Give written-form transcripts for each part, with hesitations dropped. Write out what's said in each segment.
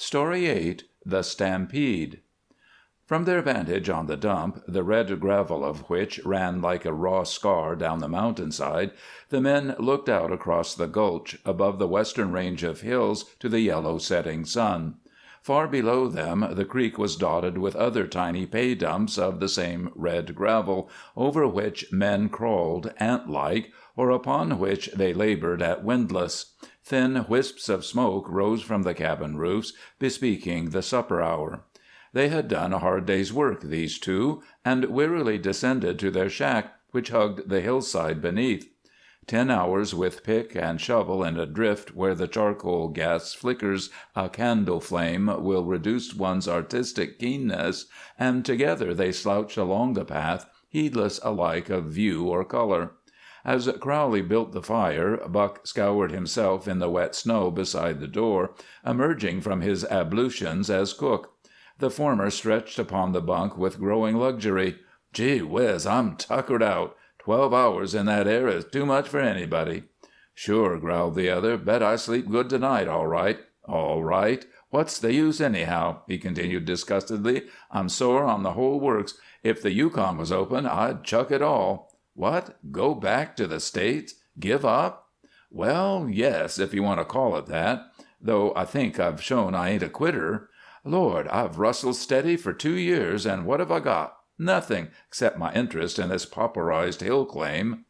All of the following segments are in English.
Story 8. The Stampede. From their vantage on the dump, the red gravel of which ran like a raw scar down the mountainside, the men looked out across the gulch, above the western range of hills, to the yellow setting sun. Far below them the creek was dotted with other tiny pay dumps of the same red gravel, over which men crawled, ant-like, or upon which they labored at windlass. Thin wisps of smoke rose from the cabin roofs, bespeaking the supper hour. They had done a hard day's work, these two, and wearily descended to their shack, which hugged the hillside beneath. 10 hours with pick and shovel in a drift where the charcoal gas flickers a candle flame will reduce one's artistic keenness, and together they slouched along the path, heedless alike of view or color. As Crowley built the fire, Buck scoured himself in the wet snow beside the door, emerging from his ablutions as cook. The former stretched upon the bunk with growing luxury. "Gee whiz, I'm tuckered out. 12 hours in that air is too much for anybody." "Sure," growled the other. "Bet I sleep good tonight, all right." "All right? What's the use, anyhow?" he continued disgustedly. "I'm sore on the whole works. If the Yukon was open, I'd chuck it all." "What? Go back to the States? Give up?" "Well, yes, if you want to call it that. Though I think I've shown I ain't a quitter. Lord, I've rustled steady for 2 years, and what have I got? Nothing, except my interest in this pauperized hill claim."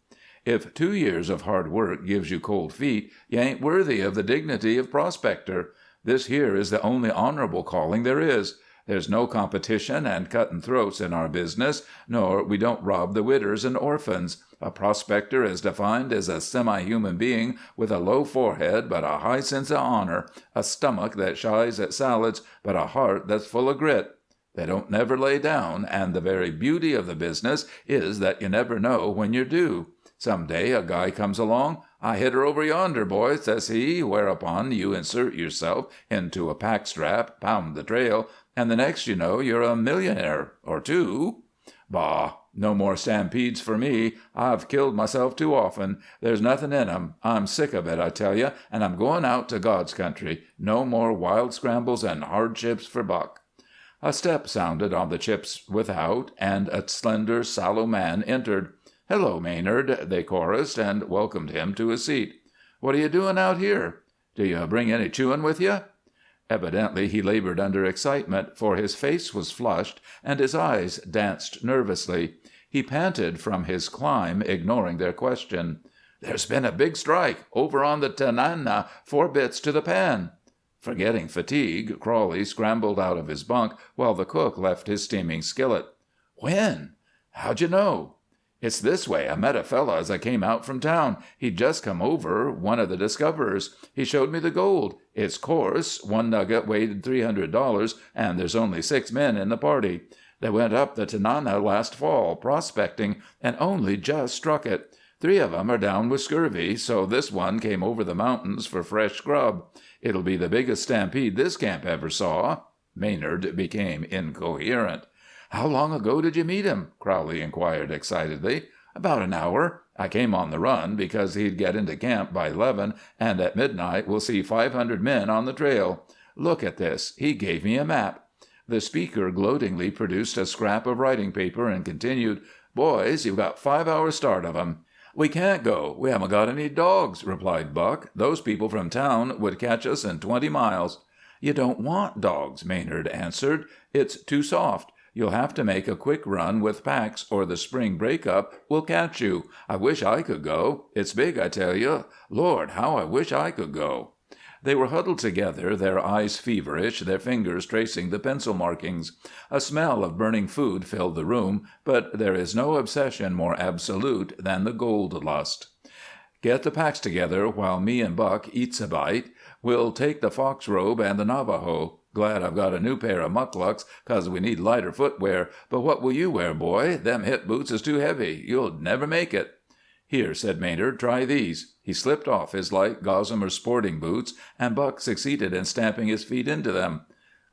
"If 2 years of hard work gives you cold feet, you ain't worthy of the dignity of prospector. This here is the only honorable calling there is. There's no competition and cutting throats in our business, nor we don't rob the widders and orphans. A prospector is defined as a semi-human being with a low forehead but a high sense of honor, a stomach that shies at salads but a heart that's full of grit. They don't never lay down, and the very beauty of the business is that you never know when you're due. Some day a guy comes along. 'I hit her over yonder, boy,' says he, whereupon you insert yourself into a pack strap, pound the trail, and the next you know you're a millionaire or two. Bah! No more stampedes for me. I've killed myself too often. There's nothing in 'em. I'm sick of it, I tell you, and I'm going out to God's country. No more wild scrambles and hardships for Buck." A step sounded on the chips without, and a slender, sallow man entered. "Hello, Maynard," they chorused, and welcomed him to a seat. "What are you doing out here? Do you bring any chewing with you?" Evidently he labored under excitement, for his face was flushed and his eyes danced nervously. He panted from his climb, ignoring their question. "There's been a big strike over on the Tanana, 4 bits to the pan." Forgetting fatigue, Crawley scrambled out of his bunk while the cook left his steaming skillet. "When? How'd you know?" "It's this way. I met a fella as I came out from town. He'd just come over, one of the discoverers. He showed me the gold. It's coarse. 1 nugget weighed $300, and there's only 6 men in the party. They went up the Tanana last fall, prospecting, and only just struck it. 3 of 'em are down with scurvy, so this one came over the mountains for fresh grub. It'll be the biggest stampede this camp ever saw." Maynard became incoherent. "How long ago did you meet him?" Crowley inquired excitedly. "About an hour. I came on the run because he'd get into camp by 11, and at midnight we'll see 500 men on the trail. Look at this. He gave me a map." The speaker gloatingly produced a scrap of writing paper and continued, "Boys, you've got 5 hours start of 'em." "We can't go. We haven't got any dogs," replied Buck. "Those people from town would catch us in 20 miles." "You don't want dogs," Maynard answered. "It's too soft. You'll have to make a quick run with packs, or the spring break-up will catch you. I wish I could go. It's big, I tell you. Lord, how I wish I could go." They were huddled together, their eyes feverish, their fingers tracing the pencil markings. A smell of burning food filled the room, but there is no obsession more absolute than the gold lust. "Get the packs together while me and Buck eats a bite. We'll take the fox robe and the Navajo. Glad I've got a new pair of mucklucks, 'cause we need lighter footwear. But what will you wear, boy? Them hip boots is too heavy. You'll never make it." "Here," said Maynard, "try these." He slipped off his light gossamer sporting boots, and Buck succeeded in stamping his feet into them.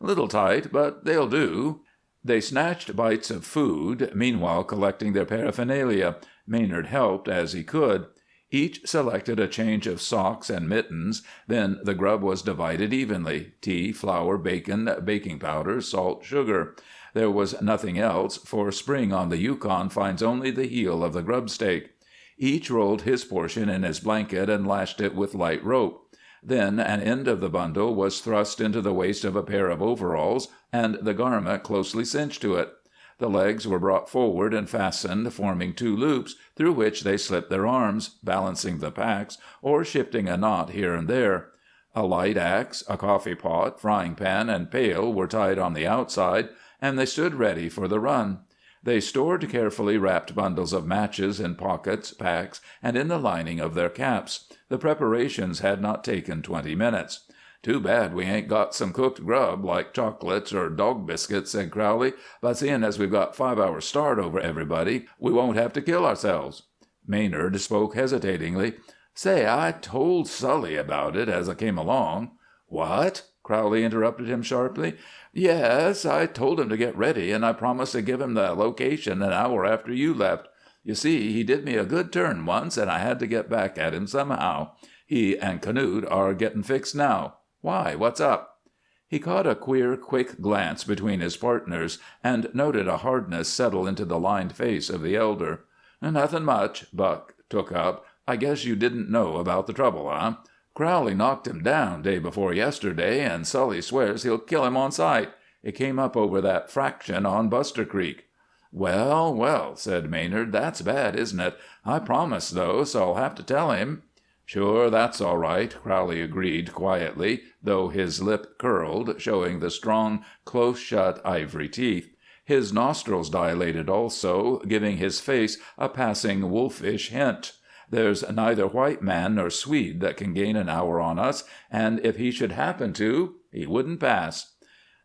"A little tight, but they'll do." They snatched bites of food, meanwhile collecting their paraphernalia. Maynard helped as he could. Each selected a change of socks and mittens, then the grub was divided evenly: tea, flour, bacon, baking powder, salt, sugar. There was nothing else, for spring on the Yukon finds only the heel of the grub stake. Each rolled his portion in his blanket and lashed it with light rope. Then an end of the bundle was thrust into the waist of a pair of overalls, and the garment closely cinched to it. The legs were brought forward and fastened, forming two loops, through which they slipped their arms, balancing the packs, or shifting a knot here and there. A light axe, a coffee pot, frying pan, and pail were tied on the outside, and they stood ready for the run. They stored carefully wrapped bundles of matches in pockets, packs, and in the lining of their caps. The preparations had not taken 20 minutes. "Too bad we ain't got some cooked grub, like chocolates or dog biscuits," said Crowley. "But seeing as we've got 5 hours start over everybody, we won't have to kill ourselves." Maynard spoke hesitatingly. "Say, I told Sully about it as I came along." "What?" Crowley interrupted him sharply. "Yes, I told him to get ready, and I promised to give him the location an hour after you left. You see, he did me a good turn once, and I had to get back at him somehow. He and Knute are getting fixed now. Why? What's up?" He caught a queer, quick glance between his partners, and noted a hardness settle into the lined face of the elder. "Nothing much," Buck took up. "I guess you didn't know about the trouble, huh? Crowley knocked him down day before yesterday, and Sully swears he'll kill him on sight. It came up over that fraction on Buster Creek." "Well, well," said Maynard, "that's bad, isn't it? I promised, though, so I'll have to tell him." "Sure, that's all right," Crowley agreed quietly, though his lip curled, showing the strong, close-shut ivory teeth. His nostrils dilated also, giving his face a passing wolfish hint. "There's neither white man nor Swede that can gain an hour on us, and if he should happen to, he wouldn't pass."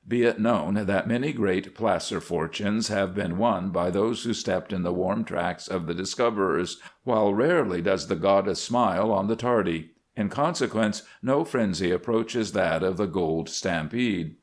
Be it known that many great placer fortunes have been won by those who stepped in the warm tracks of the discoverers, while rarely does the goddess smile on the tardy. In consequence, no frenzy approaches that of the gold stampede.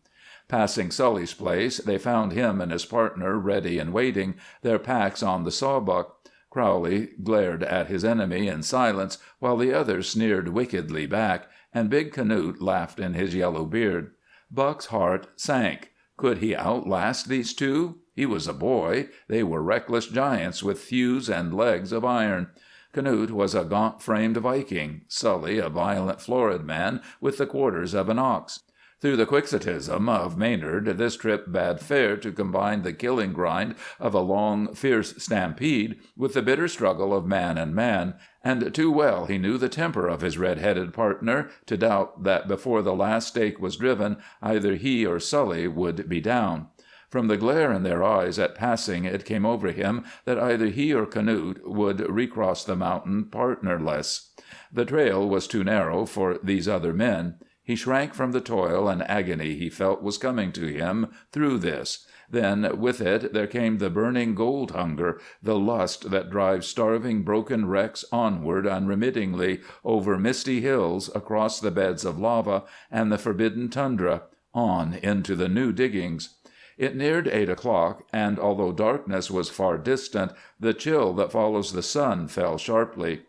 Passing Sully's place, they found him and his partner ready and waiting, their packs on the sawbuck. Crowley glared at his enemy in silence, while the other sneered wickedly back, and Big Knute laughed in his yellow beard. Buck's heart sank. Could he outlast these two? He was a boy. They were reckless giants with thews and legs of iron. Knute was a gaunt-framed Viking, Sully a violent, florid man with the quarters of an ox. Through the quixotism of Maynard, this trip bade fair to combine the killing grind of a long, fierce stampede with the bitter struggle of man and man, and too well he knew the temper of his red-headed partner to doubt that before the last stake was driven either he or Sully would be down. From the glare in their eyes at passing it came over him that either he or Knute would recross the mountain partnerless. The trail was too narrow for these other men. He shrank from the toil and agony he felt was coming to him through this. Then, with it, there came the burning gold hunger, the lust that drives starving, broken wrecks onward unremittingly, over misty hills, across the beds of lava and the forbidden tundra, on into the new diggings. It neared 8 o'clock, and although darkness was far distant, the chill that follows the sun fell sharply.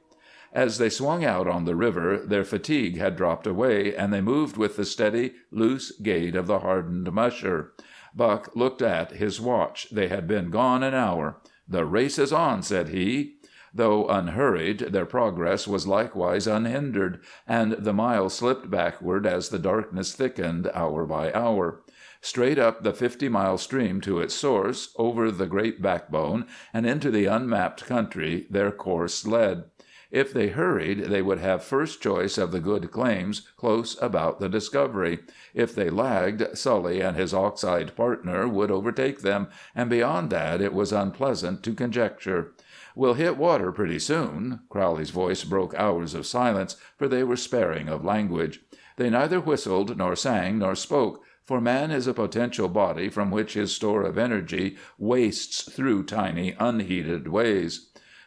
As they swung out on the river, their fatigue had dropped away, and they moved with the steady, loose gait of the hardened musher. Buck looked at his watch. They had been gone an hour. "The race is on," said he. Though unhurried, their progress was likewise unhindered, and the miles slipped backward as the darkness thickened hour by hour. Straight up the 50-mile stream to its source, over the great backbone, and into the unmapped country their course led. If they hurried, they would have first choice of the good claims close about the discovery. If they lagged, Sully and his ox-eyed partner would overtake them, and beyond that it was unpleasant to conjecture. "We'll hit water pretty soon." Crowley's voice broke hours of silence, for they were sparing of language. They neither whistled nor sang nor spoke, for man is a potential body from which his store of energy wastes through tiny, unheeded ways.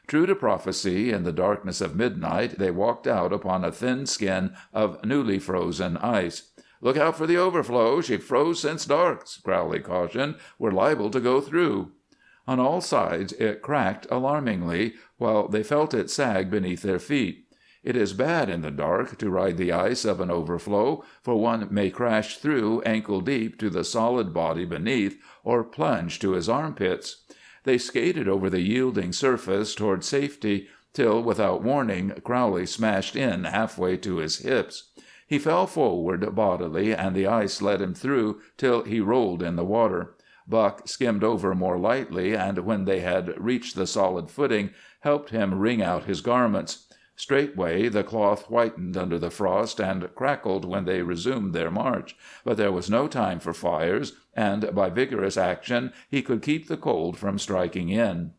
True to prophecy, in the darkness of midnight they walked out upon a thin skin of newly frozen ice. "Look out for the overflow. She froze since dark," Crowley cautioned. "We're liable to go through." On all sides it cracked alarmingly, while they felt it sag beneath their feet. It is bad in the dark to ride the ice of an overflow, for one may crash through ankle deep to the solid body beneath, or plunge to his armpits. They skated over the yielding surface toward safety, till, without warning, Crowley smashed in halfway to his hips. He fell forward bodily, and the ice let him through till he rolled in the water. Buck skimmed over more lightly, and when they had reached the solid footing, helped him wring out his garments. Straightway the cloth whitened under the frost and crackled when they resumed their march, but there was no time for fires, and by vigorous action he could keep the cold from striking in.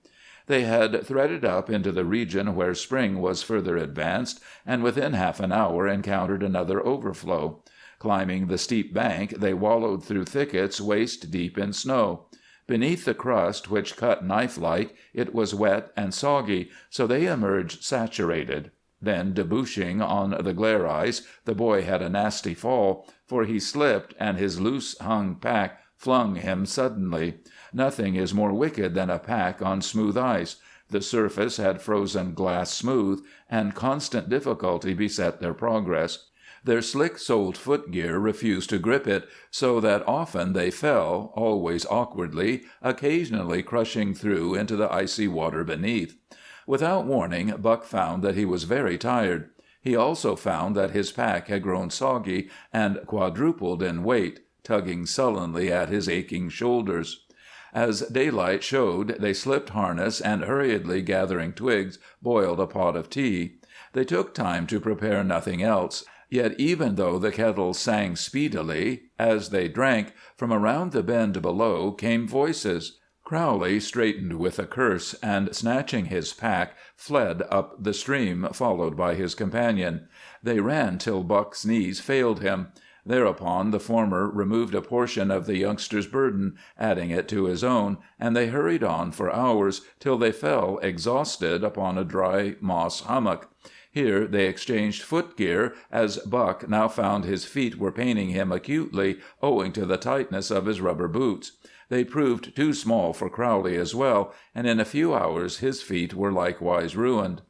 They had threaded up into the region where spring was further advanced, and within half an hour encountered another overflow. Climbing the steep bank, they wallowed through thickets waist deep in snow. Beneath the crust, which cut knife-like, it was wet and soggy, so they emerged saturated. Then, debouching on the glare ice, the boy had a nasty fall, for he slipped, and his loose-hung pack flung him suddenly. Nothing is more wicked than a pack on smooth ice. The surface had frozen glass smooth, and constant difficulty beset their progress. Their slick-soled footgear refused to grip it, so that often they fell, always awkwardly, occasionally crushing through into the icy water beneath. Without warning, Buck found that he was very tired. He also found that his pack had grown soggy and quadrupled in weight, tugging sullenly at his aching shoulders. As daylight showed, they slipped harness and, hurriedly gathering twigs, boiled a pot of tea. They took time to prepare nothing else. Yet even though the kettle sang speedily, as they drank, from around the bend below came voices. Crowley straightened with a curse, and, snatching his pack, fled up the stream, followed by his companion. They ran till Buck's knees failed him. Thereupon the former removed a portion of the youngster's burden, adding it to his own, and they hurried on for hours, till they fell exhausted upon a dry moss hummock. Here they exchanged footgear, as Buck now found his feet were paining him acutely, owing to the tightness of his rubber boots. They proved too small for Crowley as well, and in a few hours his feet were likewise ruined.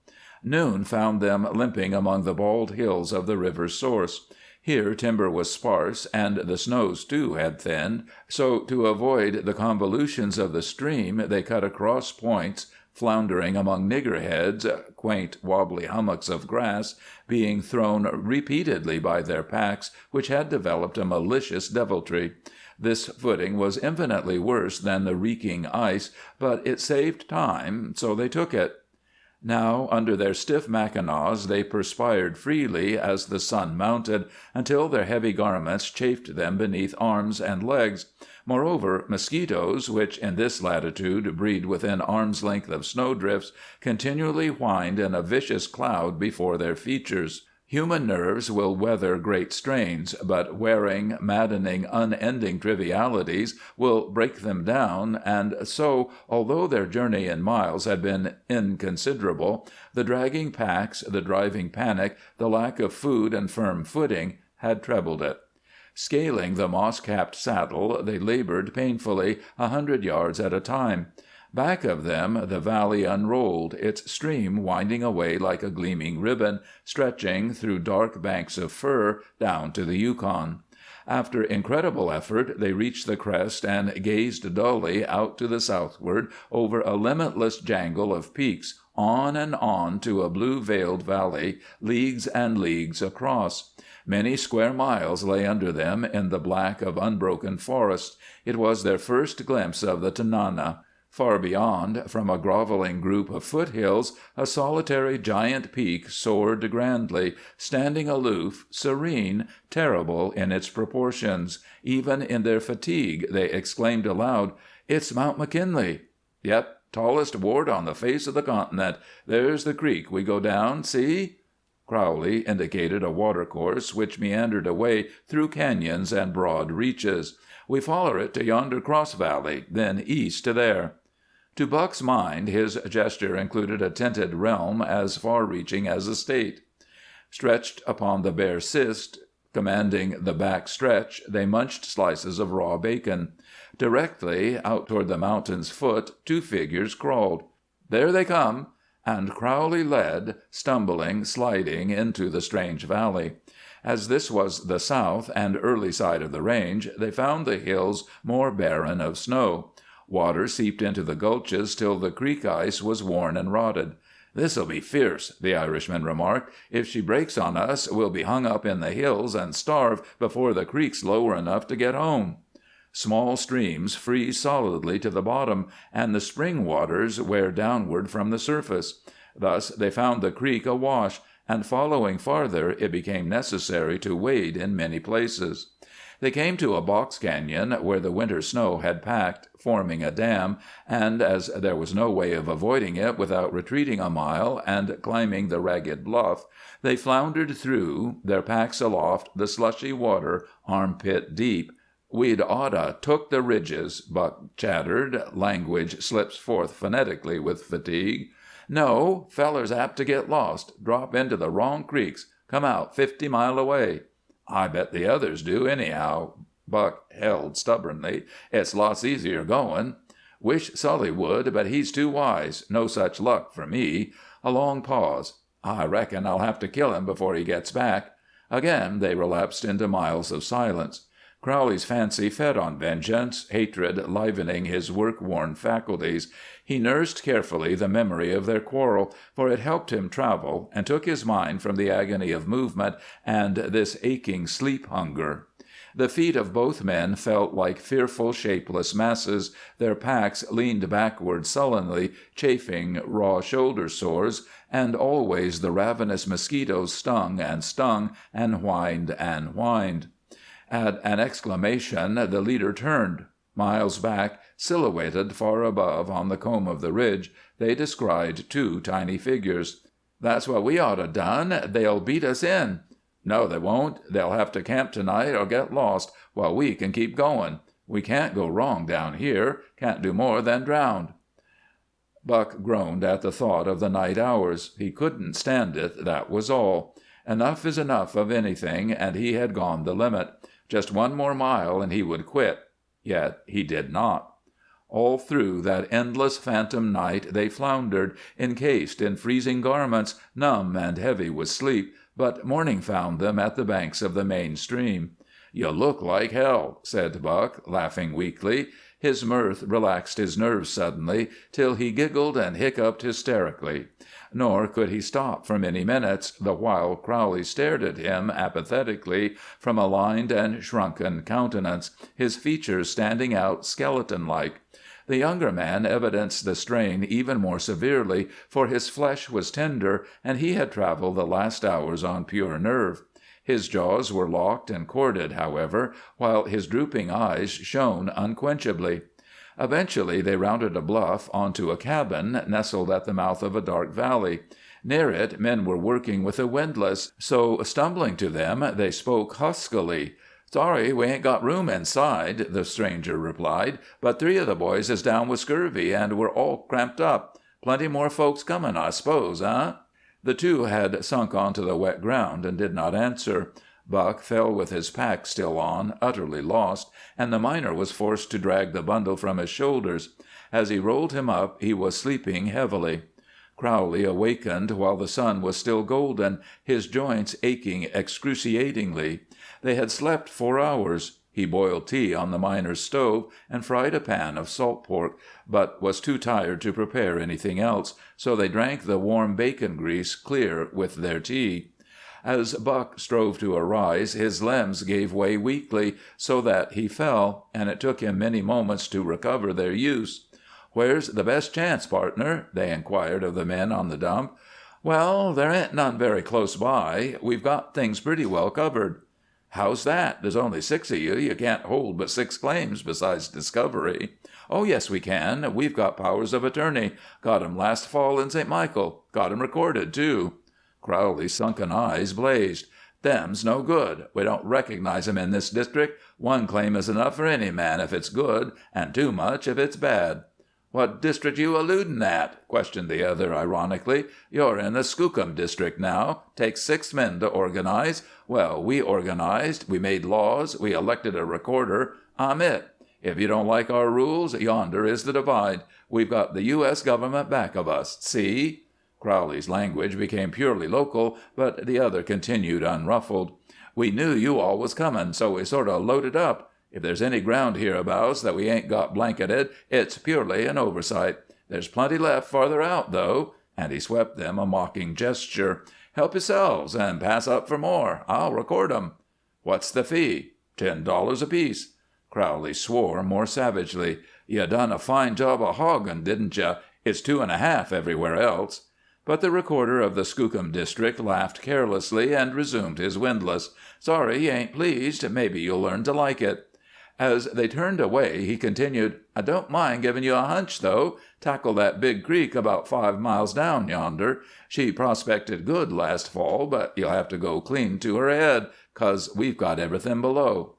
Noon found them limping among the bald hills of the river's source. Here timber was sparse, and the snows, too, had thinned, so to avoid the convolutions of the stream they cut across points, floundering among niggerheads, quaint wobbly hummocks of grass, being thrown repeatedly by their packs, which had developed a malicious deviltry. This footing was infinitely worse than the reeking ice, but it saved time, so they took it. Now, under their stiff mackinaws, they perspired freely as the sun mounted, until their heavy garments chafed them beneath arms and legs. Moreover, mosquitoes, which in this latitude breed within arm's length of snowdrifts, continually whined in a vicious cloud before their features. Human nerves will weather great strains, but wearing, maddening, unending trivialities will break them down, and so, although their journey in miles had been inconsiderable, the dragging packs, the driving panic, the lack of food and firm footing had trebled it. Scaling the moss-capped saddle, they labored painfully, 100 yards at a time. Back of them the valley unrolled, its stream winding away like a gleaming ribbon, stretching through dark banks of fir down to the Yukon. After incredible effort they reached the crest and gazed dully out to the southward over a limitless jangle of peaks, on to a blue-veiled valley, leagues and leagues across. Many square miles lay under them in the black of unbroken forest. It was their first glimpse of the Tanana. Far beyond, from a groveling group of foothills, a solitary giant peak soared grandly, standing aloof, serene, terrible in its proportions. Even in their fatigue they exclaimed aloud, "It's Mount McKinley!" "Yep, tallest wart on the face of the continent. There's the creek we go down, see?" Crowley indicated a watercourse which meandered away through canyons and broad reaches. "We foller it to yonder cross valley, then east to there." To Buck's mind his gesture included a tinted realm as far-reaching as a state. Stretched upon the bare schist, Commanding the back stretch, they munched slices of raw bacon. Directly, out toward the mountain's foot, two figures crawled. "There they come!" And Crowley led, stumbling, sliding, into the strange valley. As this was the south and early side of the range, they found the hills more barren of snow. Water seeped into the gulches till the creek ice was worn and rotted. "This'll be fierce," the Irishman remarked. "If she breaks on us, we'll be hung up in the hills and starve before the creek's lower enough to get home." Small streams freeze solidly to the bottom, and the spring waters wear downward from the surface. Thus they found the creek awash, and following farther it became necessary to wade in many places. They came to a box canyon where the winter snow had packed, forming a dam, and as there was no way of avoiding it without retreating a mile and climbing the ragged bluff, they floundered through, their packs aloft, the slushy water armpit deep. "We'd oughta took the ridges," Buck chattered. Language slips forth phonetically with fatigue. "No. Fellers apt to get lost. Drop into the wrong creeks. Come out 50 mile away." "I bet the others do, anyhow," Buck held stubbornly. "It's lots easier going." "Wish Sully would, but he's too wise. No such luck for me." A long pause. "I reckon I'll have to kill him before he gets back." Again they relapsed into miles of silence. Crowley's fancy fed on vengeance, hatred livening his work-worn faculties. He nursed carefully the memory of their quarrel, for it helped him travel, and took his mind from the agony of movement and this aching sleep-hunger. The feet of both men felt like fearful, shapeless masses, their packs leaned backward sullenly, chafing raw shoulder sores, and always the ravenous mosquitoes stung and whined and whined. At an exclamation, the leader turned. Miles back, silhouetted far above on the comb of the ridge, they descried two tiny figures. "That's what we oughta done. They'll beat us in." "No, they won't. They'll have to camp tonight or get lost, while we can keep going. We can't go wrong down here. Can't do more than drown." Buck groaned at the thought of the night hours. He couldn't stand it, that was all. Enough is enough of anything, and he had gone the limit. Just one more mile and he would quit. Yet he did not. All through that endless phantom night they floundered, encased in freezing garments, numb and heavy with sleep, but morning found them at the banks of the main stream. "You look like hell," said Buck, laughing weakly. His mirth relaxed his nerves suddenly, till he giggled and hiccuped hysterically. Nor could he stop for many minutes, the while Crowley stared at him apathetically from a lined and shrunken countenance, his features standing out skeleton-like. The younger man evidenced the strain even more severely, for his flesh was tender, and he had traveled the last hours on pure nerve. His jaws were locked and corded, however, while his drooping eyes shone unquenchably. Eventually they rounded a bluff onto a cabin nestled at the mouth of a dark valley. Near it men were working with a windlass, so, stumbling to them, they spoke huskily. "Sorry we ain't got room inside," the stranger replied, "but 3 of the boys is down with scurvy, and we're all cramped up. Plenty more folks coming, I suppose, eh?" The two had sunk onto the wet ground and did not answer. Buck fell with his pack still on, utterly lost, and the miner was forced to drag the bundle from his shoulders. As he rolled him up, he was sleeping heavily. Crowley awakened while the sun was still golden, his joints aching excruciatingly. They had slept 4 hours. He boiled tea on the miner's stove and fried a pan of salt pork, but was too tired to prepare anything else, so they drank the warm bacon grease clear with their tea. As Buck strove to arise, his limbs gave way weakly, so that he fell, and it took him many moments to recover their use. "Where's the best chance, partner?" they inquired of the men on the dump. "Well, there ain't none very close by. We've got things pretty well covered." "How's that? There's only 6 of you. You can't hold but 6 claims besides discovery." "Oh, yes, we can. We've got powers of attorney. Got 'em last fall in St. Michael. Got 'em recorded, too." Crowley's sunken eyes blazed. "Them's no good. We don't recognize 'em in this district. 1 claim is enough for any man if it's good, and too much if it's bad." "What district you alludin' at?" questioned the other, ironically. "You're in the Skookum district now. Takes 6 men to organize. Well, we organized. We made laws. We elected a recorder. I'm it. If you don't like our rules, yonder is the divide. We've got the U.S. government back of us. See?" Crowley's language became purely local, but the other continued unruffled. "We knew you all was comin', so we sort of loaded up. If there's any ground hereabouts that we ain't got blanketed, it's purely an oversight. There's plenty left farther out, though," and he swept them a mocking gesture. "Help yourselves, and pass up for more. I'll record 'em." "What's the fee?" $10 apiece. Crowley swore more savagely. "You done a fine job of hogging, didn't you? It's 2.5 everywhere else." But the recorder of the Skookum district laughed carelessly and resumed his windlass. "Sorry you ain't pleased. Maybe you'll learn to like it." As they turned away, he continued, "I don't mind giving you a hunch, though. Tackle that big creek about 5 miles down yonder. She prospected good last fall, but you'll have to go clean to her head, 'cause we've got everything below."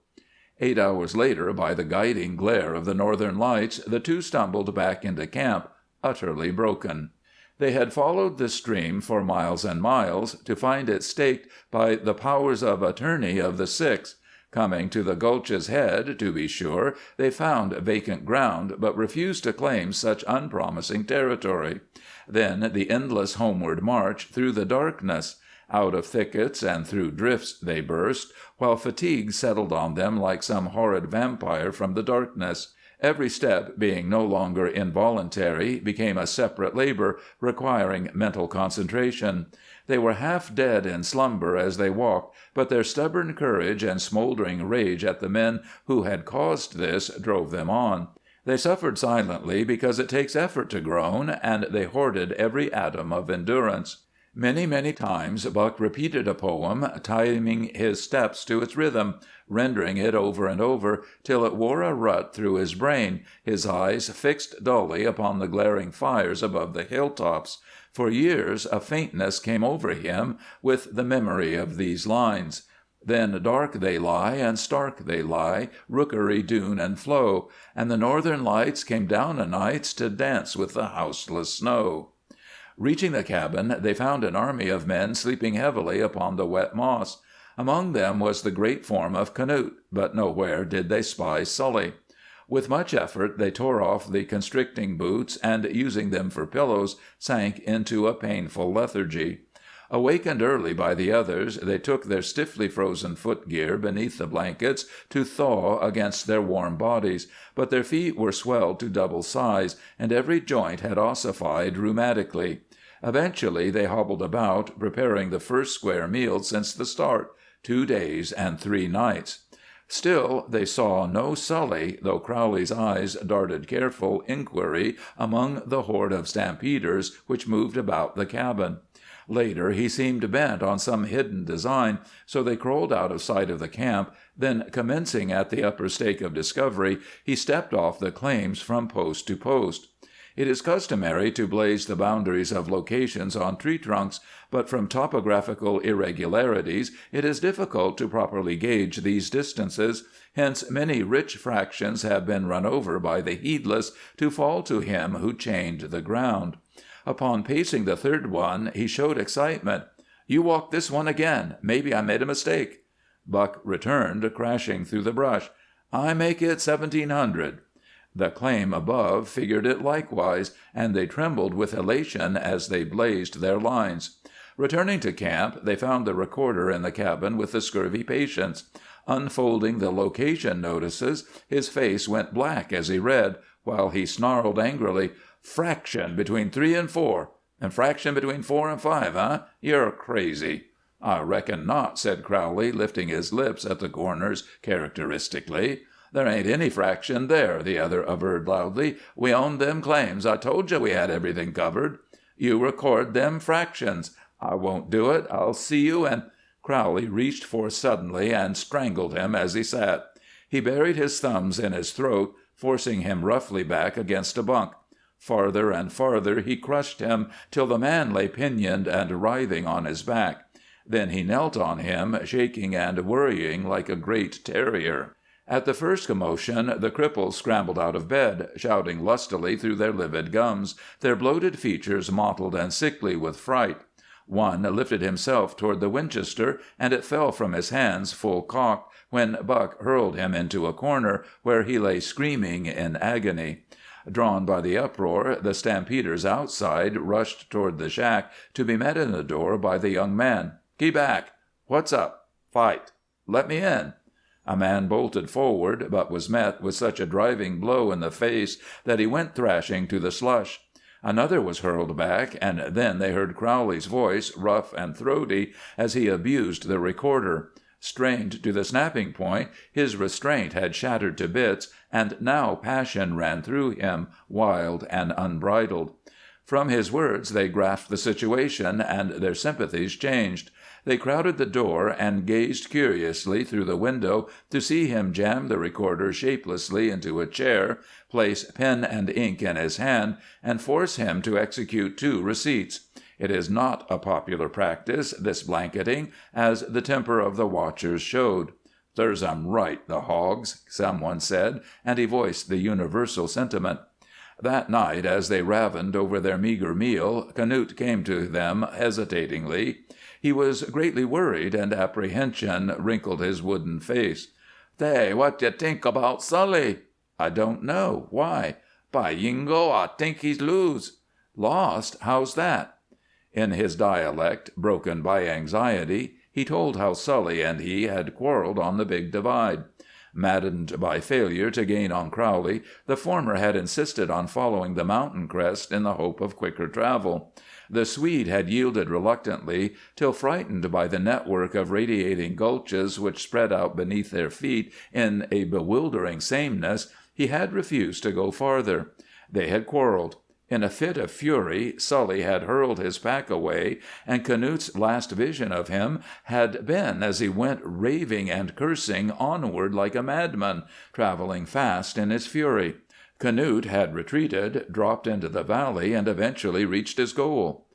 8 hours later, by the guiding glare of the northern lights, the two stumbled back into camp, utterly broken. They had followed the stream for miles and miles, to find it staked by the powers of attorney of the 6. Coming to the gulch's head, to be sure, they found vacant ground, but refused to claim such unpromising territory. Then the endless homeward march through the darkness. Out of thickets and through drifts they burst, while fatigue settled on them like some horrid vampire from the darkness. Every step, being no longer involuntary, became a separate labor, requiring mental concentration. They were half dead in slumber as they walked, but their stubborn courage and smoldering rage at the men who had caused this drove them on. They suffered silently because it takes effort to groan, and they hoarded every atom of endurance. Many, many times Buck repeated a poem, timing his steps to its rhythm, rendering it over and over, till it wore a rut through his brain, his eyes fixed dully upon the glaring fires above the hilltops. For years a faintness came over him with the memory of these lines. Then dark they lie, and stark they lie, rookery, dune, and flow, and the northern lights came down o' nights to dance with the houseless snow. Reaching the cabin, they found an army of men sleeping heavily upon the wet moss. Among them was the great form of Canute, but nowhere did they spy Sully. With much effort they tore off the constricting boots, and, using them for pillows, sank into a painful lethargy. Awakened early by the others, they took their stiffly frozen footgear beneath the blankets to thaw against their warm bodies, but their feet were swelled to double size, and every joint had ossified rheumatically. Eventually they hobbled about, preparing the first square meal since the start, 2 days and 3 nights. Still they saw no Sully, though Crowley's eyes darted careful inquiry among the horde of stampeders which moved about the cabin. Later he seemed bent on some hidden design, so they crawled out of sight of the camp, then, commencing at the upper stake of discovery, he stepped off the claims from post to post. It is customary to blaze the boundaries of locations on tree trunks, but from topographical irregularities it is difficult to properly gauge these distances, hence many rich fractions have been run over by the heedless to fall to him who chained the ground. Upon pacing the third one, he showed excitement. "You walk this one again. Maybe I made a mistake." Buck returned, crashing through the brush. "I make it 1,700. The claim above figured it likewise, and they trembled with elation as they blazed their lines. Returning to camp, they found the recorder in the cabin with the scurvy patients. Unfolding the location notices, his face went black as he read, while he snarled angrily, "Fraction between 3 and 4. And fraction between 4 and 5, huh? You're crazy." "I reckon not," said Crowley, lifting his lips at the corners characteristically. "There ain't any fraction there," the other averred loudly. "We own them claims. I told you we had everything covered." "You record them fractions." "I won't do it. I'll see you and—" Crowley reached forth suddenly and strangled him as he sat. He buried his thumbs in his throat, forcing him roughly back against a bunk. Farther and farther he crushed him, till the man lay pinioned and writhing on his back. Then he knelt on him, shaking and worrying like a great terrier. At the first commotion the cripples scrambled out of bed, shouting lustily through their livid gums, their bloated features mottled and sickly with fright. One lifted himself toward the Winchester, and it fell from his hands full cocked when Buck hurled him into a corner, where he lay screaming in agony. Drawn by the uproar, the stampeders outside rushed toward the shack, to be met in the door by the young man. "Keep back! What's up? Fight! Let me in!" A man bolted forward, but was met with such a driving blow in the face that he went thrashing to the slush. Another was hurled back, and then they heard Crowley's voice, rough and throaty, as he abused the recorder. Strained to the snapping point, his restraint had shattered to bits, and now passion ran through him, wild and unbridled. From his words they grasped the situation, and their sympathies changed. They crowded the door and gazed curiously through the window to see him jam the recorder shapelessly into a chair, place pen and ink in his hand, and force him to execute 2 receipts. It is not a popular practice, this blanketing, as the temper of the watchers showed. "Serves 'em right, the hogs," someone said, and he voiced the universal sentiment. That night, as they ravened over their meager meal, Canute came to them hesitatingly. He was greatly worried, and apprehension wrinkled his wooden face. "Say, what d'ye think about Sully?" "I don't know. Why?" "By yingo, I think he's lose." "Lost? How's that?" In his dialect, broken by anxiety, he told how Sully and he had quarreled on the Big Divide. Maddened by failure to gain on Crowley, the former had insisted on following the mountain crest in the hope of quicker travel. The Swede had yielded reluctantly, till, frightened by the network of radiating gulches which spread out beneath their feet in a bewildering sameness, he had refused to go farther. They had quarreled. In a fit of fury, Sully had hurled his pack away, and Canute's last vision of him had been as he went raving and cursing onward like a madman, traveling fast in his fury. Canute had retreated, dropped into the valley, and eventually reached his goal.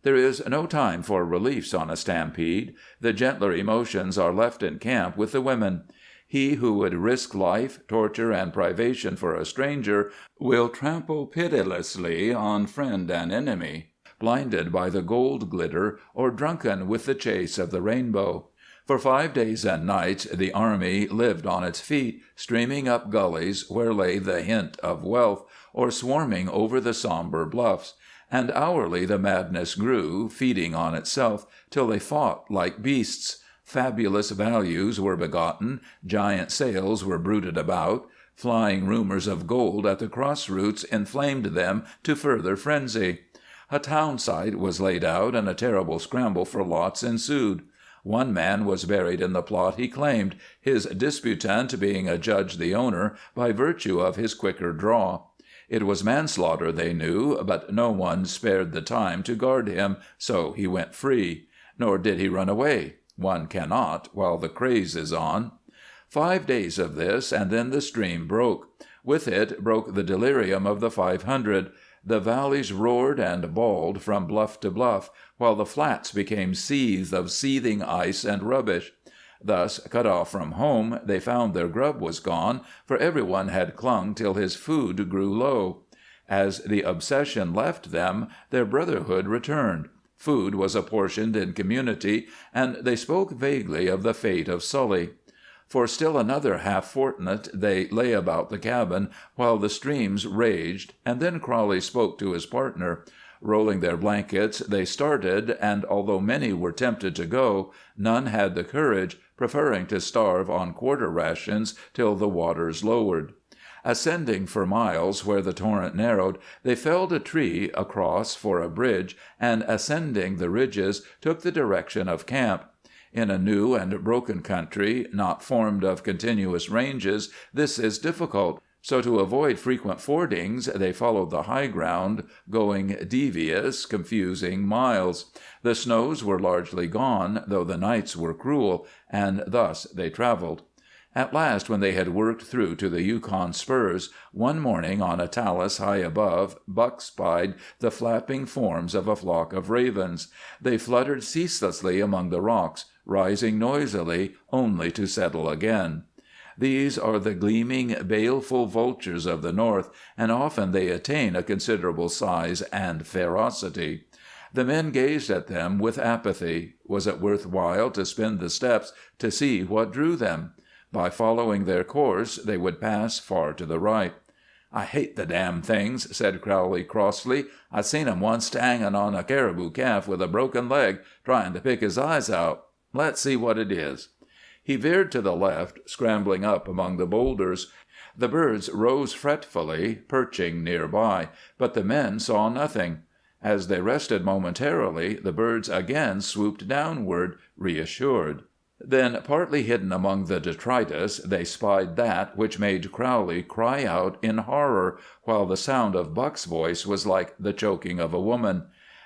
There is no time for reliefs on a stampede. The gentler emotions are left in camp with the women. He who would risk life, torture, and privation for a stranger will trample pitilessly on friend and enemy, blinded by the gold glitter or drunken with the chase of the rainbow. For 5 days and nights the army lived on its feet, streaming up gullies where lay the hint of wealth, or swarming over the somber bluffs, and hourly the madness grew, feeding on itself, till they fought like beasts. Fabulous values were begotten, giant sales were bruited about, flying rumors of gold at the cross-routes inflamed them to further frenzy. A town site was laid out, and a terrible scramble for lots ensued. One man was buried in the plot he claimed, his disputant being adjudged the owner by virtue of his quicker draw. It was manslaughter, they knew, but no one spared the time to guard him, so he went free. Nor did he run away. One cannot while the craze is on. 5 days of this, and then the stream broke. With it broke the delirium of the 500. The valleys roared and bawled from bluff to bluff, while the flats became seas of seething ice and rubbish. Thus, cut off from home, they found their grub was gone, for everyone had clung till his food grew low. As the obsession left them, their brotherhood returned. Food was apportioned in community, and they spoke vaguely of the fate of Sully. For still another half fortnight they lay about the cabin while the streams raged, and then Crowley spoke to his partner. Rolling their blankets, they started, and although many were tempted to go, none had the courage, preferring to starve on quarter rations till the waters lowered. Ascending for miles where the torrent narrowed, they felled a tree across for a bridge, and, ascending the ridges, took the direction of camp. In a new and broken country, not formed of continuous ranges, this is difficult, so to avoid frequent fordings they followed the high ground, going devious, confusing miles. The snows were largely gone, though the nights were cruel, and thus they traveled. At last, when they had worked through to the Yukon spurs, one morning on a talus high above, Buck spied the flapping forms of a flock of ravens. They fluttered ceaselessly among the rocks, rising noisily, only to settle again. These are the gleaming, baleful vultures of the North, and often they attain a considerable size and ferocity. The men gazed at them with apathy. Was it worth while to spend the steps to see what drew them? By following their course they would pass far to the right. "I hate the damn things," said Crowley crossly. "I seen 'em once hanging on a caribou calf with a broken leg, trying to pick his eyes out. Let's see what it is." He veered to the left, scrambling up among the boulders. The birds rose fretfully, perching near by, but the men saw nothing. As they rested momentarily, the birds again swooped downward, reassured. Then, partly hidden among the detritus, they spied that which made Crowley cry out in horror, while the sound of Buck's voice was like the choking of a woman.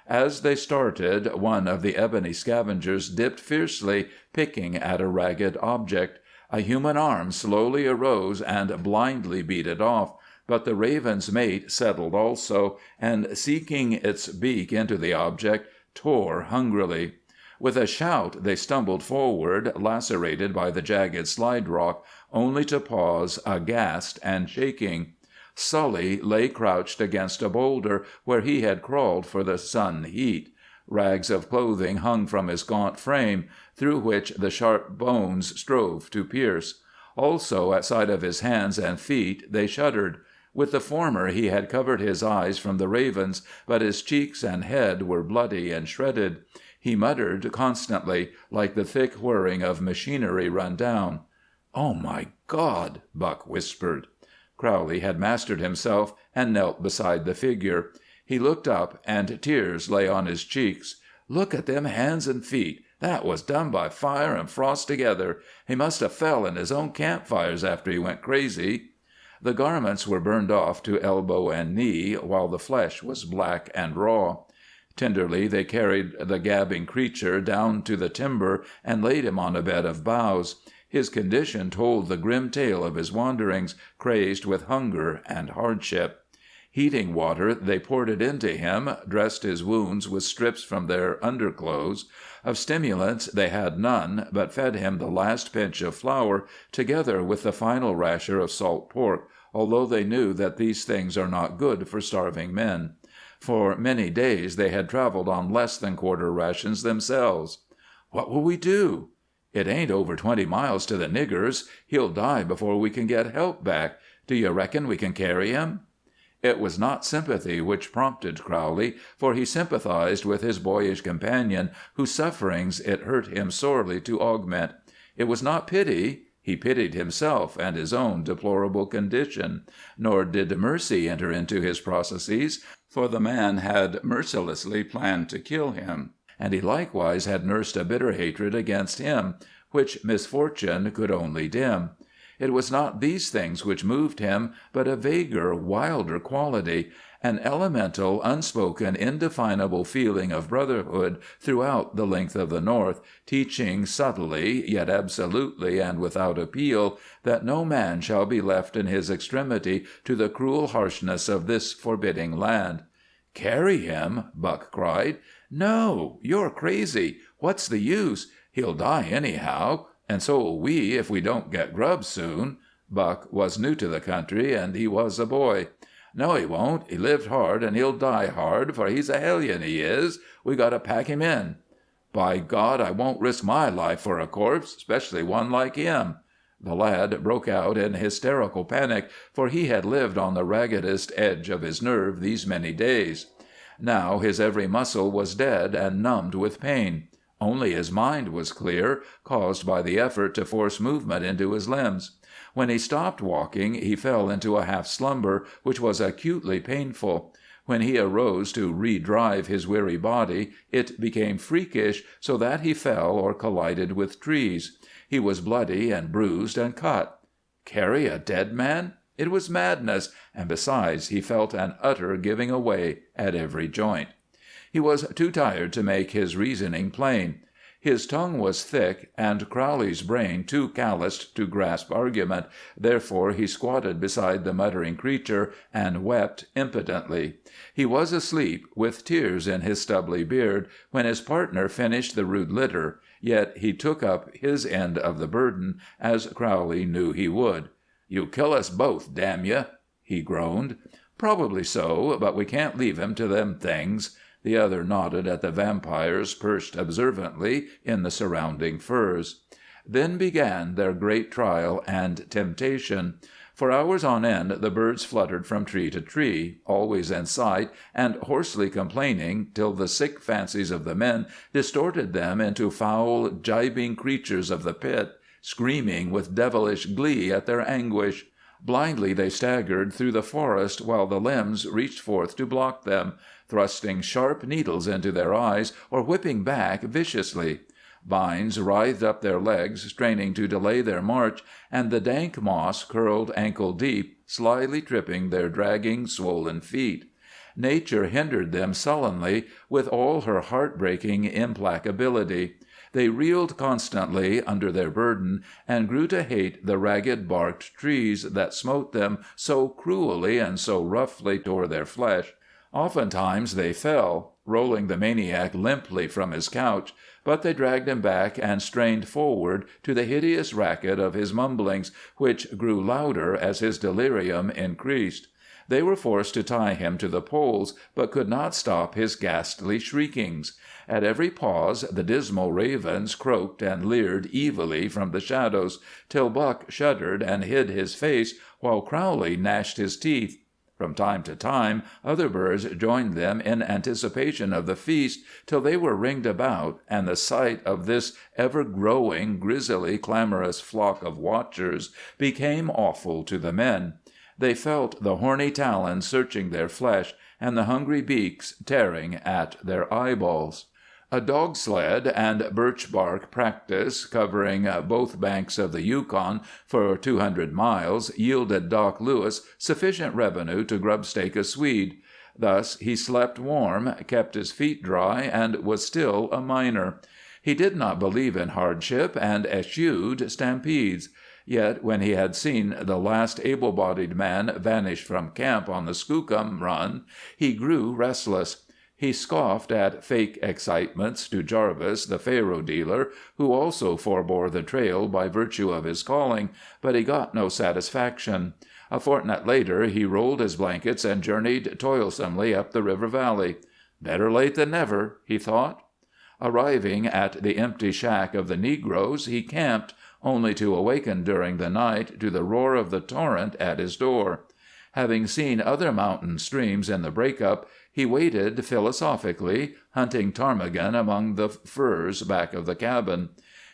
As they started, one of the ebony scavengers dipped fiercely, picking at a ragged object. A human arm slowly arose and blindly beat it off, but the raven's mate settled also, and, sinking its beak into the object, tore hungrily. With a shout they stumbled forward, lacerated by the jagged slide rock, only to pause aghast and shaking. Sully lay crouched against a boulder where he had crawled for the sun heat. Rags of clothing hung from his gaunt frame, through which the sharp bones strove to pierce. Also, at sight of his hands and feet, they shuddered. With the former he had covered his eyes from the ravens, but his cheeks and head were bloody and shredded. He muttered constantly, like the thick whirring of machinery run down. "Oh, my God!" Buck whispered. Crowley had mastered himself and knelt beside the figure. He looked up, and tears lay on his cheeks. "Look at them hands and feet. That was done by fire and frost together. He must have fell in his own campfires after he went crazy." The garments were burned off to elbow and knee, while the flesh was black and raw. Tenderly they carried the gabbing creature down to the timber and laid him on a bed of boughs. His condition told the grim tale of his wanderings, crazed with hunger and hardship. Heating water, they poured it into him, dressed his wounds with strips from their underclothes. Of stimulants they had none, but fed him the last pinch of flour, together with the final rasher of salt pork, although they knew that these things are not good for starving men. For many days they had traveled on less than quarter rations themselves. "What will we do?" "It ain't over 20 miles to the niggers. He'll die before we can get help back. Do you reckon we can carry him?" It was not sympathy which prompted Crowley, for he sympathized with his boyish companion, whose sufferings it hurt him sorely to augment. It was not pity. He pitied himself and his own deplorable condition. Nor did mercy enter into his processes, for the man had mercilessly planned to kill him, and he likewise had nursed a bitter hatred against him, which misfortune could only dim. It was not these things which moved him, but a vaguer, wilder quality, an elemental, unspoken, indefinable feeling of brotherhood throughout the length of the North, teaching subtly, yet absolutely and without appeal, that no man shall be left in his extremity to the cruel harshness of this forbidding land. "Carry him?" Buck cried. "No, you're crazy. What's the use? He'll die anyhow. And so'll we if we don't get grub soon." Buck was new to the country, and he was a boy. "No, he won't. He lived hard, and he'll die hard, for he's a hellion, he is. We got to pack him in." "By God, I won't risk my life for a corpse, especially one like him." The lad broke out in hysterical panic, for he had lived on the raggedest edge of his nerve these many days. Now his every muscle was dead and numbed with pain. Only his mind was clear, caused by the effort to force movement into his limbs. When he stopped walking, he fell into a half slumber, which was acutely painful. When he arose to re-drive his weary body, it became freakish, so that he fell or collided with trees. He was bloody and bruised and cut. Carry a dead man? It was madness, and besides he felt an utter giving away at every joint. He was too tired to make his reasoning plain. His tongue was thick, and Crowley's brain too calloused to grasp argument, therefore he squatted beside the muttering creature and wept impotently. He was asleep, with tears in his stubbly beard, when his partner finished the rude litter. Yet he took up his end of the burden, as Crowley knew he would. "You'll kill us both, damn you!" he groaned. "Probably so, but we can't leave him to them things." The other nodded at the vampires perched observantly in the surrounding firs. Then began their great trial and temptation. For hours on end the birds fluttered from tree to tree, always in sight and hoarsely complaining, till the sick fancies of the men distorted them into foul, gibing creatures of the pit, screaming with devilish glee at their anguish. Blindly they staggered through the forest while the limbs reached forth to block them, thrusting sharp needles into their eyes or whipping back viciously. Vines writhed up their legs, straining to delay their march, and the dank moss curled ankle-deep, slyly tripping their dragging, swollen feet. Nature hindered them sullenly, with all her heart-breaking implacability. They reeled constantly under their burden, and grew to hate the ragged-barked trees that smote them so cruelly and so roughly tore their flesh. Oftentimes they fell, rolling the maniac limply from his couch, but they dragged him back and strained forward to the hideous racket of his mumblings, which grew louder as his delirium increased. They were forced to tie him to the poles, but could not stop his ghastly shriekings. At every pause the dismal ravens croaked and leered evilly from the shadows, till Buck shuddered and hid his face, while Crowley gnashed his teeth. From time to time other birds joined them in anticipation of the feast, till they were ringed about, and the sight of this ever-growing, grisly, clamorous flock of watchers became awful to the men. They felt the horny talons searching their flesh, and the hungry beaks tearing at their eyeballs. A dog sled and birch bark practice, covering both banks of the Yukon for 200 miles, yielded Doc Lewis sufficient revenue to grubstake a Swede. Thus he slept warm, kept his feet dry, and was still a miner. He did not believe in hardship, and eschewed stampedes. Yet when he had seen the last able-bodied man vanish from camp on the Skookum Run, he grew restless. He scoffed at fake excitements to Jarvis, the faro dealer, who also forbore the trail by virtue of his calling, but he got no satisfaction. A fortnight later he rolled his blankets and journeyed toilsomely up the river valley. "Better late than never," he thought. Arriving at the empty shack of the negroes, he camped, only to awaken during the night to the roar of the torrent at his door. Having seen other mountain streams in the breakup, he waited philosophically, hunting ptarmigan among the firs back of the cabin.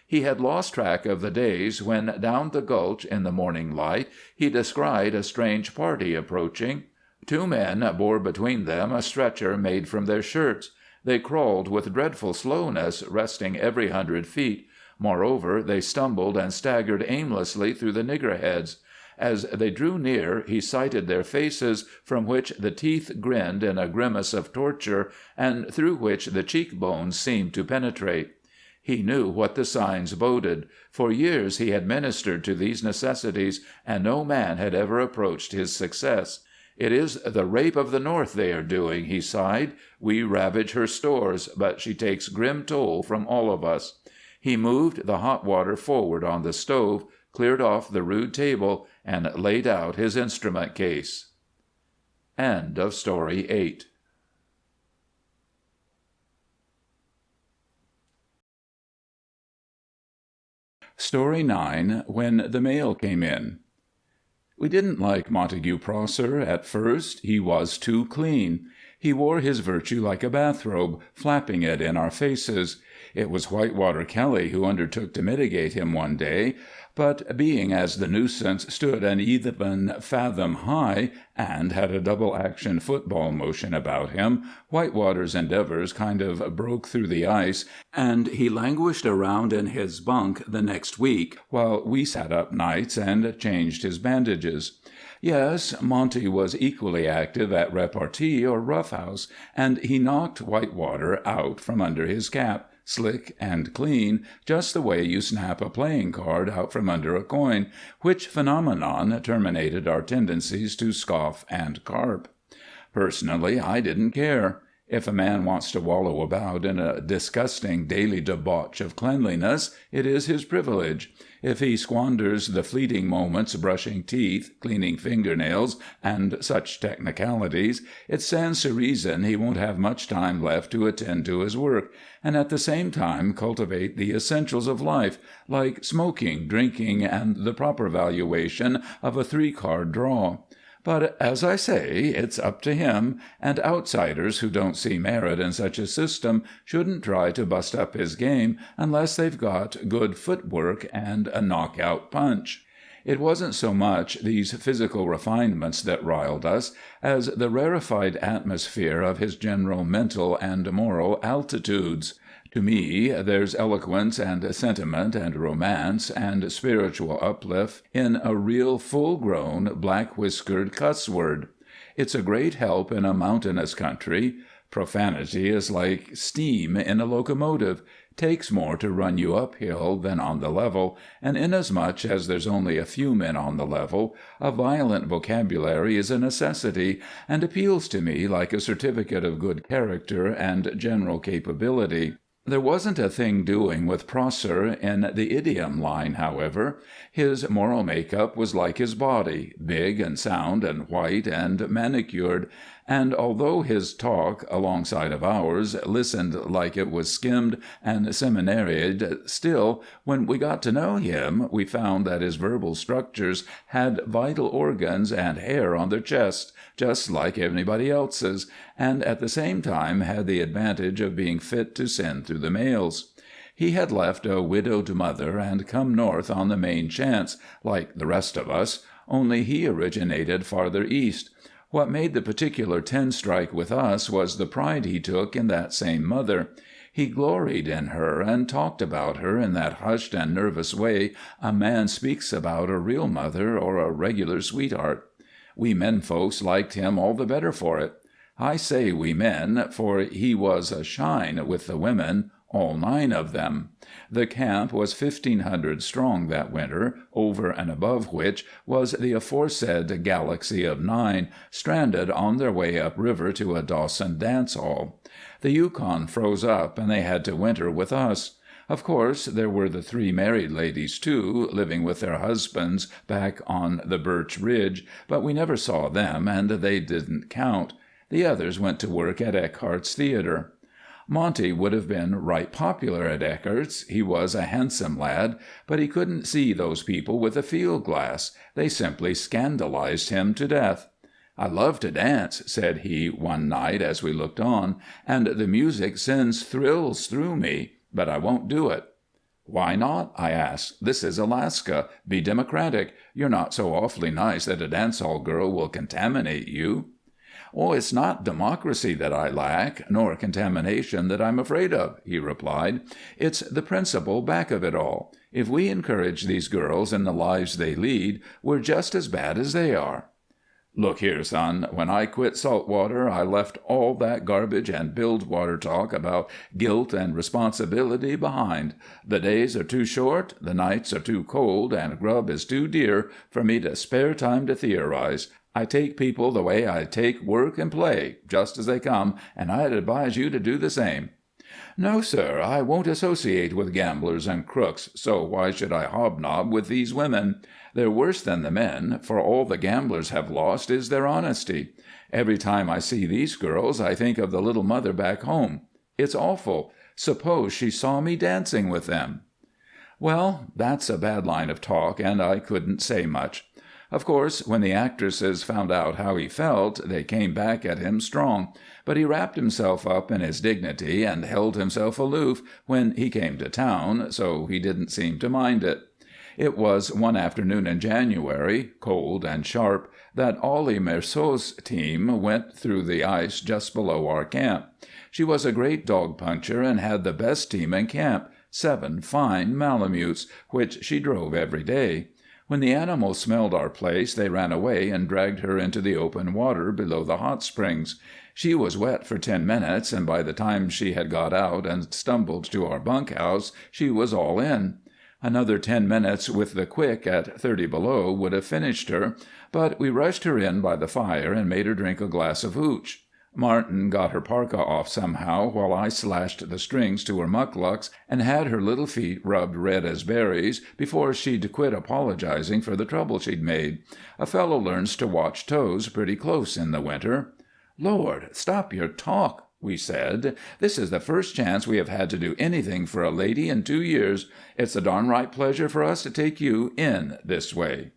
He had lost track of the days when, down the gulch in the morning light, he descried a strange party approaching. Two men bore between them a stretcher made from their shirts. They crawled with dreadful slowness, resting every 100 feet. Moreover, they stumbled and staggered aimlessly through the niggerheads. As they drew near, he sighted their faces, from which the teeth grinned in a grimace of torture, and through which the cheek-bones seemed to penetrate. He knew what the signs boded. For years he had ministered to these necessities, and no man had ever approached his success. "It is the rape of the North they are doing," he sighed. "We ravage her stores, but she takes grim toll from all of us." He moved the hot water forward on the stove, cleared off the rude table, and laid out his instrument case. End of Story 8. Story 9, When the Mail Came In. We didn't like Montague Prosser at first. He was too clean. He wore his virtue like a bathrobe, flapping it in our faces. It was Whitewater Kelly who undertook to mitigate him one day, but being as the nuisance stood an even fathom high, and had a double-action football motion about him, Whitewater's endeavors kind of broke through the ice, and he languished around in his bunk the next week, while we sat up nights and changed his bandages. Yes, Monty was equally active at repartee or roughhouse, and he knocked Whitewater out from under his cap, slick and clean, just the way you snap a playing card out from under a coin, which phenomenon terminated our tendencies to scoff and carp. Personally, I didn't care. If a man wants to wallow about in a disgusting daily debauch of cleanliness, it is his privilege. If he squanders the fleeting moments brushing teeth, cleaning fingernails, and such technicalities, it stands to reason he won't have much time left to attend to his work, and at the same time cultivate the essentials of life, like smoking, drinking, and the proper valuation of a 3-card draw. But, as I say, it's up to him, and outsiders who don't see merit in such a system shouldn't try to bust up his game unless they've got good footwork and a knockout punch. It wasn't so much these physical refinements that riled us as the rarefied atmosphere of his general mental and moral altitudes. To me, there's eloquence and sentiment and romance and spiritual uplift in a real full-grown, black-whiskered cuss-word. It's a great help in a mountainous country. Profanity is like steam in a locomotive, takes more to run you uphill than on the level, and inasmuch as there's only a few men on the level, a violent vocabulary is a necessity, and appeals to me like a certificate of good character and general capability. There wasn't a thing doing with Prosser in the idiom line, however. His moral make-up was like his body, big and sound and white and manicured, and although his talk, alongside of ours, listened like it was skimmed and seminaried, still, when we got to know him, we found that his verbal structures had vital organs and hair on their chest, just like anybody else's, and at the same time had the advantage of being fit to send through the mails. He had left a widowed mother and come north on the main chance, like the rest of us, only he originated farther east. What made the particular 10 strike with us was the pride he took in that same mother. He gloried in her and talked about her in that hushed and nervous way a man speaks about a real mother or a regular sweetheart. We men folks liked him all the better for it. I say we men, for he was a shine with the women, all 9 of them. The camp was 1,500 strong that winter, over and above which was the aforesaid galaxy of 9, stranded on their way upriver to a Dawson dance hall. The Yukon froze up, and they had to winter with us. Of course, there were the 3 married ladies, too, living with their husbands back on the Birch Ridge, but we never saw them, and they didn't count. The others went to work at Eckhart's Theatre. Monty would have been right popular at Eckhart's. He was a handsome lad, but he couldn't see those people with a field-glass. They simply scandalized him to death. "I love to dance," said he one night as we looked on, "and the music sends thrills through me, but I won't do it." "Why not?" I asked. "This is Alaska. Be democratic. You're not so awfully nice that a dance-hall girl will contaminate you." "Oh, it's not democracy that I lack, nor contamination that I'm afraid of," he replied. "It's the principle back of it all. If we encourage these girls in the lives they lead, we're just as bad as they are." "Look here, son, when I quit saltwater I left all that garbage and bilge-water talk about guilt and responsibility behind. The days are too short, the nights are too cold, and grub is too dear for me to spare time to theorize. I take people the way I take work and play, just as they come, and I'd advise you to do the same." "No, sir, I won't associate with gamblers and crooks, so why should I hobnob with these women? They're worse than the men, for all the gamblers have lost is their honesty. Every time I see these girls I think of the little mother back home. It's awful. Suppose she saw me dancing with them." Well, that's a bad line of talk, and I couldn't say much. Of course, when the actresses found out how he felt, they came back at him strong, but he wrapped himself up in his dignity and held himself aloof when he came to town, so he didn't seem to mind it. It was one afternoon in January, cold and sharp, that Ollie Merceau's team went through the ice just below our camp. She was a great dog puncher and had the best team in camp, 7 fine Malamutes, which she drove every day. When the animals smelled our place, they ran away and dragged her into the open water below the hot springs. She was wet for 10 minutes, and by the time she had got out and stumbled to our bunkhouse, she was all in. Another 10 minutes with the quick at 30 below would have finished her, but we rushed her in by the fire and made her drink a glass of hooch. Martin got her parka off somehow while I slashed the strings to her mucklucks and had her little feet rubbed red as berries before she'd quit apologizing for the trouble she'd made. A fellow learns to watch toes pretty close in the winter. "Lord, stop your talk," we said. "This is the first chance we have had to do anything for a lady in 2 years. It's a downright pleasure for us to take you in this way."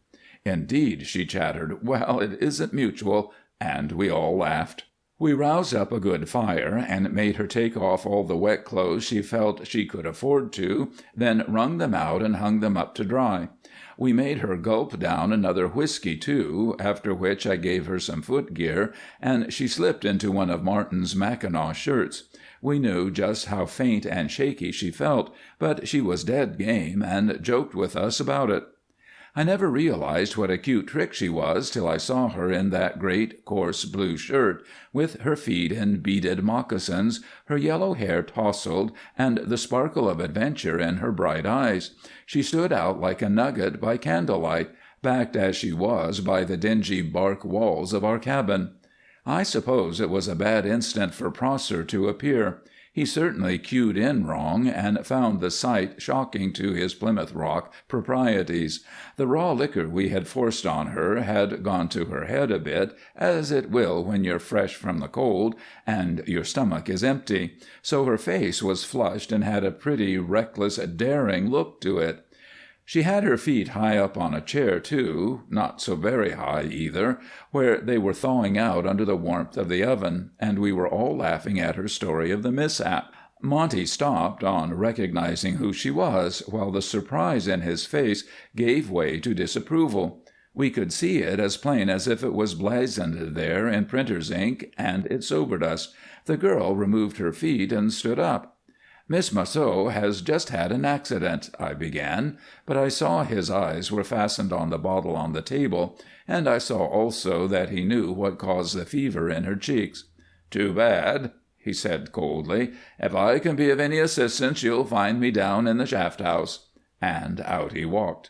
"Indeed," she chattered. "Well, it isn't mutual," and we all laughed. We roused up a good fire and made her take off all the wet clothes she felt she could afford to, then wrung them out and hung them up to dry. We made her gulp down another whiskey, too, after which I gave her some footgear, and she slipped into one of Martin's Mackinaw shirts. We knew just how faint and shaky she felt, but she was dead game and joked with us about it. I never realized what a cute trick she was till I saw her in that great, coarse blue shirt, with her feet in beaded moccasins, her yellow hair tousled, and the sparkle of adventure in her bright eyes. She stood out like a nugget by candlelight, backed as she was by the dingy bark walls of our cabin. I suppose it was a bad instant for Prosser to appear. He certainly cued in wrong, and found the sight shocking to his Plymouth Rock proprieties. The raw liquor we had forced on her had gone to her head a bit, as it will when you're fresh from the cold and your stomach is empty, so her face was flushed and had a pretty, reckless, daring look to it. She had her feet high up on a chair, too, not so very high either, where they were thawing out under the warmth of the oven, and we were all laughing at her story of the mishap. Monty stopped on recognizing who she was, while the surprise in his face gave way to disapproval. We could see it as plain as if it was blazoned there in printer's ink, and it sobered us. The girl removed her feet and stood up. "Miss Marceau has just had an accident," I began, but I saw his eyes were fastened on the bottle on the table, and I saw also that he knew what caused the fever in her cheeks. "Too bad," he said coldly. "If I can be of any assistance, you'll find me down in the shaft house." And out he walked.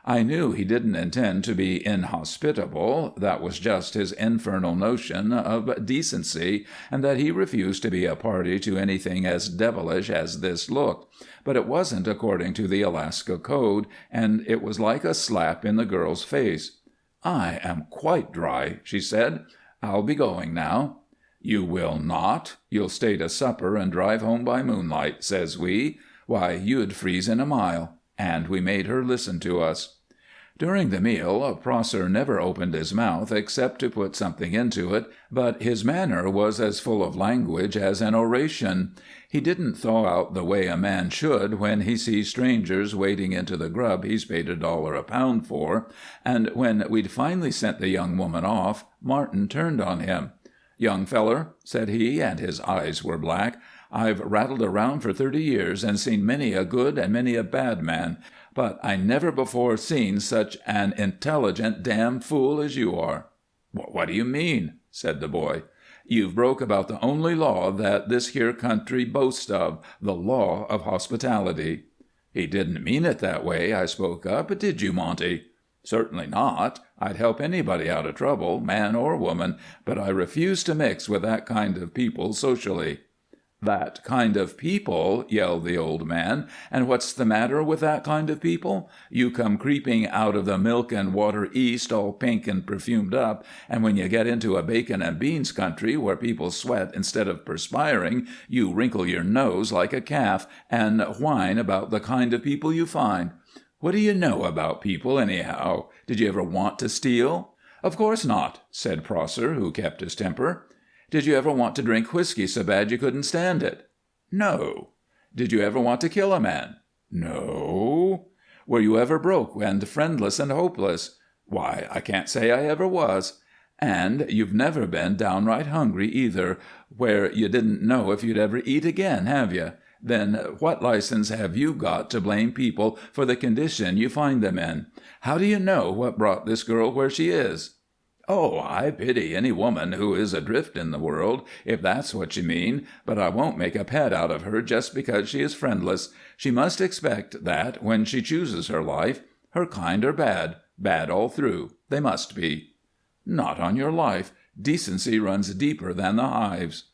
I knew he didn't intend to be inhospitable, that was just his infernal notion of decency, and that he refused to be a party to anything as devilish as this looked, but it wasn't according to the Alaska code, and it was like a slap in the girl's face. "I am quite dry," she said. "I'll be going now." "You will not. You'll stay to supper and drive home by moonlight," says we. "Why, you'd freeze in a mile." And we made her listen to us. During the meal, Prosser never opened his mouth except to put something into it, but his manner was as full of language as an oration. He didn't thaw out the way a man should when he sees strangers wading into the grub he's paid $1 a pound for, and when we'd finally sent the young woman off, Martin turned on him. "Young feller," said he, and his eyes were black, "I've rattled around for 30 years and seen many a good and many a bad man, but I never before seen such an intelligent damn fool as you are." "What do you mean?" said the boy. "You've broke about the only law that this here country boasts of, the law of hospitality." "He didn't mean it that way," I spoke up. "Did you, Monty?" "Certainly not. I'd help anybody out of trouble, man or woman, but I refuse to mix with that kind of people socially." "That kind of people!" yelled the old man. "And what's the matter with that kind of people? You come creeping out of the milk and water East all pink and perfumed up, and when you get into a bacon and beans country where people sweat instead of perspiring, you wrinkle your nose like a calf and whine about the kind of people you find. What do you know about people, anyhow? Did you ever want to steal?" "Of course not," said Prosser, who kept his temper. "Did you ever want to drink whiskey so bad you couldn't stand it?" "No." "Did you ever want to kill a man?" "No." "Were you ever broke and friendless and hopeless?" "Why, I can't say I ever was." "And you've never been downright hungry either, where you didn't know if you'd ever eat again, have you? Then what license have you got to blame people for the condition you find them in? How do you know what brought this girl where she is?" "Oh, I pity any woman who is adrift in the world, if that's what you mean, but I won't make a pet out of her just because she is friendless. She must expect that when she chooses her life. Her kind are bad all through. They must be." "Not on your life. Decency runs deeper than the hives."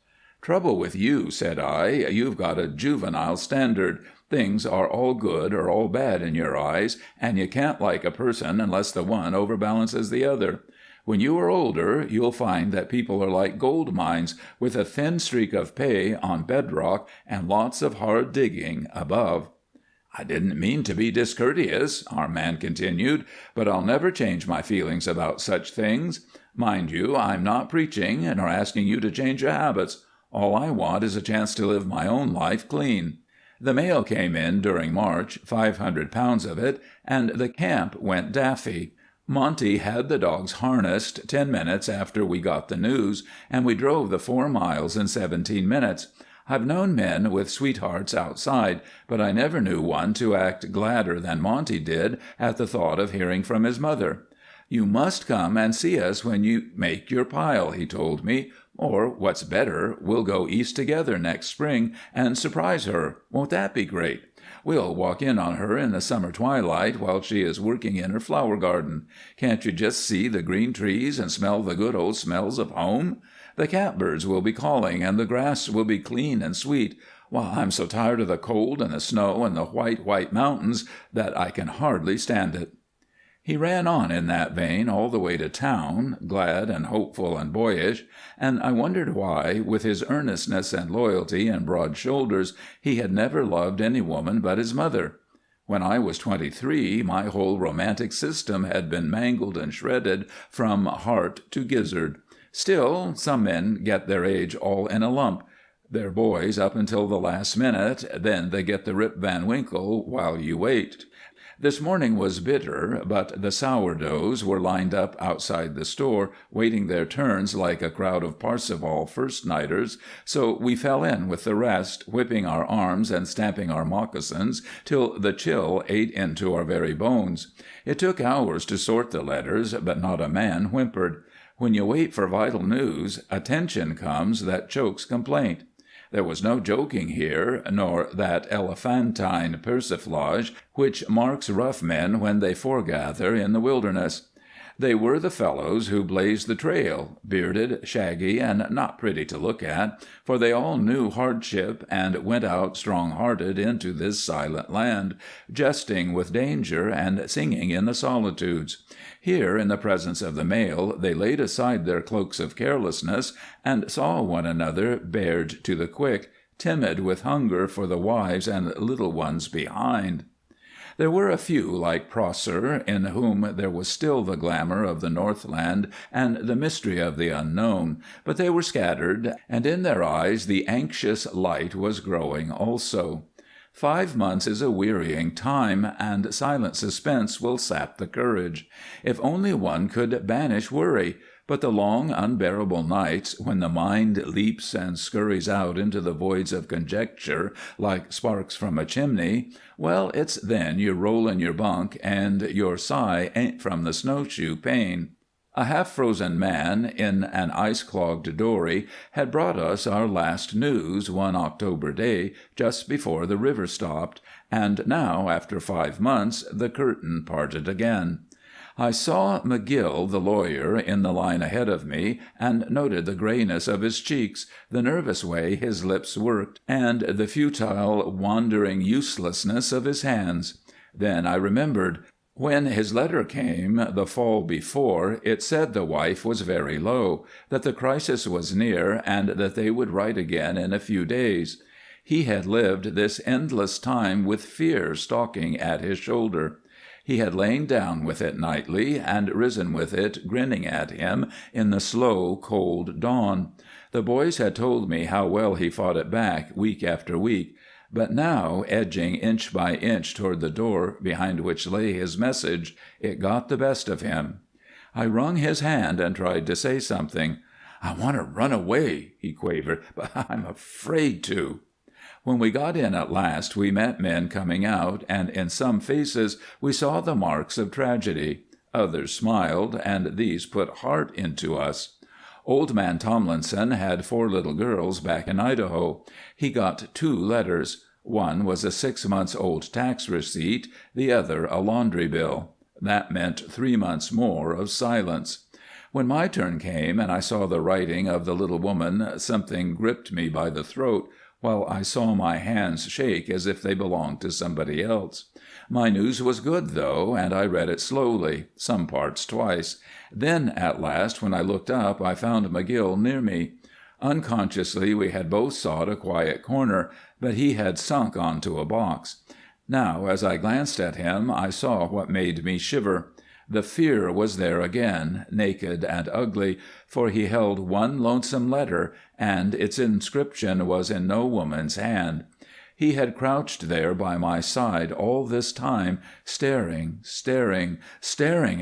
"Trouble with you," said I, "you've got a juvenile standard. Things are all good or all bad in your eyes, and you can't like a person unless the one overbalances the other. When you are older, you'll find that people are like gold mines, with a thin streak of pay on bedrock and lots of hard digging above." "I didn't mean to be discourteous," our man continued, "but I'll never change my feelings about such things. Mind you, I'm not preaching, nor asking you to change your habits. All I want is a chance to live my own life clean." The mail came in during March, 500 pounds of it, and the camp went daffy. Monty had the dogs harnessed 10 minutes after we got the news, and we drove the 4 miles in 17 minutes. I've known men with sweethearts outside, but I never knew one to act gladder than Monty did at the thought of hearing from his mother. "You must come and see us when you make your pile," he told me. "Or, what's better, we'll go East together next spring and surprise her. Won't that be great? We'll walk in on her in the summer twilight while she is working in her flower garden. Can't you just see the green trees and smell the good old smells of home? The catbirds will be calling, and the grass will be clean and sweet. Why, I'm so tired of the cold and the snow and the white, white mountains that I can hardly stand it." He ran on in that vein all the way to town, glad and hopeful and boyish, and I wondered why, with his earnestness and loyalty and broad shoulders, he had never loved any woman but his mother. When I was 23, my whole romantic system had been mangled and shredded from heart to gizzard. Still, some men get their age all in a lump. They're boys up until the last minute, then they get the Rip Van Winkle while you wait. This morning was bitter, but the sourdoughs were lined up outside the store, waiting their turns like a crowd of Parsifal first-nighters, so we fell in with the rest, whipping our arms and stamping our moccasins till the chill ate into our very bones. It took hours to sort the letters, but not a man whimpered. When you wait for vital news, a tension comes that chokes complaint. There was no joking here, nor that elephantine persiflage which marks rough men when they foregather in the wilderness. They were the fellows who blazed the trail, bearded, shaggy, and not pretty to look at, for they all knew hardship and went out strong-hearted into this silent land, jesting with danger and singing in the solitudes. Here, in the presence of the mail, they laid aside their cloaks of carelessness and saw one another bared to the quick, timid with hunger for the wives and little ones behind. There were a few like Prosser, in whom there was still the glamour of the Northland and the mystery of the unknown, but they were scattered, and in their eyes the anxious light was growing also. 5 months is a wearying time, and silent suspense will sap the courage. If only one could banish worry! But the long, unbearable nights, when the mind leaps and scurries out into the voids of conjecture like sparks from a chimney, well, it's then you roll in your bunk and your sigh ain't from the snowshoe pain. A half-frozen man in an ice-clogged dory had brought us our last news one October day just before the river stopped, and now, after 5 months, the curtain parted again. I saw McGill, the lawyer, in the line ahead of me, and noted the grayness of his cheeks, the nervous way his lips worked, and the futile, wandering uselessness of his hands. Then I remembered. When his letter came the fall before, it said the wife was very low, that the crisis was near, and that they would write again in a few days. He had lived this endless time with fear stalking at his shoulder. He had lain down with it nightly, and risen with it grinning at him in the slow, cold dawn. The boys had told me how well he fought it back week after week, but now, edging inch by inch toward the door behind which lay his message, it got the best of him. I wrung his hand and tried to say something. "I want to run away," he quavered, "but I'm afraid to." When we got in at last, we met men coming out, and in some faces we saw the marks of tragedy. Others smiled, and these put heart into us. Old man Tomlinson had 4 little girls back in Idaho. He got 2 letters. One was a 6-months-old tax receipt, the other a laundry bill. That meant 3 months more of silence. When my turn came and I saw the writing of the little woman, something gripped me by the throat, while I saw my hands shake as if they belonged to somebody else. My news was good, though, and I read it slowly, some parts twice. Then, at last, when I looked up, I found McGill near me. Unconsciously, we had both sought a quiet corner, but he had sunk onto a box. Now, as I glanced at him, I saw what made me shiver. The fear was there again, naked and ugly, for he held one lonesome letter, and its inscription was in no woman's hand. He had crouched there by my side all this time, staring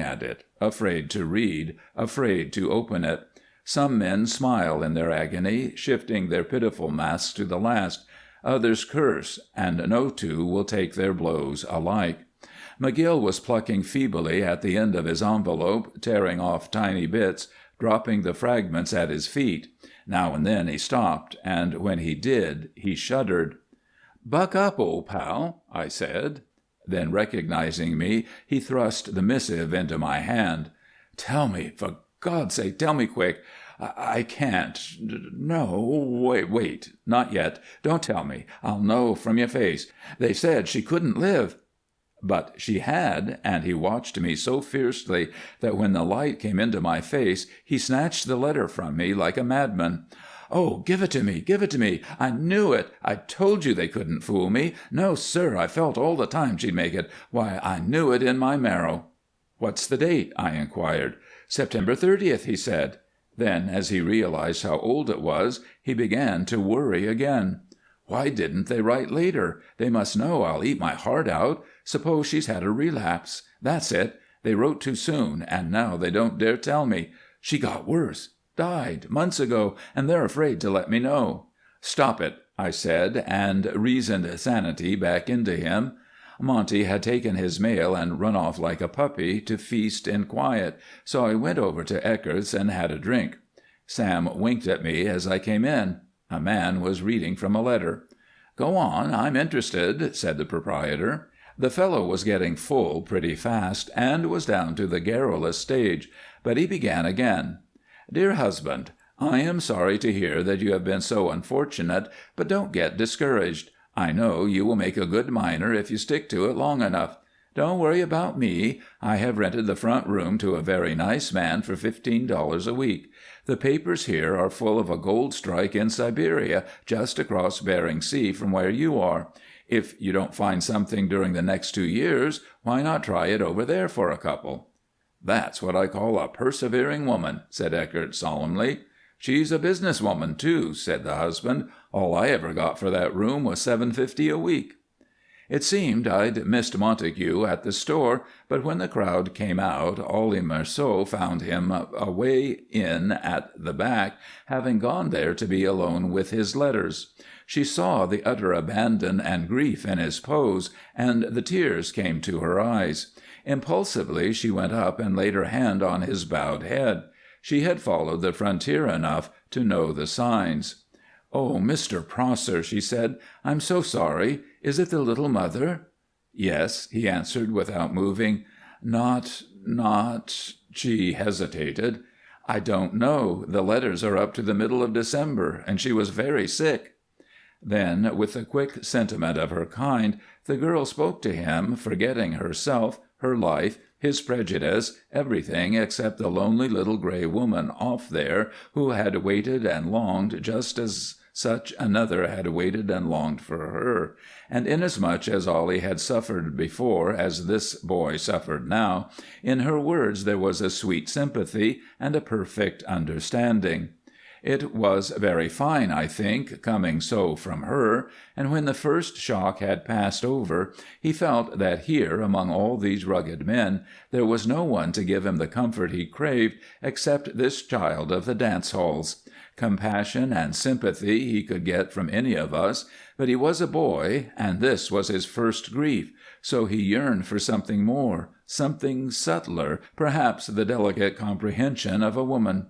at it, afraid to read, afraid to open it. Some men smile in their agony, shifting their pitiful masks to the last. Others curse, and no two will take their blows alike. McGill was plucking feebly at the end of his envelope, tearing off tiny bits, dropping the fragments at his feet. Now and then he stopped, and when he did, he shuddered. "Buck up, old pal," I said. Then, recognizing me, he thrust the missive into my hand. "Tell me, for God's sake, tell me quick. I can't. No, wait. Not yet. Don't tell me. I'll know from your face. They said she couldn't live." But she had, and he watched me so fiercely that when the light came into my face, he snatched the letter from me like a madman. "Oh, give it to me. I knew it. I told you they couldn't fool me. No, sir, I felt all the time she'd make it. Why, I knew it in my marrow." "What's the date?" I inquired. "September 30th, he said. Then, as he realized how old it was, he began to worry again. "Why didn't they write later? They must know I'll eat my heart out. Suppose she's had a relapse. That's it. They wrote too soon, and now they don't dare tell me. She got worse. Died months ago, and they're afraid to let me know." "Stop it," I said, and reasoned sanity back into him. Monty had taken his mail and run off like a puppy to feast in quiet, so I went over to Eckert's and had a drink. Sam winked at me as I came in. A man was reading from a letter. "Go on, I'm interested," said the proprietor. The fellow was getting full pretty fast, and was down to the garrulous stage, but he began again. "Dear husband, I am sorry to hear that you have been so unfortunate, but don't get discouraged. I know you will make a good miner if you stick to it long enough. Don't worry about me. I have rented the front room to a very nice man for $15 a week. The papers here are full of a gold strike in Siberia, just across Bering Sea from where you are. If you don't find something during the next 2 years, why not try it over there for a couple?" "That's what I call a persevering woman," said Eckert solemnly. "She's a business woman, too," said the husband. "All I ever got for that room was $7.50 a week." It seemed I'd missed Montague at the store, but when the crowd came out, Ollie Merceau found him away in at the back, having gone there to be alone with his letters. She saw the utter abandon and grief in his pose, and the tears came to her eyes. Impulsively she went up and laid her hand on his bowed head. She had followed the frontier enough to know the signs. "Oh, Mr. Prosser," she said, "I'm so sorry. Is it the little mother?" "Yes," he answered without moving. Not, she hesitated. "I don't know. The letters are up to the middle of December, and she was very sick." Then, with the quick sentiment of her kind, the girl spoke to him, forgetting herself, her life, his prejudice, everything except the lonely little gray woman off there who had waited and longed just as such another had waited and longed for her, and inasmuch as Ollie had suffered before as this boy suffered now, in her words there was a sweet sympathy and a perfect understanding. It was very fine, I think, coming so from her, and when the first shock had passed over, he felt that here, among all these rugged men, there was no one to give him the comfort he craved except this child of the dance-halls. Compassion and sympathy he could get from any of us, but he was a boy, and this was his first grief, so he yearned for something more, something subtler, perhaps the delicate comprehension of a woman.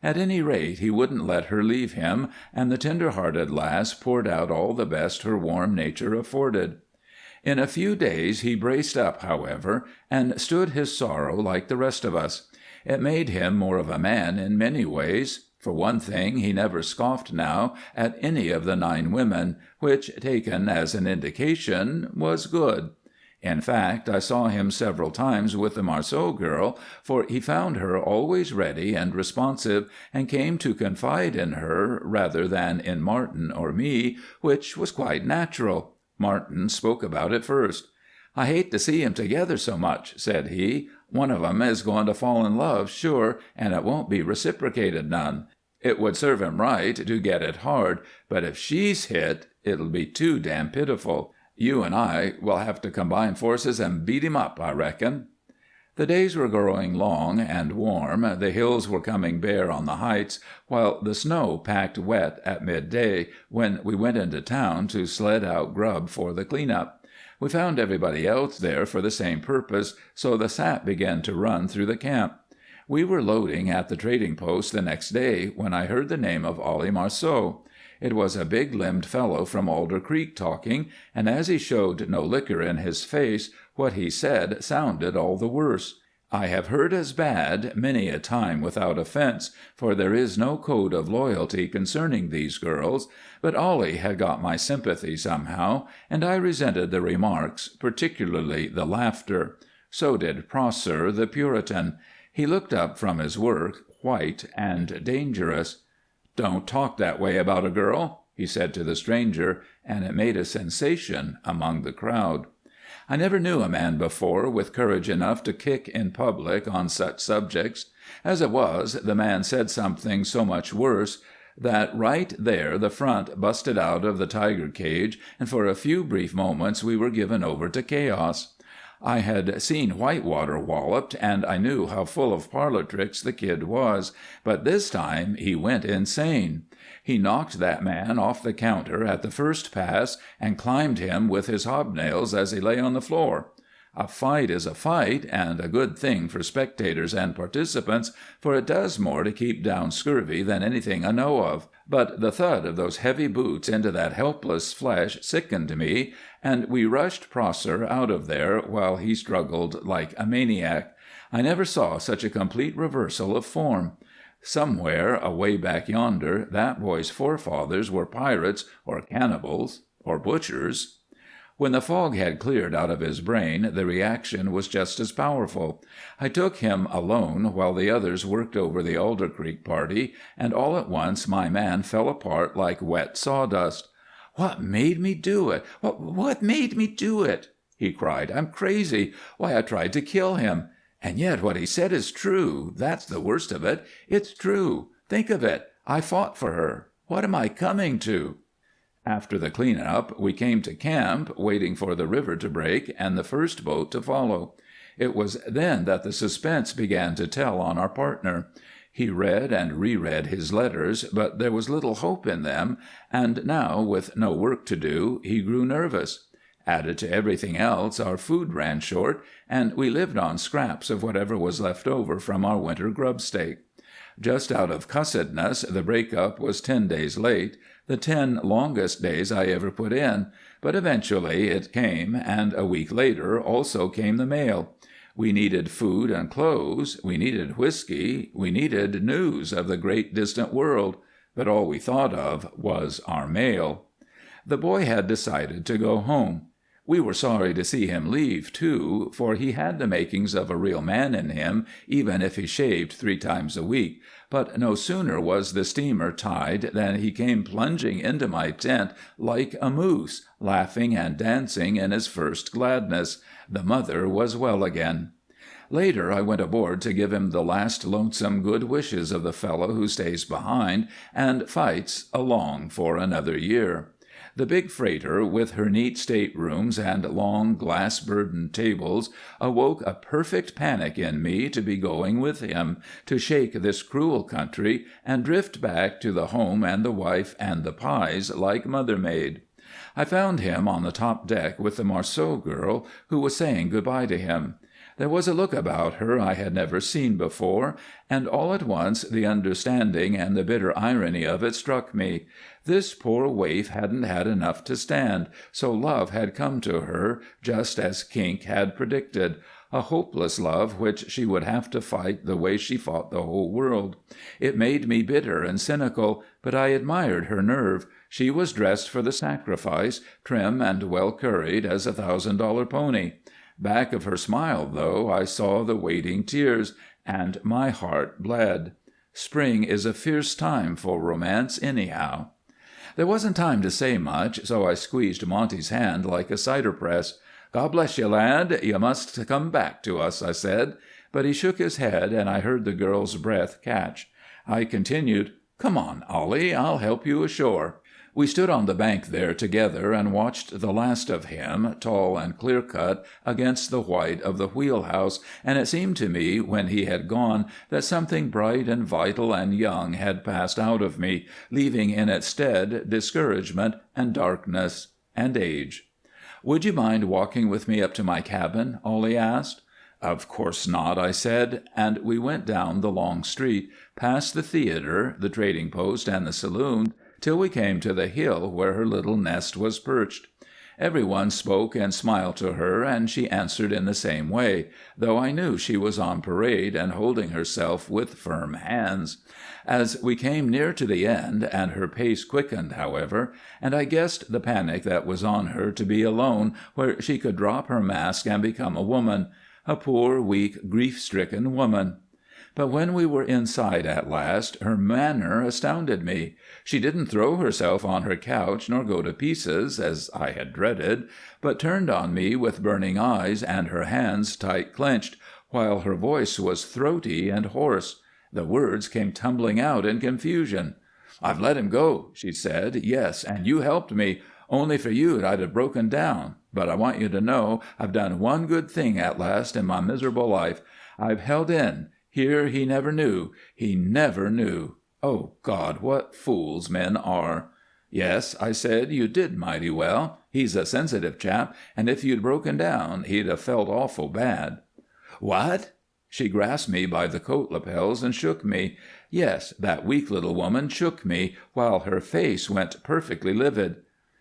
At any rate, he wouldn't let her leave him, and the tender-hearted lass poured out all the best her warm nature afforded. In a few days he braced up, however, and stood his sorrow like the rest of us. It made him more of a man in many ways. For one thing, he never scoffed now at any of the 9 women, which, taken as an indication, was good. In fact, I saw him several times with the Marceau girl, for he found her always ready and responsive, and came to confide in her rather than in Martin or me, which was quite natural. Martin spoke about it first. "I hate to see 'em together so much," said he. "One of 'em is going to fall in love, sure, and it won't be reciprocated none. It would serve him right to get it hard, but if she's hit, it'll be too damn pitiful. You and I will have to combine forces and beat him up, I reckon." The days were growing long and warm, the hills were coming bare on the heights, while the snow packed wet at midday when we went into town to sled out grub for the clean-up. We found everybody else there for the same purpose, so the sap began to run through the camp. We were loading at the trading post the next day when I heard the name of Ollie Marceau. It was a big-limbed fellow from Alder Creek talking, and as he showed no liquor in his face, what he said sounded all the worse. I have heard as bad many a time without offense, for there is no code of loyalty concerning these girls, but Ollie had got my sympathy somehow, and I resented the remarks, particularly the laughter. So did Prosser, the Puritan. He looked up from his work, white and dangerous. "Don't talk that way about a girl," he said to the stranger, and it made a sensation among the crowd. I never knew a man before with courage enough to kick in public on such subjects. As it was, the man said something so much worse that right there the front busted out of the tiger cage, and for a few brief moments we were given over to chaos. I had seen Whitewater walloped, and I knew how full of parlor tricks the kid was, but this time he went insane. He knocked that man off the counter at the first pass and climbed him with his hobnails as he lay on the floor. A fight is a fight, and a good thing for spectators and participants, for it does more to keep down scurvy than anything I know of. But the thud of those heavy boots into that helpless flesh sickened me, and we rushed Prosser out of there while he struggled like a maniac. I never saw such a complete reversal of form. Somewhere, away back yonder, that boy's forefathers were pirates or cannibals or butchers. When the fog had cleared out of his brain, the reaction was just as powerful. I took him alone while the others worked over the Alder Creek party, and all at once my man fell apart like wet sawdust. "What made me do it? What made me do it?" he cried. "I'm crazy. Why, I tried to kill him. And yet what he said is true. That's the worst of it. It's true. Think of it. I fought for her. What am I coming to?" After the clean-up, we came to camp, waiting for the river to break and the first boat to follow. It was then that the suspense began to tell on our partner. He read and reread his letters, but there was little hope in them, and now, with no work to do, he grew nervous. Added to everything else, our food ran short, and we lived on scraps of whatever was left over from our winter grub stake. Just out of cussedness, the break-up was 10 days late, the 10 longest days I ever put in, but eventually it came, and a week later also came the mail. We needed food and clothes, we needed whiskey, we needed news of the great distant world, but all we thought of was our mail. The boy had decided to go home. We were sorry to see him leave, too, for he had the makings of a real man in him, even if he shaved 3 times a week, but no sooner was the steamer tied than he came plunging into my tent like a moose, laughing and dancing in his first gladness. The mother was well again. Later I went aboard to give him the last lonesome good wishes of the fellow who stays behind and fights along for another year. The big freighter, with her neat staterooms and long glass-burdened tables, awoke a perfect panic in me to be going with him, to shake this cruel country, and drift back to the home and the wife and the pies like mother made. I found him on the top deck with the Marceau girl, who was saying good-bye to him. There was a look about her I had never seen before, and all at once the understanding and the bitter irony of it struck me. This poor waif hadn't had enough to stand, so love had come to her, just as Kink had predicted. a hopeless love which she would have to fight the way she fought the whole world. It made me bitter and cynical, but I admired her nerve. She was dressed for the sacrifice, trim and well curried as a $1,000 pony. Back of her smile, though, I saw the waiting tears, and my heart bled. Spring is a fierce time for romance anyhow. There wasn't time to say much, so I squeezed Monty's hand like a cider press. "God bless you, lad. You must come back to us," I said. But he shook his head, and I heard the girl's breath catch. I continued, "Come on, Ollie. I'll help you ashore." We stood on the bank there together and watched the last of him, tall and clear-cut against the white of the wheelhouse, and it seemed to me when he had gone that something bright and vital and young had passed out of me, leaving in its stead discouragement and darkness and age. "Would you mind walking with me up to my cabin?" Ollie asked. "Of course not," I said, and we went down the long street, past the theatre, the trading post, and the saloon, till we came to the hill where her little nest was perched. Everyone spoke and smiled to her, and she answered in the same way, though I knew she was on parade and holding herself with firm hands. As we came near to the end, and her pace quickened, however, and I guessed the panic that was on her to be alone where she could drop her mask and become a woman, a poor, weak, grief-stricken woman. But when we were inside at last, her manner astounded me. She didn't throw herself on her couch nor go to pieces, as I had dreaded, but turned on me with burning eyes and her hands tight clenched, while her voice was throaty and hoarse. The words came tumbling out in confusion. "I've let him go," she said. "Yes, and you helped me. Only for you I'd have broken down. But I want you to know I've done one good thing at last in my miserable life. I've held in. Here he never knew. He never knew. Oh, God, what fools men are!" "Yes," I said, "you did mighty well. He's a sensitive chap, and if you'd broken down he'd have felt awful bad." "What?" She grasped me by the coat lapels and shook me. Yes, that weak little woman shook me, while her face went perfectly livid.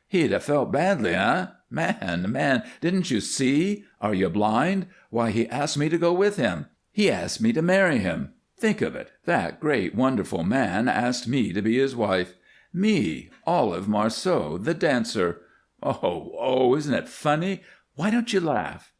"He'd have felt badly, eh? Man, didn't you see? Are you blind? Why, he asked me to go with him. He asked me to marry him. Think of it, that great, wonderful man asked me to be his wife. Me, Olive Marceau, the dancer. Oh, isn't it funny? Why don't you laugh?"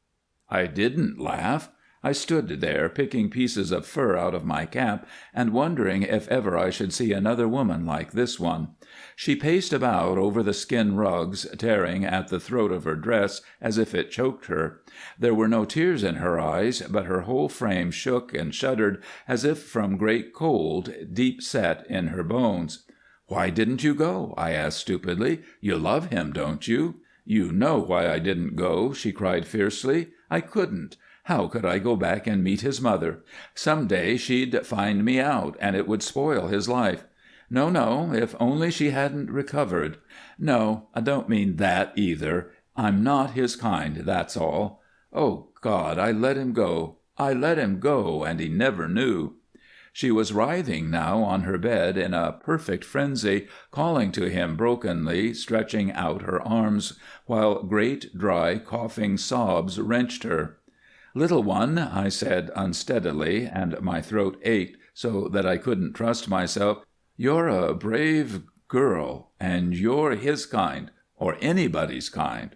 I didn't laugh. I stood there, picking pieces of fur out of my cap and wondering if ever I should see another woman like this one. She paced about over the skin rugs, tearing at the throat of her dress as if it choked her. There were no tears in her eyes, but her whole frame shook and shuddered as if from great cold, deep set in her bones. "Why didn't you go?" I asked stupidly. "You love him, don't you?" "You know why I didn't go," she cried fiercely. "I couldn't. How could I go back and meet his mother? Some day she'd find me out, and it would spoil his life. No, if only she hadn't recovered. No, I don't mean that either. I'm not his kind, that's all. Oh, God, I let him go. And he never knew." She was writhing now on her bed in a perfect frenzy, calling to him brokenly, stretching out her arms, while great, dry, coughing sobs wrenched her. "Little one," I said unsteadily, and my throat ached so that I couldn't trust myself, "you're a brave girl, and you're his kind, or anybody's kind."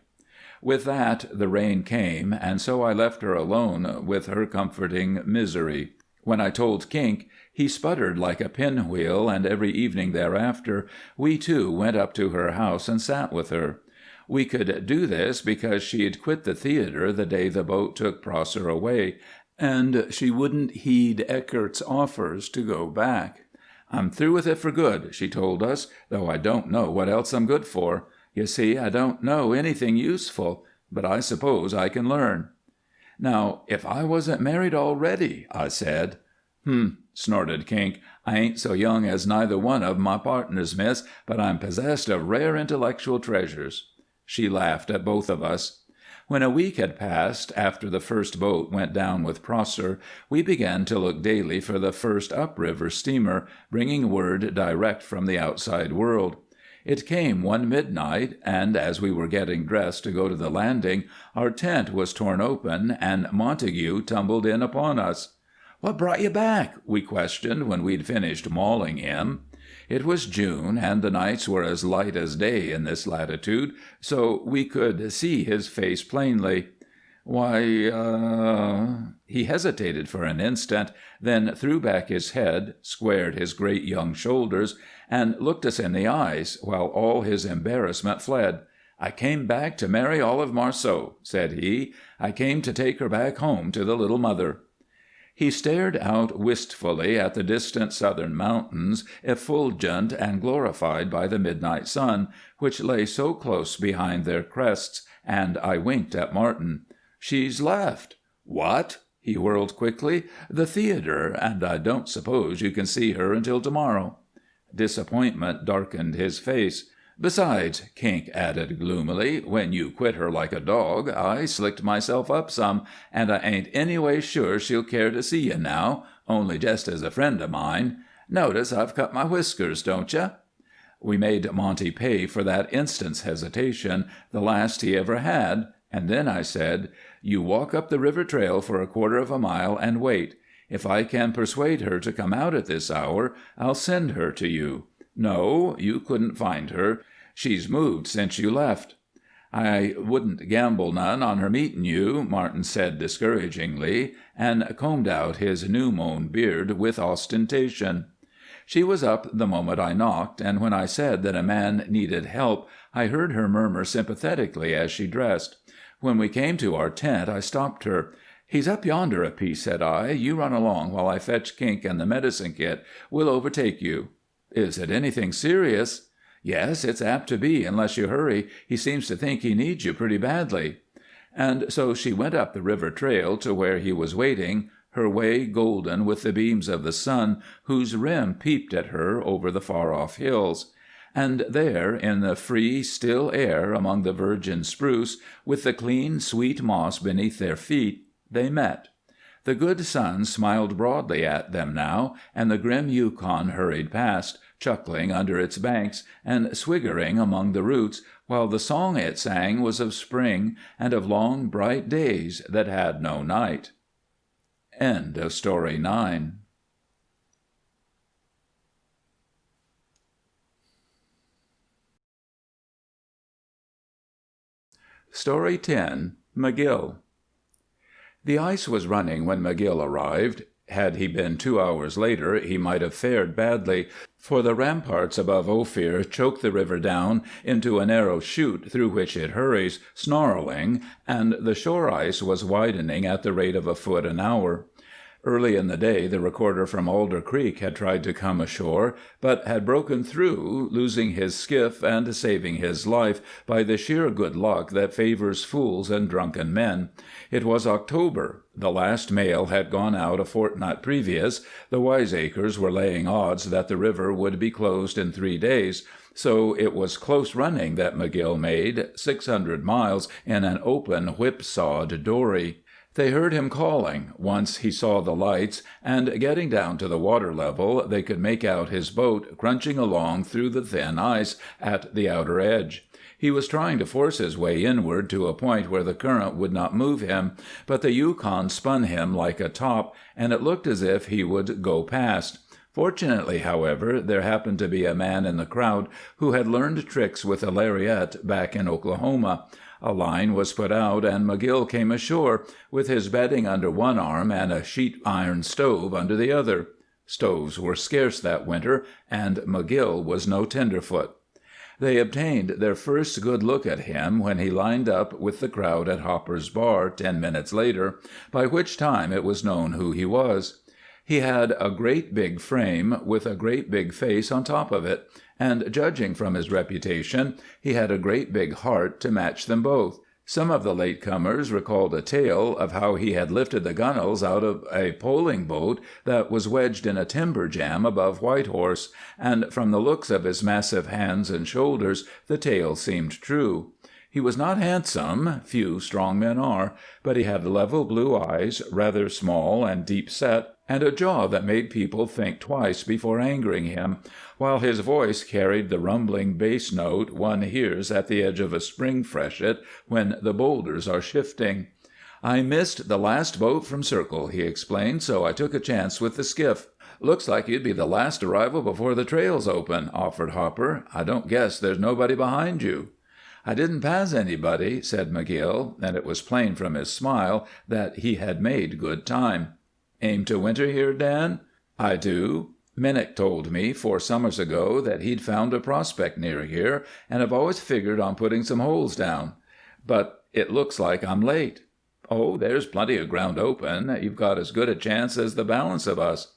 With that the rain came, and so I left her alone with her comforting misery. When I told Kink, he sputtered like a pinwheel, and every evening thereafter we two went up to her house and sat with her. We could do this because she'd quit the theatre the day the boat took Prosser away, and she wouldn't heed Eckert's offers to go back. "I'm through with it for good," she told us, "though I don't know what else I'm good for. You see, I don't know anything useful, but I suppose I can learn." "Now, if I wasn't married already," I said. Snorted Kink. "I ain't so young as neither one of my partners, miss, but I'm possessed of rare intellectual treasures." She laughed at both of us. When a week had passed after the first boat went down with Prosser, we began to look daily for the first upriver steamer, bringing word direct from the outside world. It came one midnight, and as we were getting dressed to go to the landing, our tent was torn open, and Montague tumbled in upon us. "What brought you back?" we questioned when we'd finished mauling him. It was June, and the nights were as light as day in this latitude, so we could see his face plainly. "Why, He hesitated for an instant, then threw back his head, squared his great young shoulders, and looked us in the eyes, while all his embarrassment fled. "I came back to marry Olive Marceau," said he. "I came to take her back home to the little mother." He stared out wistfully at the distant southern mountains, effulgent and glorified by the midnight sun, which lay so close behind their crests, and I winked at Martin. "She's left." "What?" He whirled quickly. "The theater, and I don't suppose you can see her until to-morrow." Disappointment darkened his face. "Besides," Kink added gloomily, "when you quit her like a dog, I slicked myself up some, and I ain't anyway sure she'll care to see you now, only just as a friend of mine. Notice I've cut my whiskers, don't you?" We made Monty pay for that instant's hesitation, the last he ever had, and then I said, "You walk up the river trail for a quarter of a mile and wait. If I can persuade her to come out at this hour, I'll send her to you. No, you couldn't find her. She's moved since you left." "I wouldn't gamble none on her meeting you," Martin said discouragingly, and combed out his new-mown beard with ostentation. She was up the moment I knocked, and when I said that a man needed help, I heard her murmur sympathetically as she dressed. When we came to our tent, I stopped her. "He's up yonder a piece," said I. "You run along while I fetch Kink and the medicine kit. We'll overtake you." "Is it anything serious?" "Yes, it's apt to be, unless you hurry. He seems to think he needs you pretty badly." And so she went up the river trail to where he was waiting, her way golden with the beams of the sun whose rim peeped at her over the far-off hills. And there, in the free, still air among the virgin spruce, with the clean, sweet moss beneath their feet, they met. The good sun smiled broadly at them now, and the grim Yukon hurried past, chuckling under its banks and swiggering among the roots, while the song it sang was of spring and of long, bright days that had no night. End of Story 9. Story 10. McGill. The ice was running when McGill arrived. Had he been 2 hours later, he might have fared badly, for the ramparts above Ophir choke the river down into a narrow chute through which it hurries, snarling, and the shore ice was widening at the rate of a foot an hour. Early in the day the recorder from Alder Creek had tried to come ashore, but had broken through, losing his skiff and saving his life by the sheer good luck that favors fools and drunken men. It was October. The last mail had gone out a fortnight previous. The wiseacres were laying odds that the river would be closed in 3 days, so it was close running that McGill made 600 miles in an open whip-sawed dory. They heard him calling once he saw the lights, and getting down to the water level, they could make out his boat crunching along through the thin ice at the outer edge. He was trying to force his way inward to a point where the current would not move him, but the Yukon spun him like a top, and it looked as if he would go past. Fortunately, however, there happened to be a man in the crowd who had learned tricks with a lariat back in Oklahoma. A line was put out, and McGill came ashore, with his bedding under one arm and a sheet-iron stove under the other. Stoves were scarce that winter, and McGill was no tenderfoot. They obtained their first good look at him when he lined up with the crowd at Hopper's Bar 10 minutes later, by which time it was known who he was. He had a great big frame, with a great big face on top of it, and, judging from his reputation, he had a great big heart to match them both. Some of the late-comers recalled a tale of how he had lifted the gunwales out of a poling boat that was wedged in a timber jam above Whitehorse, and from the looks of his massive hands and shoulders the tale seemed true. He was not handsome, few strong men are, but he had level blue eyes, rather small and deep-set, and a jaw that made people think twice before angering him, while his voice carried the rumbling bass note one hears at the edge of a spring freshet when the boulders are shifting. "I missed the last boat from Circle," he explained, "so I took a chance with the skiff." "Looks like you'd be the last arrival before the trails open," offered Hopper. "I don't guess there's nobody behind you." "I didn't pass anybody," said McGill, and it was plain from his smile that he had made good time. "Aim to winter here, Dan?" "I do. Minnick told me 4 summers ago that he'd found a prospect near here, and I've always figured on putting some holes down. But it looks like I'm late." "Oh, there's plenty of ground open. You've got as good a chance as the balance of us."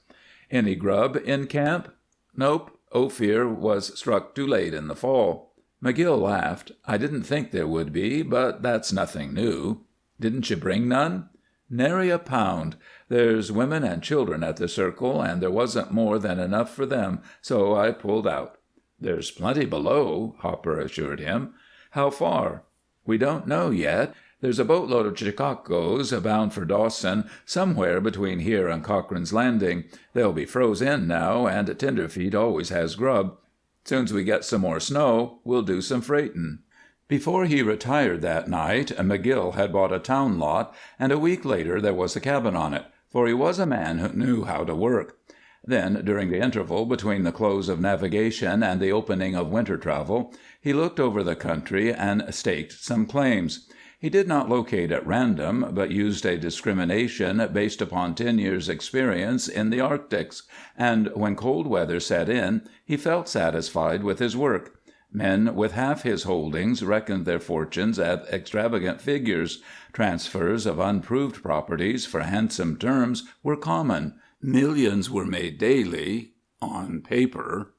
"Any grub in camp?" "Nope. Ophir was struck too late in the fall." McGill laughed. "I didn't think there would be, but that's nothing new." "Didn't you bring none?" "Nary a pound. There's women and children at the Circle, and there wasn't more than enough for them, so I pulled out." "There's plenty below," Hopper assured him. "How far?" "We don't know yet. There's a boatload of Chicocos bound for Dawson, somewhere between here and Cochrane's Landing. They'll be froze in now, and Tenderfeet always has grub. Soon's we get some more snow, we'll do some freightin'." Before he retired that night, McGill had bought a town lot, and a week later there was a cabin on it, for he was a man who knew how to work. Then, during the interval between the close of navigation and the opening of winter travel, he looked over the country and staked some claims. He did not locate at random, but used a discrimination based upon 10 years' experience in the Arctics, and when cold weather set in, he felt satisfied with his work. Men with half his holdings reckoned their fortunes at extravagant figures. Transfers of unproved properties for handsome terms were common. Millions were made daily, on paper.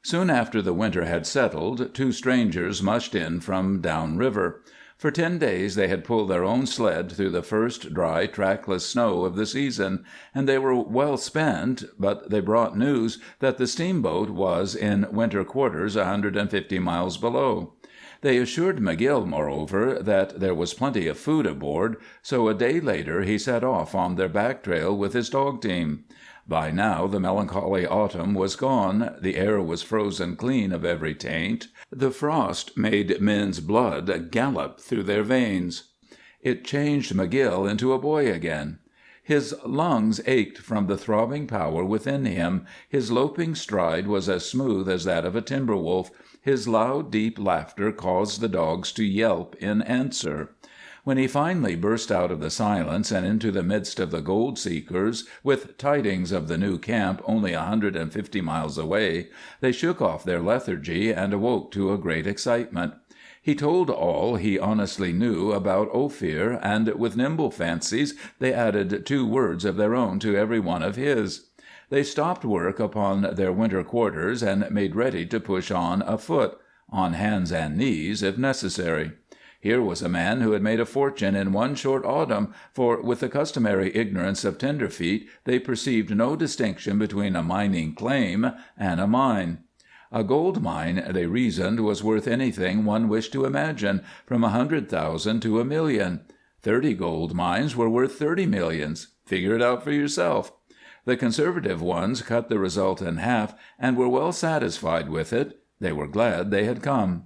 Soon after the winter had settled, 2 strangers mushed in from down river. For 10 days they had pulled their own sled through the first dry, trackless snow of the season, and they were well spent, but they brought news that the steamboat was in winter quarters 150 miles below. They assured McGill, moreover, that there was plenty of food aboard, so a day later he set off on their back trail with his dog team. By now the melancholy autumn was gone, the air was frozen clean of every taint, the frost made men's blood gallop through their veins. It changed McGill into a boy again. His lungs ached from the throbbing power within him, his loping stride was as smooth as that of a timber wolf, his loud, deep laughter caused the dogs to yelp in answer. When he finally burst out of the silence and into the midst of the gold seekers with tidings of the new camp only 150 miles away, they shook off their lethargy and awoke to a great excitement. He told all he honestly knew about Ophir, and with nimble fancies they added 2 words of their own to every one of his. They stopped work upon their winter quarters and made ready to push on afoot, on hands and knees if necessary. Here was a man who had made a fortune in one short autumn, for with the customary ignorance of tenderfeet they perceived no distinction between a mining claim and a mine. A gold mine, they reasoned, was worth anything one wished to imagine, from 100,000 to 1,000,000. 30 gold mines were worth 30 millions. Figure it out for yourself. The conservative ones cut the result in half and were well satisfied with it. They were glad they had come.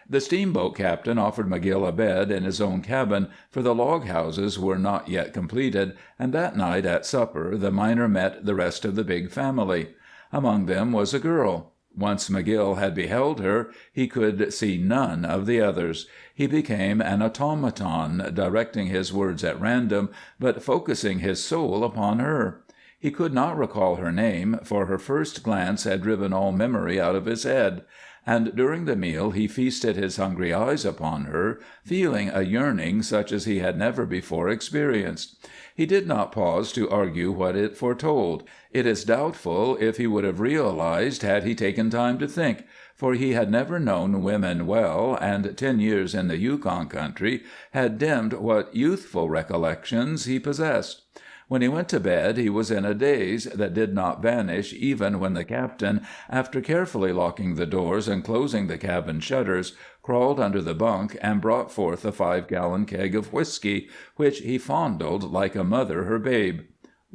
The steamboat captain offered McGill a bed in his own cabin, for the log houses were not yet completed, and that night at supper the miner met the rest of the big family. Among them was a girl. Once McGill had beheld her, he could see none of the others. He became an automaton, directing his words at random, but focusing his soul upon her. He could not recall her name, for her first glance had driven all memory out of his head, and during the meal he feasted his hungry eyes upon her, feeling a yearning such as he had never before experienced. He did not pause to argue what it foretold. It is doubtful if he would have realized had he taken time to think, for he had never known women well, and 10 years in the Yukon country had dimmed what youthful recollections he possessed. When he went to bed he was in a daze that did not vanish even when the captain, after carefully locking the doors and closing the cabin shutters, crawled under the bunk and brought forth a 5-gallon keg of whiskey, which he fondled like a mother her babe.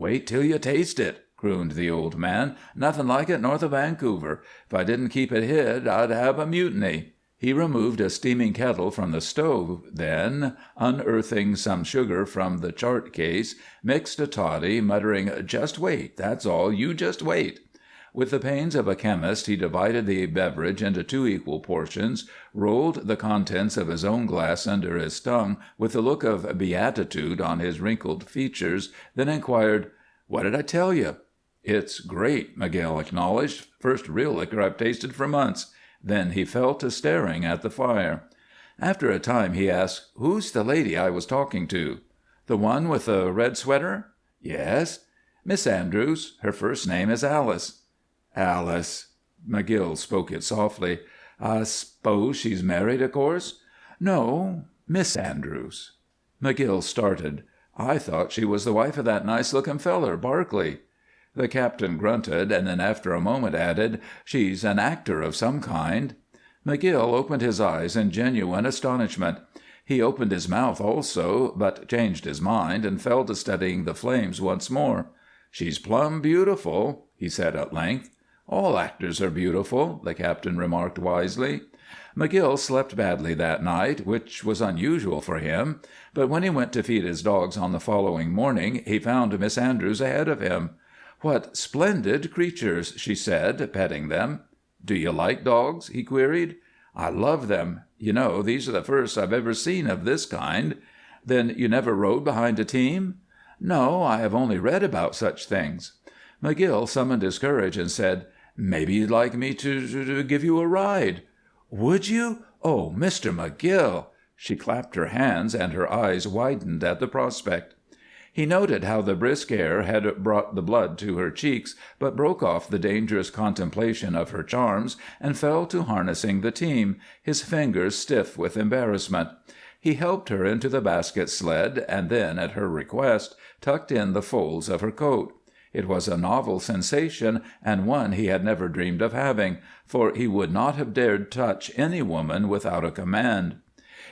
"Wait till you taste it," crooned the old man. "Nothing like it north of Vancouver. If I didn't keep it hid, I'd have a mutiny." He removed a steaming kettle from the stove, then, unearthing some sugar from the chart case, mixed a toddy, muttering, "Just wait, that's all, you just wait." With the pains of a chemist, he divided the beverage into 2 equal portions, rolled the contents of his own glass under his tongue with a look of beatitude on his wrinkled features, then inquired, "What did I tell you?" "It's great," McGill acknowledged. "First real liquor I've tasted for months." Then he fell to staring at the fire. After a time he asked, "Who's the lady I was talking to?" "The one with the red sweater?" "Yes." "Miss Andrews. Her first name is Alice." "Alice." McGill spoke it softly. "I s'pose she's married, of course?" "No, Miss Andrews." McGill started. "I thought she was the wife of that nice-looking feller, Barclay." The captain grunted, and then after a moment added, "She's an actor of some kind." McGill opened his eyes in genuine astonishment. He opened his mouth also, but changed his mind and fell to studying the flames once more. "She's plumb beautiful," he said at length. "All actors are beautiful," the captain remarked wisely. McGill slept badly that night, which was unusual for him, but when he went to feed his dogs on the following morning he found Miss Andrews ahead of him. "What splendid creatures!" she said, petting them. "Do you like dogs?" he queried. "I love them. You know, these are the first I've ever seen of this kind. Then you never rode behind a team?" "No, I have only read about such things." McGill summoned his courage and said, "Maybe you'd like me to give you a ride." "Would you? Oh, Mr. McGill!" She clapped her hands, and her eyes widened at the prospect. He noted how the brisk air had brought the blood to her cheeks, but broke off the dangerous contemplation of her charms and fell to harnessing the team, his fingers stiff with embarrassment. He helped her into the basket sled, and then, at her request, tucked in the folds of her coat. It was a novel sensation, and one he had never dreamed of having, for he would not have dared touch any woman without a command.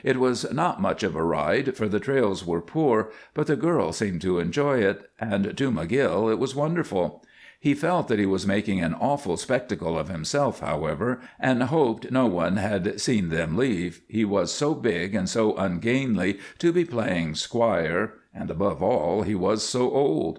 It was not much of a ride, for the trails were poor, but the girl seemed to enjoy it, and to McGill it was wonderful. He felt that he was making an awful spectacle of himself, however, and hoped no one had seen them leave. He was so big and so ungainly to be playing squire, and above all, he was so old.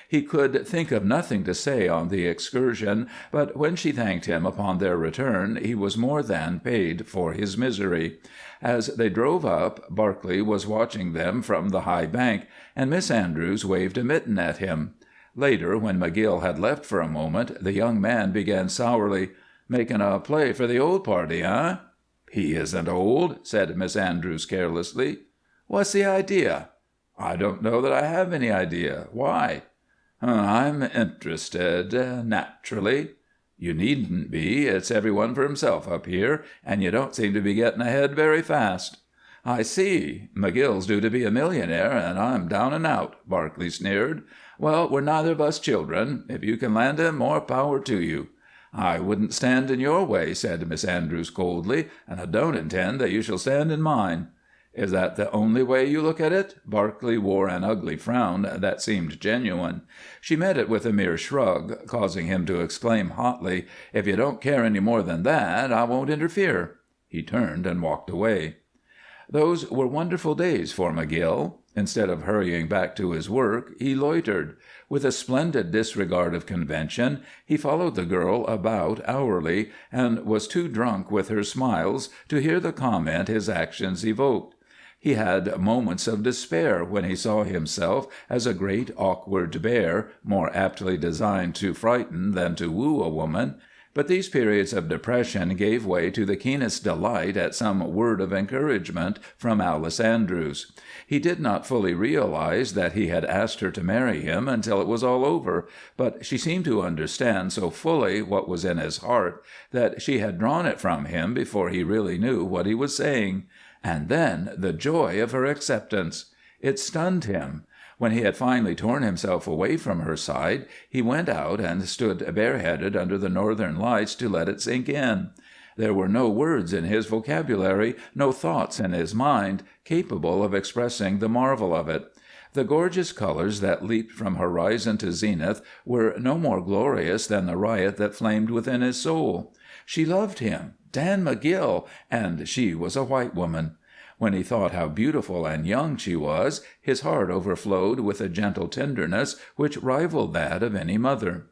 He could think of nothing to say on the excursion, but when she thanked him upon their return he was more than paid for his misery. As they drove up, Barclay was watching them from the high bank, and Miss Andrews waved a mitten at him. Later, when McGill had left for a moment, the young man began sourly, "Making a play for the old party, eh?" "He isn't old," said Miss Andrews carelessly. "What's the idea?" "I don't know that I have any idea. Why?" "I'm interested, naturally." "You needn't be. It's every one for himself up here, and you don't seem to be getting ahead very fast." "I see. McGill's due to be a millionaire, and I'm down and out," Barclay sneered. "Well, we're neither of us children. If you can land him, more power to you." "I wouldn't stand in your way," said Miss Andrews coldly, "and I don't intend that you shall stand in mine." "Is that the only way you look at it?" Barclay wore an ugly frown that seemed genuine. She met it with a mere shrug, causing him to exclaim hotly, "If you don't care any more than that, I won't interfere." He turned and walked away. Those were wonderful days for McGill. Instead of hurrying back to his work, he loitered. With a splendid disregard of convention, he followed the girl about hourly, and was too drunk with her smiles to hear the comment his actions evoked. He had moments of despair when he saw himself as a great awkward bear, more aptly designed to frighten than to woo a woman, but these periods of depression gave way to the keenest delight at some word of encouragement from Alice Andrews. He did not fully realize that he had asked her to marry him until it was all over, but she seemed to understand so fully what was in his heart that she had drawn it from him before he really knew what he was saying. And then the joy of her acceptance! It stunned him. When he had finally torn himself away from her side, he went out and stood bareheaded under the northern lights to let it sink in. There were no words in his vocabulary, no thoughts in his mind, capable of expressing the marvel of it. The gorgeous colors that leaped from horizon to zenith were no more glorious than the riot that flamed within his soul. She loved him, Dan McGill, and she was a white woman. When he thought how beautiful and young she was, his heart overflowed with a gentle tenderness which rivaled that of any mother.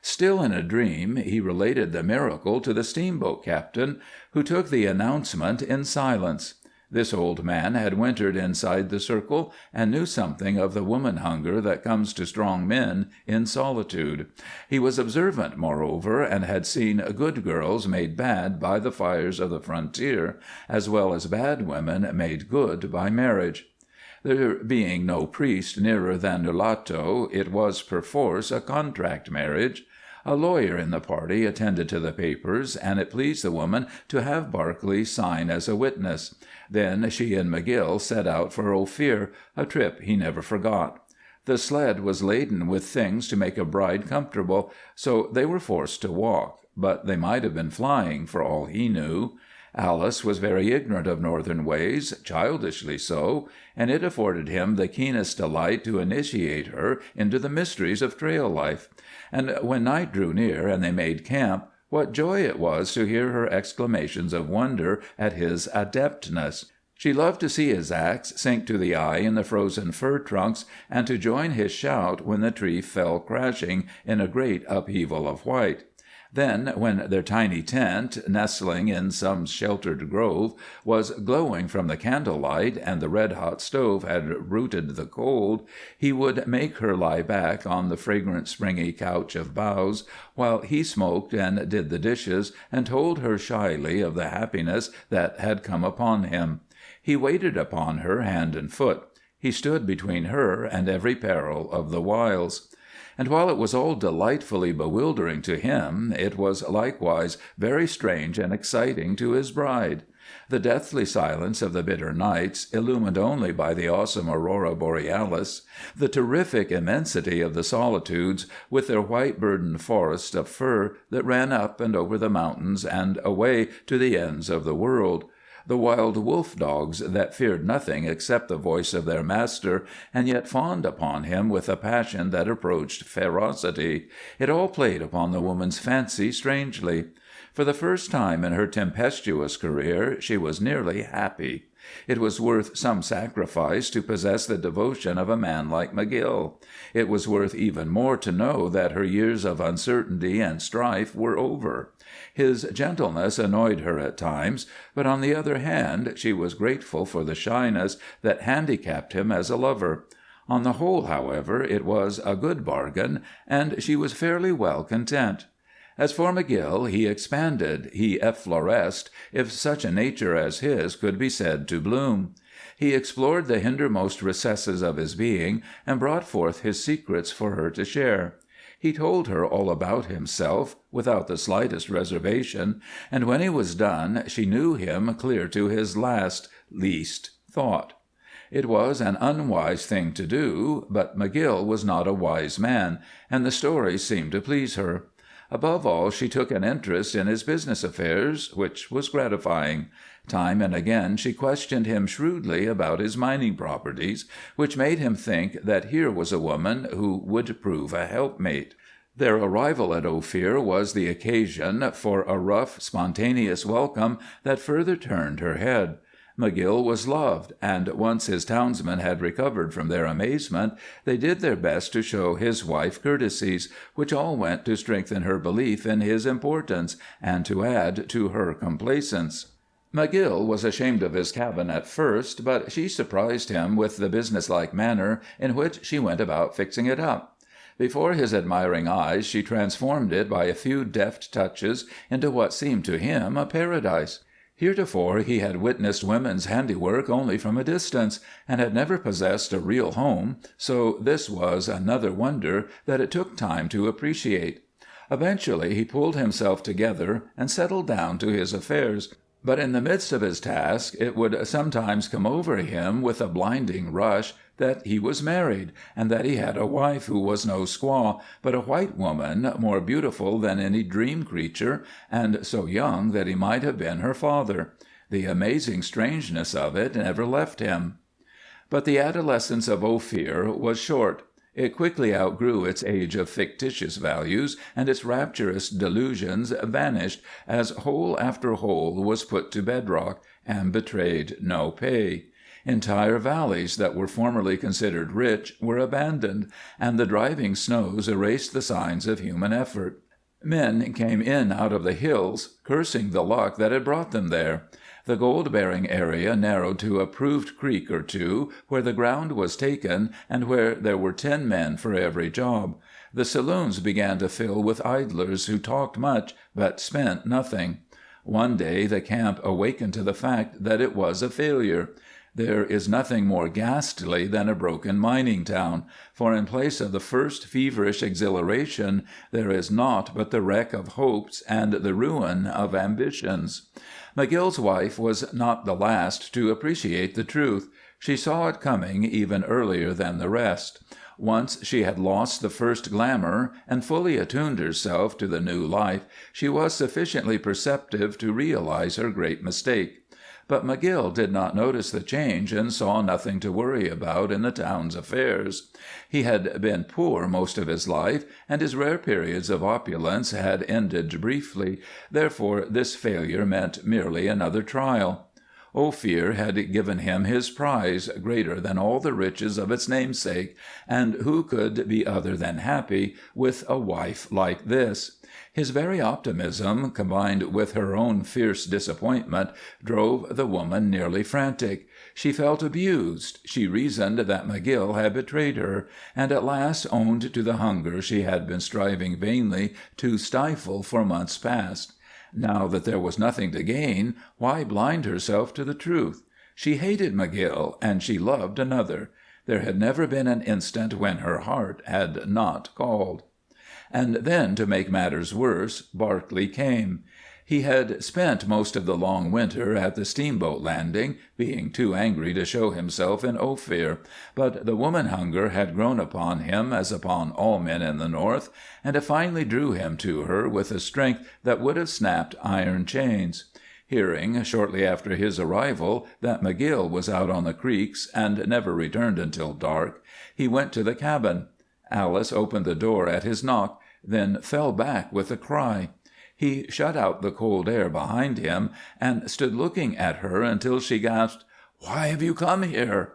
Still in a dream, he related the miracle to the steamboat captain, who took the announcement in silence. This old man had wintered inside the circle and knew something of the woman hunger that comes to strong men in solitude. He was observant, moreover, and had seen good girls made bad by the fires of the frontier, as well as bad women made good by marriage. There being no priest nearer than Nulato, it was perforce a contract marriage. A lawyer in the party attended to the papers, and it pleased the woman to have Barclay sign as a witness. Then she and McGill set out for Ophir, a trip he never forgot. The sled was laden with things to make a bride comfortable, so they were forced to walk, but they might have been flying for all he knew. Alice was very ignorant of northern ways, childishly so, and it afforded him the keenest delight to initiate her into the mysteries of trail life. And when night drew near and they made camp, what joy it was to hear her exclamations of wonder at his adeptness. She loved to see his axe sink to the eye in the frozen fir trunks, and to join his shout when the tree fell crashing in a great upheaval of white. Then, when their tiny tent, nestling in some sheltered grove, was glowing from the candlelight and the red-hot stove had rooted the cold, he would make her lie back on the fragrant springy couch of boughs, while he smoked and did the dishes and told her shyly of the happiness that had come upon him. He waited upon her hand and foot. He stood between her and every peril of the wilds. And while it was all delightfully bewildering to him, it was likewise very strange and exciting to his bride. The deathly silence of the bitter nights, illumined only by the awesome aurora borealis, the terrific immensity of the solitudes, with their white-burdened forests of fir that ran up and over the mountains and away to the ends of the world, the wild wolf-dogs that feared nothing except the voice of their master, and yet fawned upon him with a passion that approached ferocity, it all played upon the woman's fancy strangely. For the first time in her tempestuous career she was nearly happy. It was worth some sacrifice to possess the devotion of a man like McGill. It was worth even more to know that her years of uncertainty and strife were over. His gentleness annoyed her at times, but on the other hand she was grateful for the shyness that handicapped him as a lover. On the whole, however, it was a good bargain, and she was fairly well content. As for McGill, he expanded, he effloresced, if such a nature as his could be said to bloom. He explored the hindermost recesses of his being, and brought forth his secrets for her to share. He told her all about himself, without the slightest reservation, and when he was done she knew him clear to his least thought. It was an unwise thing to do, but McGill was not a wise man, and the story seemed to please her. Above all, she took an interest in his business affairs, which was gratifying. Time and again she questioned him shrewdly about his mining properties, which made him think that here was a woman who would prove a helpmate. Their arrival at Ophir was the occasion for a rough, spontaneous welcome that further turned her head. McGill was loved, and once his townsmen had recovered from their amazement, they did their best to show his wife courtesies, which all went to strengthen her belief in his importance, and to add to her complacence. McGill was ashamed of his cabin at first, but she surprised him with the businesslike manner in which she went about fixing it up. Before his admiring eyes she transformed it by a few deft touches into what seemed to him a paradise. Heretofore he had witnessed women's handiwork only from a distance, and had never possessed a real home, so this was another wonder that it took time to appreciate. Eventually he pulled himself together and settled down to his affairs, but in the midst of his task it would sometimes come over him with a blinding rush that he was married, and that he had a wife who was no squaw, but a white woman, more beautiful than any dream creature, and so young that he might have been her father. The amazing strangeness of it never left him. But the adolescence of Ophir was short. It quickly outgrew its age of fictitious values, and its rapturous delusions vanished as hole after hole was put to bedrock and betrayed no pay. Entire valleys that were formerly considered rich were abandoned, and the driving snows erased the signs of human effort. Men came in out of the hills, cursing the luck that had brought them there. The gold-bearing area narrowed to a proved creek or two, where the ground was taken and where there were 10 men for every job. The saloons began to fill with idlers who talked much but spent nothing. One day the camp awakened to the fact that it was a failure. There is nothing more ghastly than a broken mining town, for in place of the first feverish exhilaration there is naught but the wreck of hopes and the ruin of ambitions. McGill's wife was not the last to appreciate the truth. She saw it coming even earlier than the rest. Once she had lost the first glamour and fully attuned herself to the new life, she was sufficiently perceptive to realize her great mistake. But McGill did not notice the change and saw nothing to worry about in the town's affairs. He had been poor most of his life, and his rare periods of opulence had ended briefly, therefore this failure meant merely another trial. Ophir had given him his prize, greater than all the riches of its namesake, and who could be other than happy with a wife like this? His very optimism, combined with her own fierce disappointment, drove the woman nearly frantic. She felt abused, she reasoned that McGill had betrayed her, and at last owned to the hunger she had been striving vainly to stifle for months past. Now that there was nothing to gain, why blind herself to the truth? She hated McGill, and she loved another. There had never been an instant when her heart had not called. And then, to make matters worse, Barclay came. He had spent most of the long winter at the steamboat landing, being too angry to show himself in Ophir, but the woman hunger had grown upon him as upon all men in the North, and it finally drew him to her with a strength that would have snapped iron chains. Hearing, shortly after his arrival, that McGill was out on the creeks and never returned until dark, he went to the cabin. Alice opened the door at his knock, then fell back with a cry. He shut out the cold air behind him and stood looking at her until she gasped, "Why have you come here?"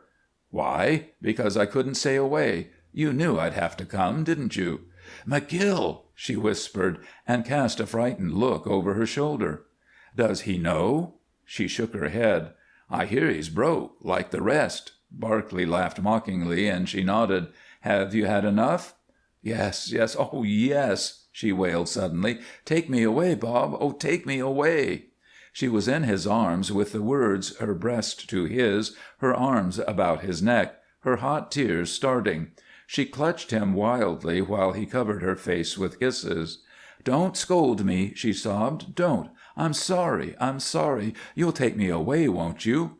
"Why? Because I couldn't stay away. You knew I'd have to come, didn't you?" "McGill!" she whispered, and cast a frightened look over her shoulder. "Does he know?" She shook her head. "I hear he's broke, like the rest." Barclay laughed mockingly, and she nodded. "Have you had enough?" "Yes, yes, oh, yes," she wailed suddenly. "Take me away, Bob. Oh, take me away." She was in his arms with the words, her breast to his, her arms about his neck, her hot tears starting. She clutched him wildly while he covered her face with kisses. "Don't scold me," she sobbed. "Don't. I'm sorry. I'm sorry. You'll take me away, won't you?"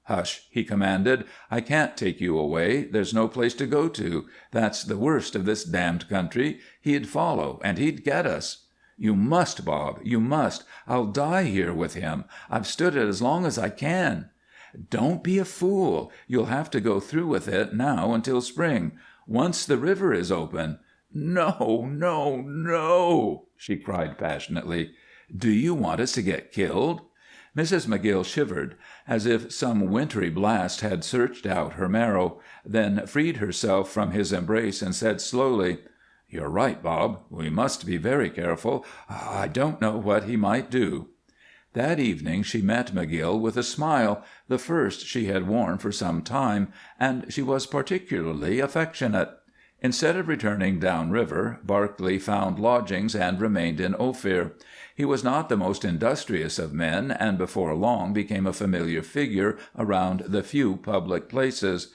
"Hush," he commanded. "I can't take you away. There's no place to go to. That's the worst of this damned country. He'd follow, and he'd get us." "You must, Bob. You must. I'll die here with him. I've stood it as long as I can." "Don't be a fool. You'll have to go through with it now until spring. Once the river is open—" "No, no, no!" she cried passionately. "Do you want us to get killed?" Mrs. McGill shivered, as if some wintry blast had searched out her marrow, then freed herself from his embrace and said slowly, "You're right, Bob. We must be very careful. I don't know what he might do." That evening she met McGill with a smile, the first she had worn for some time, and she was particularly affectionate. Instead of returning down river, Barclay found lodgings and remained in Ophir. He was not the most industrious of men, and before long became a familiar figure around the few public places.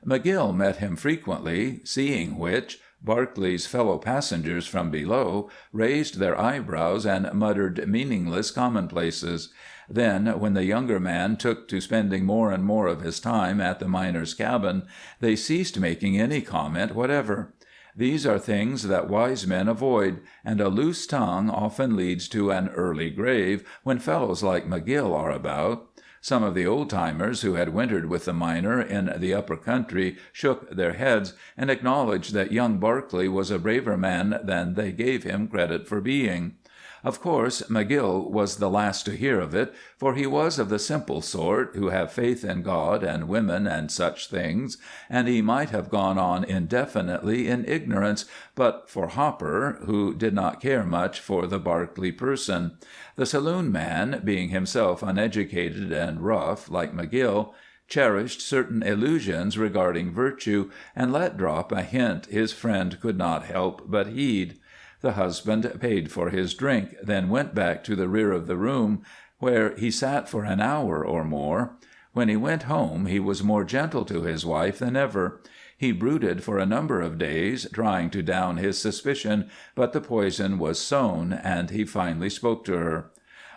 McGill met him frequently, seeing which, Barclay's fellow passengers from below raised their eyebrows and muttered meaningless commonplaces. Then, when the younger man took to spending more and more of his time at the miner's cabin, they ceased making any comment whatever. These are things that wise men avoid, and a loose tongue often leads to an early grave when fellows like McGill are about. Some of the old-timers who had wintered with the miner in the upper country shook their heads and acknowledged that young Barclay was a braver man than they gave him credit for being. Of course, McGill was the last to hear of it, for he was of the simple sort who have faith in God and women and such things, and he might have gone on indefinitely in ignorance, but for Hopper, who did not care much for the Barclay person. The saloon man, being himself uneducated and rough, like McGill, cherished certain illusions regarding virtue, and let drop a hint his friend could not help but heed. The husband paid for his drink, then went back to the rear of the room, where he sat for an hour or more. When he went home he was more gentle to his wife than ever. He brooded for a number of days, trying to down his suspicion, but the poison was sown, and he finally spoke to her.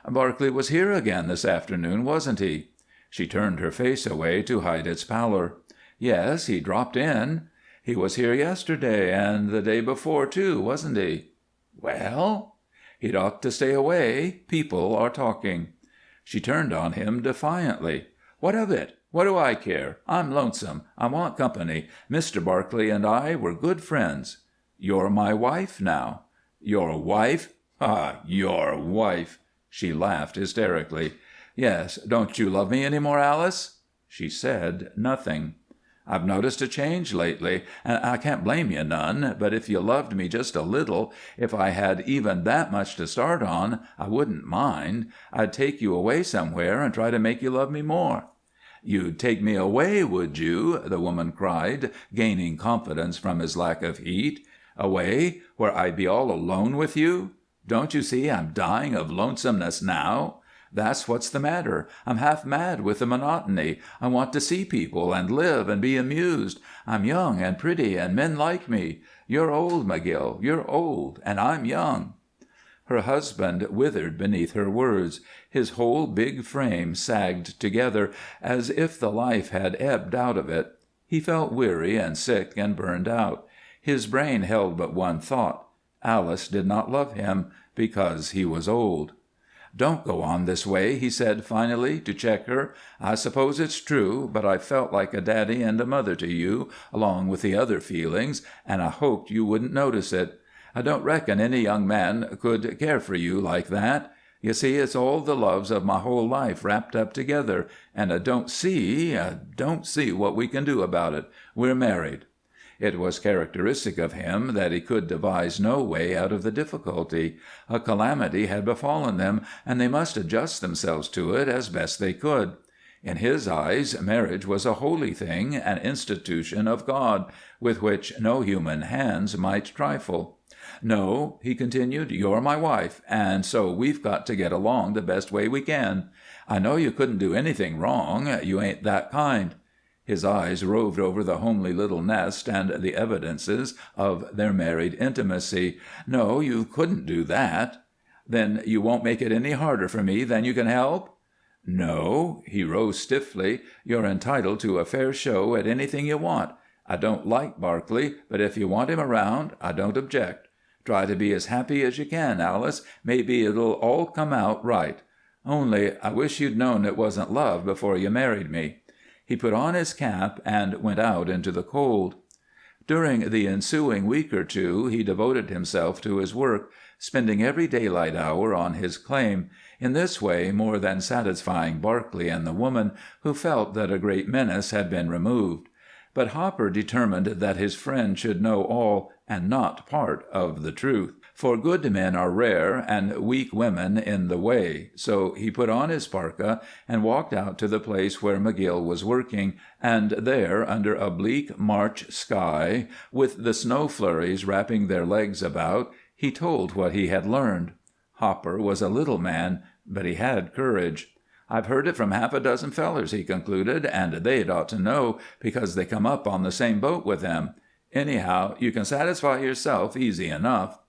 "Barclay was here again this afternoon, wasn't he?" She turned her face away to hide its pallor. "Yes, he dropped in. He was here yesterday, and the day before, too, wasn't he?" "Well?" "He'd ought to stay away. People are talking." She turned on him defiantly. "What of it? What do I care? I'm lonesome. I want company. Mr. Barclay and I were good friends." "You're my wife now." "Your wife? Ah, your wife!" She laughed hysterically. "Yes. Don't you love me any more, Alice?" She said nothing. "I've noticed a change lately, and I can't blame you none, but if you loved me just a little, if I had even that much to start on, I wouldn't mind. I'd take you away somewhere and try to make you love me more." "You'd take me away, would you?" the woman cried, gaining confidence from his lack of heat. "Away, where I'd be all alone with you? Don't you see I'm dying of lonesomeness now? That's what's the matter. I'm half mad with the monotony. I want to see people and live and be amused. I'm young and pretty, and men like me. You're old, McGill. You're old, and I'm young." Her husband withered beneath her words. His whole big frame sagged together, as if the life had ebbed out of it. He felt weary and sick and burned out. His brain held but one thought. Alice did not love him because he was old. "Don't go on this way," he said finally, to check her. "I suppose it's true, but I felt like a daddy and a mother to you, along with the other feelings, and I hoped you wouldn't notice it. I don't reckon any young man could care for you like that. You see, it's all the loves of my whole life wrapped up together, and I don't see what we can do about it. We're married." It was characteristic of him that he could devise no way out of the difficulty. A calamity had befallen them, and they must adjust themselves to it as best they could. In his eyes, marriage was a holy thing, an institution of God, with which no human hands might trifle. "No," he continued, "you're my wife, and so we've got to get along the best way we can. I know you couldn't do anything wrong. You ain't that kind." His eyes roved over the homely little nest and the evidences of their married intimacy. "No, you couldn't do that." "Then you won't make it any harder for me than you can help?" "No." He rose stiffly. "You're entitled to a fair show at anything you want. I don't like Barclay, but if you want him around, I don't object. Try to be as happy as you can, Alice. Maybe it'll all come out right. Only I wish you'd known it wasn't love before you married me." He put on his cap and went out into the cold. During the ensuing week or two he devoted himself to his work, spending every daylight hour on his claim, in this way more than satisfying Barclay and the woman, who felt that a great menace had been removed. But Hopper determined that his friend should know all and not part of the truth. For good men are rare and weak women in the way, so he put on his parka and walked out to the place where McGill was working, and there, under a bleak March sky, with the snow flurries wrapping their legs about, he told what he had learned. Hopper was a little man, but he had courage. "I've heard it from half a dozen fellers," he concluded, "and they'd ought to know, because they come up on the same boat with them. Anyhow, you can satisfy yourself easy enough."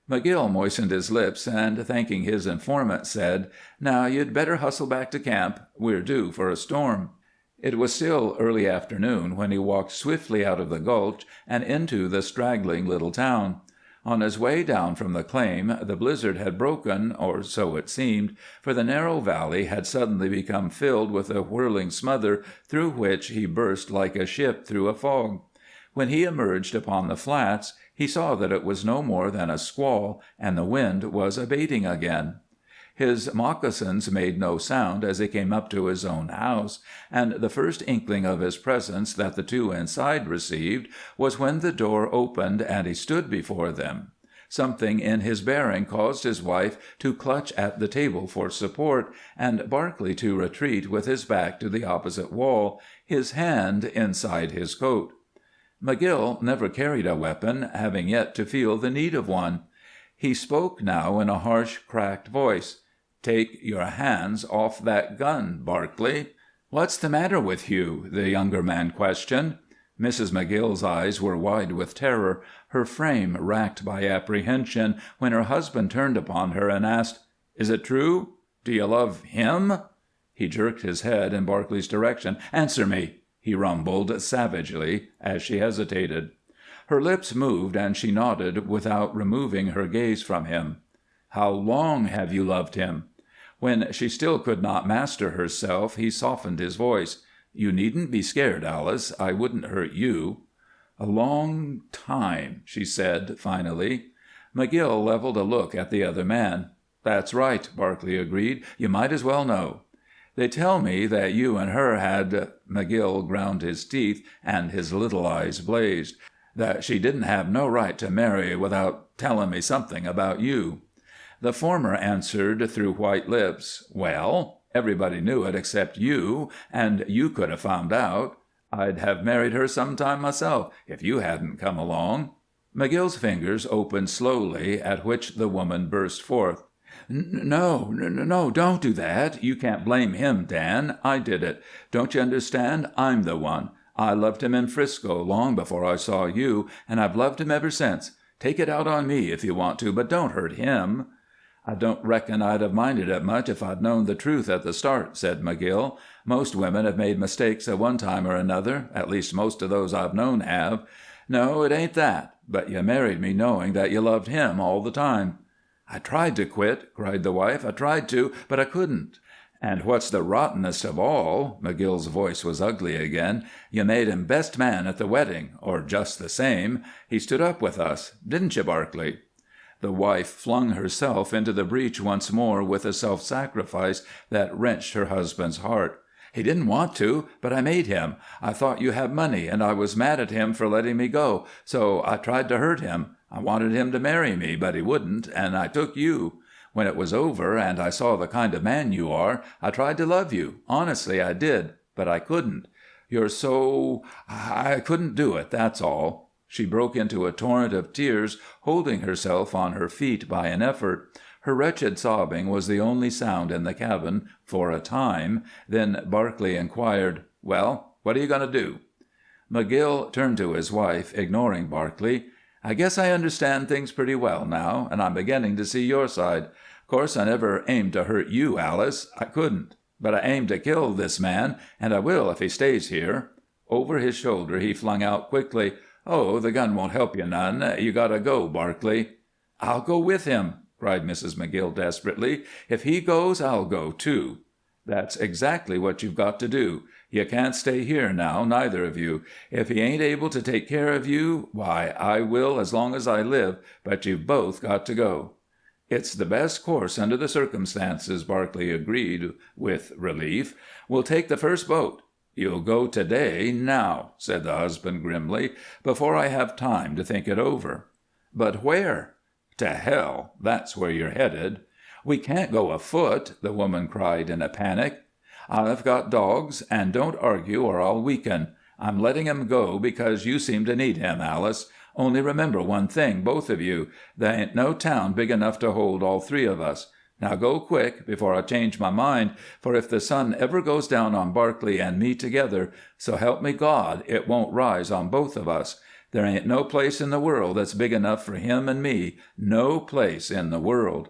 McGill moistened his lips, and, thanking his informant, said, "Now you'd better hustle back to camp. We're due for a storm." It was still early afternoon when he walked swiftly out of the gulch and into the straggling little town. On his way down from the claim, the blizzard had broken, or so it seemed, for the narrow valley had suddenly become filled with a whirling smother through which he burst like a ship through a fog. When he emerged upon the flats, he saw that it was no more than a squall, and the wind was abating again. His moccasins made no sound as he came up to his own house, and the first inkling of his presence that the two inside received was when the door opened and he stood before them. Something in his bearing caused his wife to clutch at the table for support, and Barclay to retreat with his back to the opposite wall, his hand inside his coat. McGill never carried a weapon, having yet to feel the need of one. He spoke now in a harsh, cracked voice. "Take your hands off that gun, Barclay." "What's the matter with you?" the younger man questioned. Mrs. McGill's eyes were wide with terror, her frame racked by apprehension, when her husband turned upon her and asked, "Is it true? Do you love him?" He jerked his head in Barclay's direction. "Answer me," he rumbled savagely as she hesitated. Her lips moved, and she nodded without removing her gaze from him. "How long have you loved him?" When she still could not master herself, he softened his voice. "You needn't be scared, Alice. I wouldn't hurt you." "A long time," she said, finally. McGill leveled a look at the other man. "That's right," Barclay agreed. "You might as well know." "They tell me that you and her had—" McGill ground his teeth, and his little eyes blazed. "That she didn't have no right to marry without telling me something about you." The former answered through white lips, "Well, everybody knew it except you, and you could have found out. I'd have married her some time myself if you hadn't come along." McGill's fingers opened slowly, at which the woman burst forth. No, don't do that. You can't blame him, Dan. I did it. Don't you understand? I'm the one. I loved him in Frisco long before I saw you, and I've loved him ever since. Take it out on me if you want to, but don't hurt him." "I don't reckon I'd have minded it much if I'd known the truth at the start," said McGill. "Most women have made mistakes at one time or another, at least most of those I've known have. No, it ain't that, but you married me knowing that you loved him all the time." "I tried to quit," cried the wife. "I tried to, but I couldn't. And what's the rottenest of all," McGill's voice was ugly again, "you made him best man at the wedding, or just the same. He stood up with us. Didn't you, Barclay?" The wife flung herself into the breach once more with a self-sacrifice that wrenched her husband's heart. "He didn't want to, but I made him. I thought you had money, and I was mad at him for letting me go, so I tried to hurt him. I wanted him to marry me, but he wouldn't, and I took you. When it was over, and I saw the kind of man you are, I tried to love you. Honestly, I did, but I couldn't. You're so... I couldn't do it, that's all." She broke into a torrent of tears, holding herself on her feet by an effort. Her wretched sobbing was the only sound in the cabin for a time. Then Barclay inquired, "Well, what are you going to do?" McGill turned to his wife, ignoring Barclay. "I guess I understand things pretty well now, and I'm beginning to see your side. Course I never aimed to hurt you, Alice. I couldn't. But I aim to kill this man, and I will if he stays here." Over his shoulder he flung out quickly, "Oh, the gun won't help you none. You got to go, Barclay." "I'll go with him," cried Mrs. McGill desperately. "If he goes, I'll go too." "That's exactly what you've got to do. You can't stay here now, neither of you. If he ain't able to take care of you, why, I will as long as I live, but you've both got to go." "It's the best course under the circumstances," Barclay agreed with relief. "We'll take the first boat." "You'll go today, now," said the husband grimly, "before I have time to think it over." "But where?" "To hell. That's where you're headed." "We can't go afoot," the woman cried in a panic. "I've got dogs, and don't argue or I'll weaken. I'm letting him go because you seem to need him, Alice. Only remember one thing, both of you. There ain't no town big enough to hold all three of us. Now go quick, before I change my mind, for if the sun ever goes down on Barclay and me together, so help me God, it won't rise on both of us. There ain't no place in the world that's big enough for him and me, no place in the world."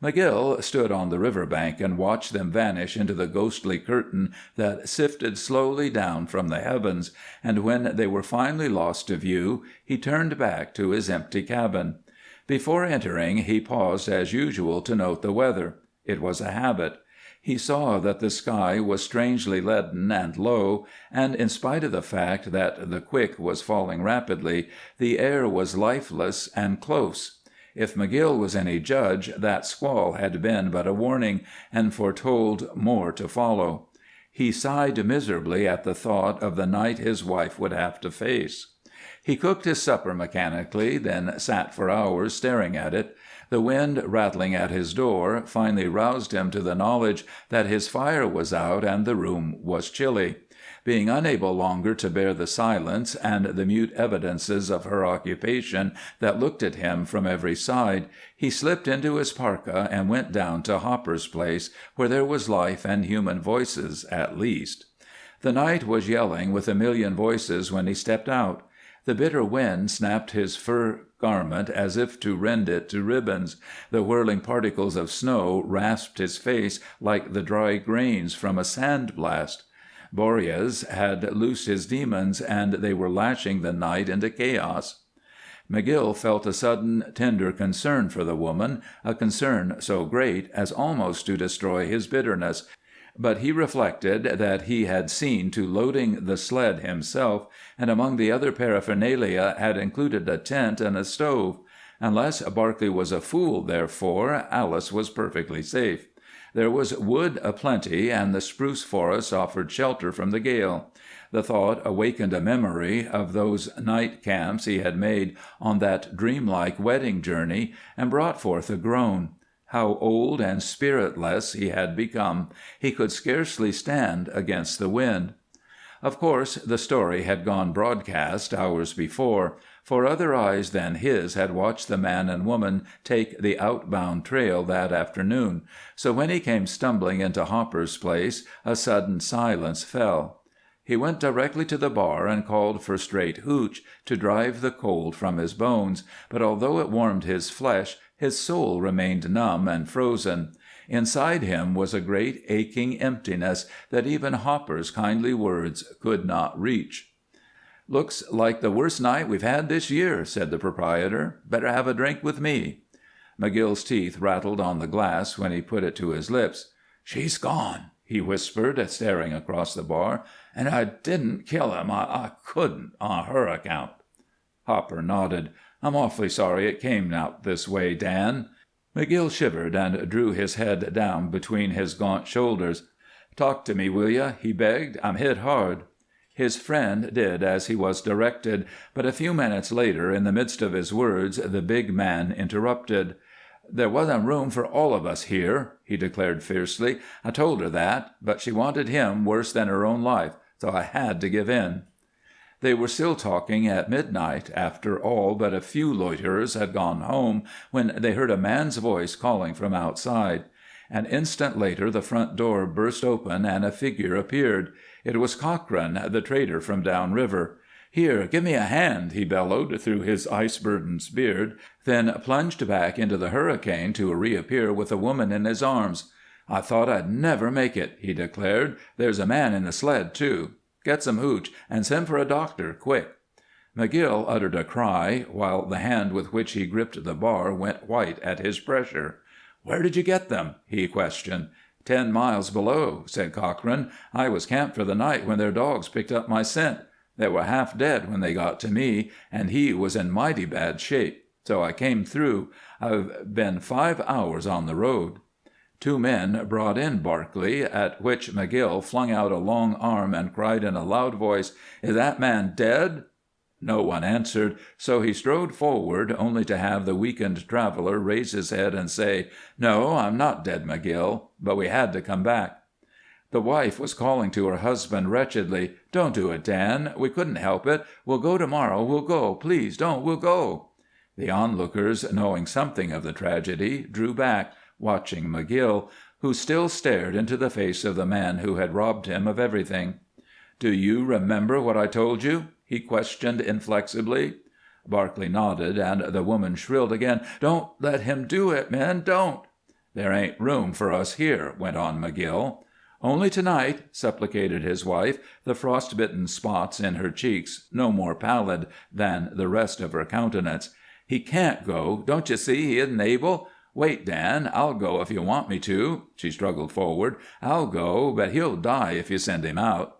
McGill stood on the river bank and watched them vanish into the ghostly curtain that sifted slowly down from the heavens, and when they were finally lost to view, he turned back to his empty cabin. Before entering, he paused as usual to note the weather. It was a habit. He saw that the sky was strangely leaden and low, and in spite of the fact that the quick was falling rapidly, the air was lifeless and close. If McGill was any judge, that squall had been but a warning, and foretold more to follow. He sighed miserably at the thought of the night his wife would have to face. He cooked his supper mechanically, then sat for hours staring at it. The wind rattling at his door finally roused him to the knowledge that his fire was out and the room was chilly. Being unable longer to bear the silence and the mute evidences of her occupation that looked at him from every side, he slipped into his parka and went down to Hopper's place, where there was life and human voices at least. The night was yelling with a million voices when he stepped out. The bitter wind snapped his fur garment as if to rend it to ribbons. The whirling particles of snow rasped his face like the dry grains from a sand-blast. Boreas had loosed his demons, and they were lashing the night into chaos. McGill felt a sudden, tender concern for the woman, a concern so great as almost to destroy his bitterness. But he reflected that he had seen to loading the sled himself, and among the other paraphernalia had included a tent and a stove. Unless Barclay was a fool, therefore, Alice was perfectly safe. There was wood aplenty, and the spruce forest offered shelter from the gale. The thought awakened a memory of those night camps he had made on that dreamlike wedding journey, and brought forth a groan. How old and spiritless he had become! He could scarcely stand against the wind. Of course, the story had gone broadcast hours before, for other eyes than his had watched the man and woman take the outbound trail that afternoon, so when he came stumbling into Hopper's place, a sudden silence fell. He went directly to the bar and called for straight hooch to drive the cold from his bones, but although it warmed his flesh, his soul remained numb and frozen. Inside him was a great aching emptiness that even Hopper's kindly words could not reach. "Looks like the worst night we've had this year," said the proprietor. "Better have a drink with me." McGill's teeth rattled on the glass when he put it to his lips. "She's gone," he whispered, staring across the bar. "And I didn't kill him. I couldn't, on her account." Hopper nodded. "I'm awfully sorry it came out this way, Dan." McGill shivered and drew his head down between his gaunt shoulders. "Talk to me, will you?" he begged. "I'm hit hard." His friend did as he was directed, but a few minutes later, in the midst of his words, the big man interrupted. "There wasn't room for all of us here," he declared fiercely. "I told her that, but she wanted him worse than her own life, so I had to give in." They were still talking at midnight, after all but a few loiterers had gone home, when they heard a man's voice calling from outside. An instant later the front door burst open and a figure appeared. It was Cochrane, the trader from down river. "Here, give me a hand," he bellowed through his ice-burdened beard, then plunged back into the hurricane to reappear with a woman in his arms. "I thought I'd never make it," he declared. "There's a man in the sled, too. Get some hooch and send for a doctor, quick." McGill uttered a cry, while the hand with which he gripped the bar went white at his pressure. "Where did you get them?" he questioned. 10 miles below," said Cochrane. "I was camped for the night when their dogs picked up my scent. They were half dead when they got to me, and he was in mighty bad shape. So I came through. I've been 5 hours on the road." 2 men brought in Barclay, at which McGill flung out a long arm and cried in a loud voice, "Is that man dead?" No one answered, so he strode forward, only to have the weakened traveler raise his head and say, "No, I'm not dead, McGill, but we had to come back." The wife was calling to her husband wretchedly, "Don't do it, Dan. We couldn't help it. We'll go tomorrow. We'll go. Please don't. We'll go." The onlookers, knowing something of the tragedy, drew back, watching McGill, who still stared into the face of the man who had robbed him of everything. "Do you remember what I told you?" he questioned inflexibly. Barclay nodded, and the woman shrilled again, "Don't let him do it, men, don't." "There ain't room for us here," went on McGill. "Only tonight," supplicated his wife, the frost-bitten spots in her cheeks no more pallid than the rest of her countenance. "He can't go. Don't you see he isn't able? Wait, Dan. I'll go if you want me to." She struggled forward. "I'll go, but he'll die if you send him out."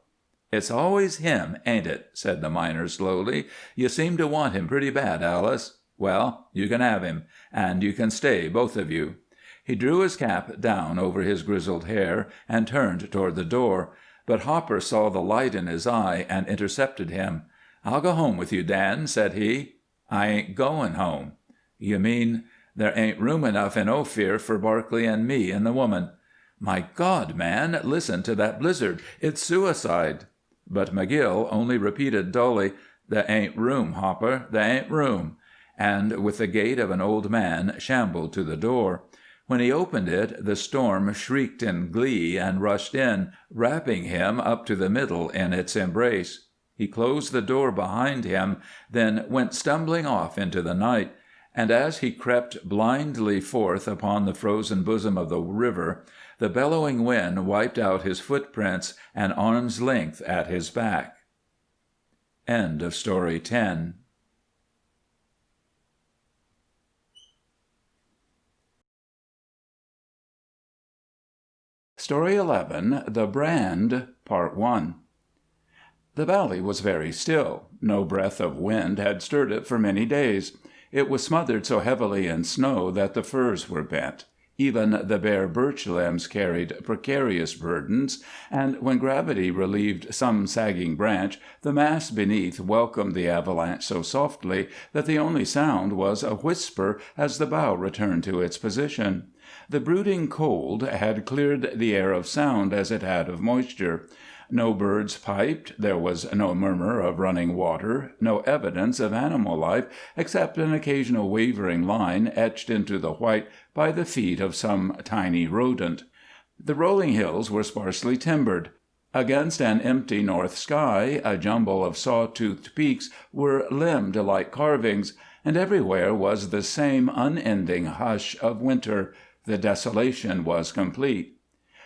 "It's always him, ain't it?" said the miner slowly. "You seem to want him pretty bad, Alice. Well, you can have him, and you can stay, both of you." He drew his cap down over his grizzled hair and turned toward the door, but Hopper saw the light in his eye and intercepted him. "I'll go home with you, Dan," said he. "I ain't going home." "You mean—" "There ain't room enough in Ophir for Barclay and me and the woman." "My God, man, listen to that blizzard. It's suicide." But McGill only repeated dully, "There ain't room, Hopper, there ain't room," and with the gait of an old man shambled to the door. When he opened it, the storm shrieked in glee and rushed in, wrapping him up to the middle in its embrace. He closed the door behind him, then went stumbling off into the night, and as he crept blindly forth upon the frozen bosom of the river, the bellowing wind wiped out his footprints an arm's length at his back. End of Story 10. Story 11, The Brand, Part 1. The valley was very still. No breath of wind had stirred it for many days. It was smothered so heavily in snow that the firs were bent. Even the bare birch limbs carried precarious burdens, and when gravity relieved some sagging branch, the mass beneath welcomed the avalanche so softly that the only sound was a whisper as the bough returned to its position. The brooding cold had cleared the air of sound as it had of moisture. No birds piped, there was no murmur of running water, no evidence of animal life except an occasional wavering line etched into the white by the feet of some tiny rodent. The rolling hills were sparsely timbered. Against an empty north sky, a jumble of saw-toothed peaks were limned like carvings, and everywhere was the same unending hush of winter. The desolation was complete.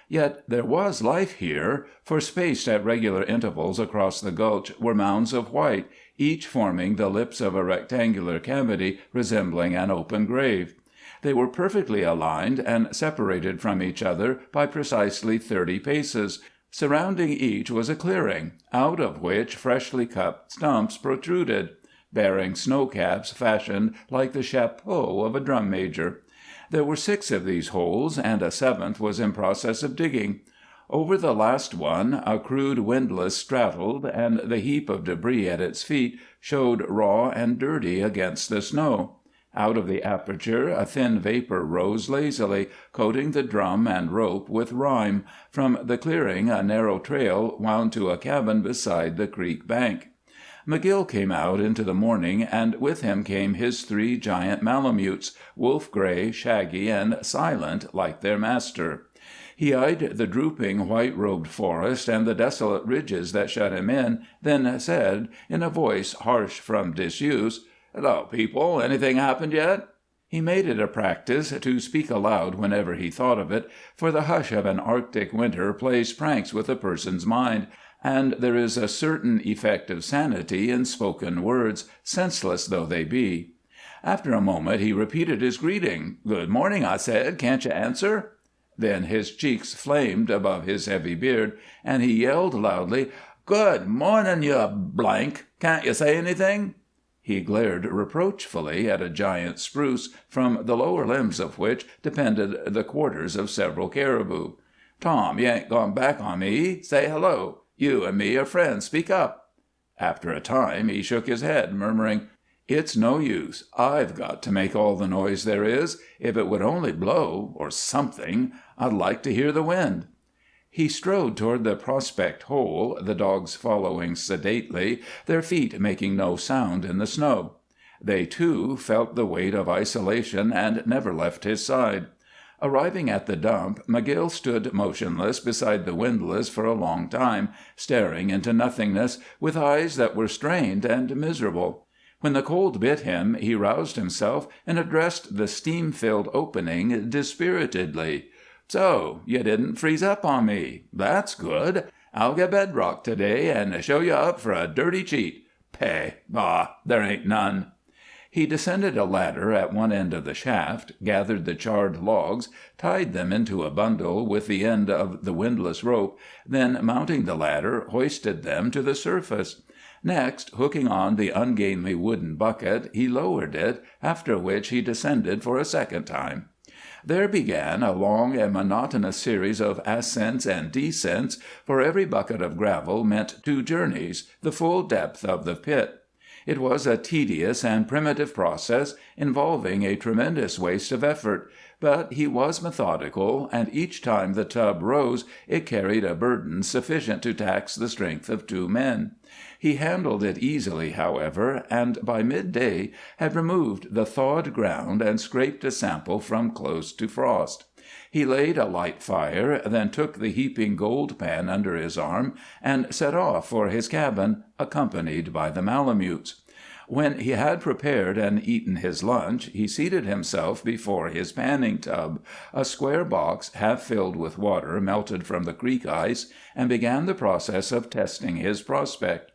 Yet there was life here, for spaced at regular intervals across the gulch were mounds of white, each forming the lips of a rectangular cavity resembling an open grave. They were perfectly aligned and separated from each other by precisely 30 paces. Surrounding each was a clearing, out of which freshly cut stumps protruded, bearing snow-caps fashioned like the chapeau of a drum major. There were 6 of these holes, and a 7th was in process of digging. Over the last one a crude windlass straddled, and the heap of debris at its feet showed raw and dirty against the snow. Out of the aperture a thin vapor rose lazily, coating the drum and rope with rime. From the clearing a narrow trail wound to a cabin beside the creek bank. McGill came out into the morning, and with him came his 3 giant malamutes, wolf-gray, shaggy, and silent like their master. He eyed the drooping, white-robed forest and the desolate ridges that shut him in, then said, in a voice harsh from disuse, "Hello, people. Anything happened yet?" He made it a practice to speak aloud whenever he thought of it, for the hush of an Arctic winter plays pranks with a person's mind, and there is a certain effect of sanity in spoken words, senseless though they be. After a moment he repeated his greeting. "Good morning," I said. "Can't you answer?" Then his cheeks flamed above his heavy beard, and he yelled loudly, "Good morning, you blank! Can't you say anything?" He glared reproachfully at a giant spruce, from the lower limbs of which depended the quarters of several caribou. "Tom, you ain't gone back on me. Say hello. You and me are friends. Speak up." After a time he shook his head, murmuring, "It's no use. I've got to make all the noise there is. If it would only blow, or something, I'd like to hear the wind." He strode toward the prospect hole, the dogs following sedately, their feet making no sound in the snow. They, too, felt the weight of isolation and never left his side. Arriving at the dump, McGill stood motionless beside the windlass for a long time, staring into nothingness, with eyes that were strained and miserable. When the cold bit him, he roused himself and addressed the steam-filled opening dispiritedly. "So you didn't freeze up on me. That's good. I'll get bedrock today and show you up for a dirty cheat. Pay! Ah, there ain't none." He descended a ladder at one end of the shaft, gathered the charred logs, tied them into a bundle with the end of the windlass rope, then, mounting the ladder, hoisted them to the surface. Next, hooking on the ungainly wooden bucket, he lowered it, after which he descended for a second time. There began a long and monotonous series of ascents and descents, for every bucket of gravel meant 2 journeys, the full depth of the pit. It was a tedious and primitive process, involving a tremendous waste of effort, but he was methodical, and each time the tub rose it carried a burden sufficient to tax the strength of 2 men. He handled it easily, however, and by midday had removed the thawed ground and scraped a sample from close to frost. He laid a light fire, then took the heaping gold pan under his arm and set off for his cabin, accompanied by the Malamutes. When he had prepared and eaten his lunch, he seated himself before his panning tub, a square box half filled with water melted from the creek ice, and began the process of testing his prospect.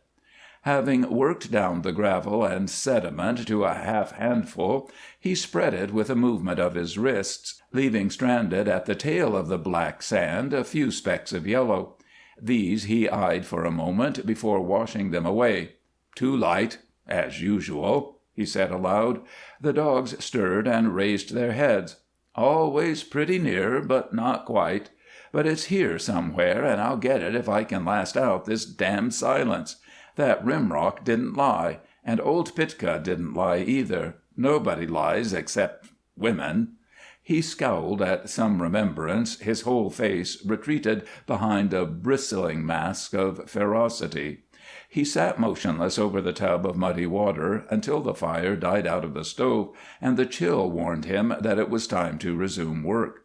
Having worked down the gravel and sediment to a half-handful, he spread it with a movement of his wrists, leaving stranded at the tail of the black sand a few specks of yellow. These he eyed for a moment before washing them away. "Too light, as usual," he said aloud. The dogs stirred and raised their heads. "Always pretty near, but not quite. But it's here somewhere, and I'll get it if I can last out this damned silence. That rimrock didn't lie, and old Pitka didn't lie either. Nobody lies except women." He scowled at some remembrance, his whole face retreated behind a bristling mask of ferocity. He sat motionless over the tub of muddy water until the fire died out of the stove and the chill warned him that it was time to resume work.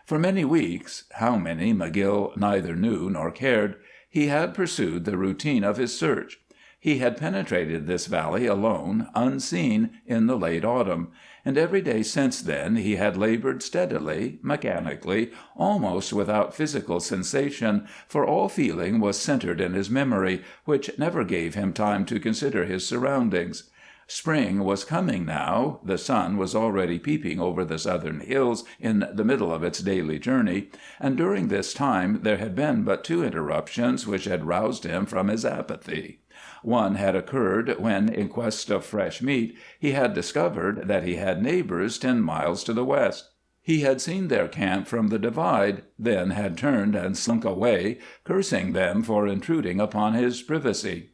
For many weeks, how many McGill neither knew nor cared, he had pursued the routine of his search. He had penetrated this valley alone, unseen, in the late autumn, and every day since then he had labored steadily, mechanically, almost without physical sensation, for all feeling was centered in his memory, which never gave him time to consider his surroundings. Spring was coming now, the sun was already peeping over the southern hills in the middle of its daily journey, and during this time there had been but 2 interruptions which had roused him from his apathy. One had occurred when, in quest of fresh meat, he had discovered that he had neighbors 10 miles to the west. He had seen their camp from the divide, then had turned and slunk away, cursing them for intruding upon his privacy.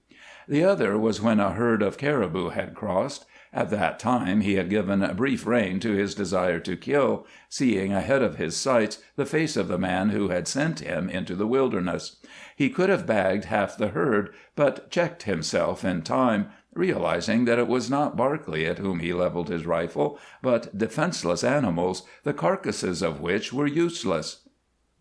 The other was when a herd of caribou had crossed. At that time he had given brief rein to his desire to kill, seeing ahead of his sights the face of the man who had sent him into the wilderness. He could have bagged half the herd, but checked himself in time, realizing that it was not Barclay at whom he leveled his rifle, but defenseless animals, the carcasses of which were useless.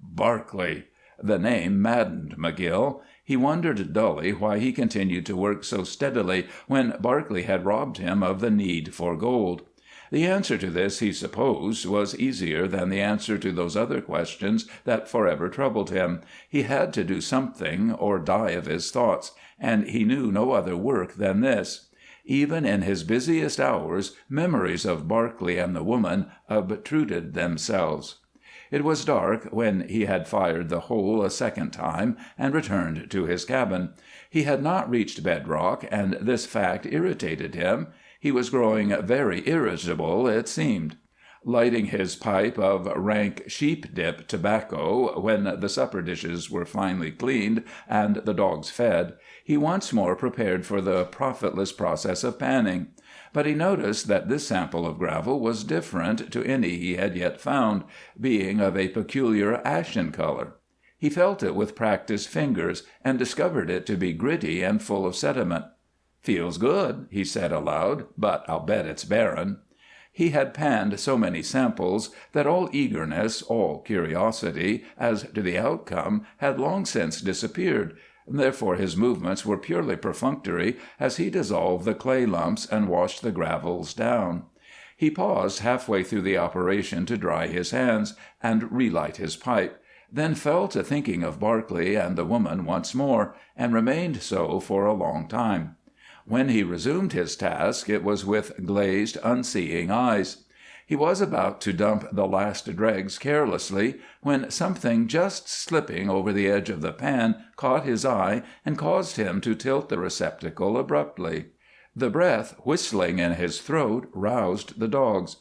Barclay! The name maddened McGill. He wondered dully why he continued to work so steadily when Barclay had robbed him of the need for gold. The answer to this, he supposed, was easier than the answer to those other questions that forever troubled him. He had to do something or die of his thoughts, and he knew no other work than this. Even in his busiest hours, memories of Barclay and the woman obtruded themselves. It was dark when he had fired the hole a second time and returned to his cabin. He had not reached bedrock, and this fact irritated him. He was growing very irritable, it seemed. Lighting his pipe of rank sheep-dip tobacco when the supper dishes were finally cleaned and the dogs fed, he once more prepared for the profitless process of panning. But he noticed that this sample of gravel was different to any he had yet found, being of a peculiar ashen color. He felt it with practised fingers, and discovered it to be gritty and full of sediment. "Feels good," he said aloud, "but I'll bet it's barren." He had panned so many samples that all eagerness, all curiosity as to the outcome had long since disappeared. Therefore his movements were purely perfunctory as he dissolved the clay lumps and washed the gravels down. He paused halfway through the operation to dry his hands and relight his pipe, then fell to thinking of Barclay and the woman once more, and remained so for a long time. When he resumed his task, it was with glazed, unseeing eyes. He was about to dump the last dregs carelessly, when something just slipping over the edge of the pan caught his eye and caused him to tilt the receptacle abruptly. The breath whistling in his throat roused the dogs.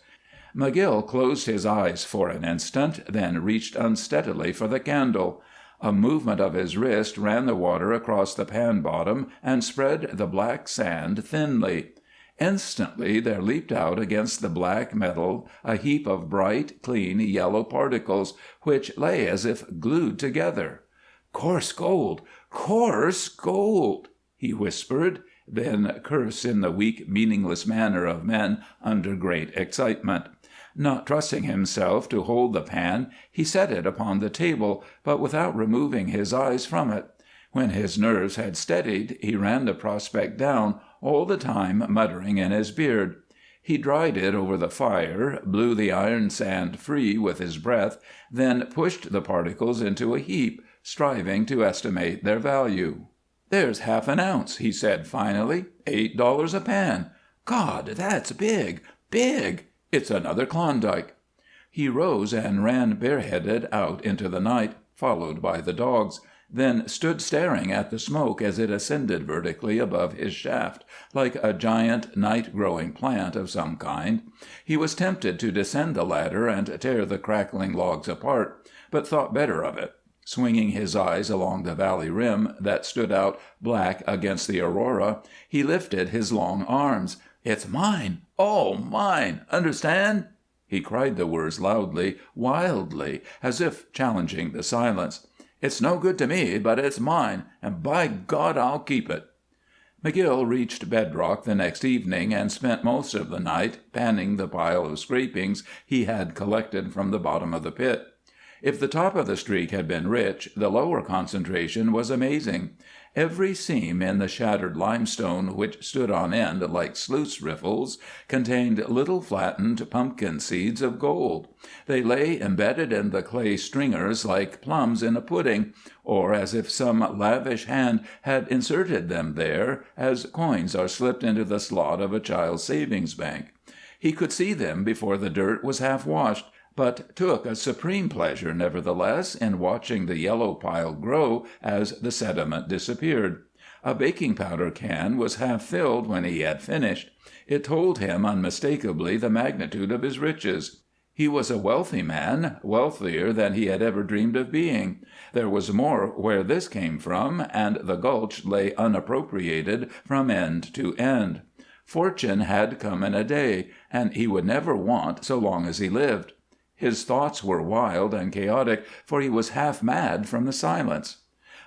McGill closed his eyes for an instant, then reached unsteadily for the candle. A movement of his wrist ran the water across the pan bottom and spread the black sand thinly. Instantly there leaped out against the black metal a heap of bright, clean, yellow particles, which lay as if glued together. "Coarse gold! Coarse gold!" he whispered, then cursed in the weak, meaningless manner of men under great excitement. Not trusting himself to hold the pan, he set it upon the table, but without removing his eyes from it. When his nerves had steadied, he ran the prospect down, all the time muttering in his beard. He dried it over the fire, blew the iron sand free with his breath, then pushed the particles into a heap, striving to estimate their value. "There's half an ounce," he said finally. $8 a pan. God, that's big, big! It's another Klondike. He rose and ran bareheaded out into the night, followed by the dogs, then stood staring at the smoke as it ascended vertically above his shaft, like a giant night-growing plant of some kind. He was tempted to descend the ladder and tear the crackling logs apart, but thought better of it. Swinging his eyes along the valley rim that stood out black against the aurora, he lifted his long arms. "It's mine, all mine, understand?" He cried the words loudly, wildly, as if challenging the silence. "It's no good to me, but it's mine, and by God I'll keep it." McGill reached bedrock the next evening and spent most of the night panning the pile of scrapings he had collected from the bottom of the pit. If the top of the streak had been rich, the lower concentration was amazing. Every seam in the shattered limestone, which stood on end like sluice riffles, contained little flattened pumpkin seeds of gold. They lay embedded in the clay stringers like plums in a pudding, or as if some lavish hand had inserted them there, as coins are slipped into the slot of a child's savings bank. He could see them before the dirt was half washed, but took a supreme pleasure, nevertheless, in watching the yellow pile grow as the sediment disappeared. A baking powder can was half filled when he had finished. It told him unmistakably the magnitude of his riches. He was a wealthy man, wealthier than he had ever dreamed of being. There was more where this came from, and the gulch lay unappropriated from end to end. Fortune had come in a day, and he would never want so long as he lived. His thoughts were wild and chaotic, for he was half mad from the silence.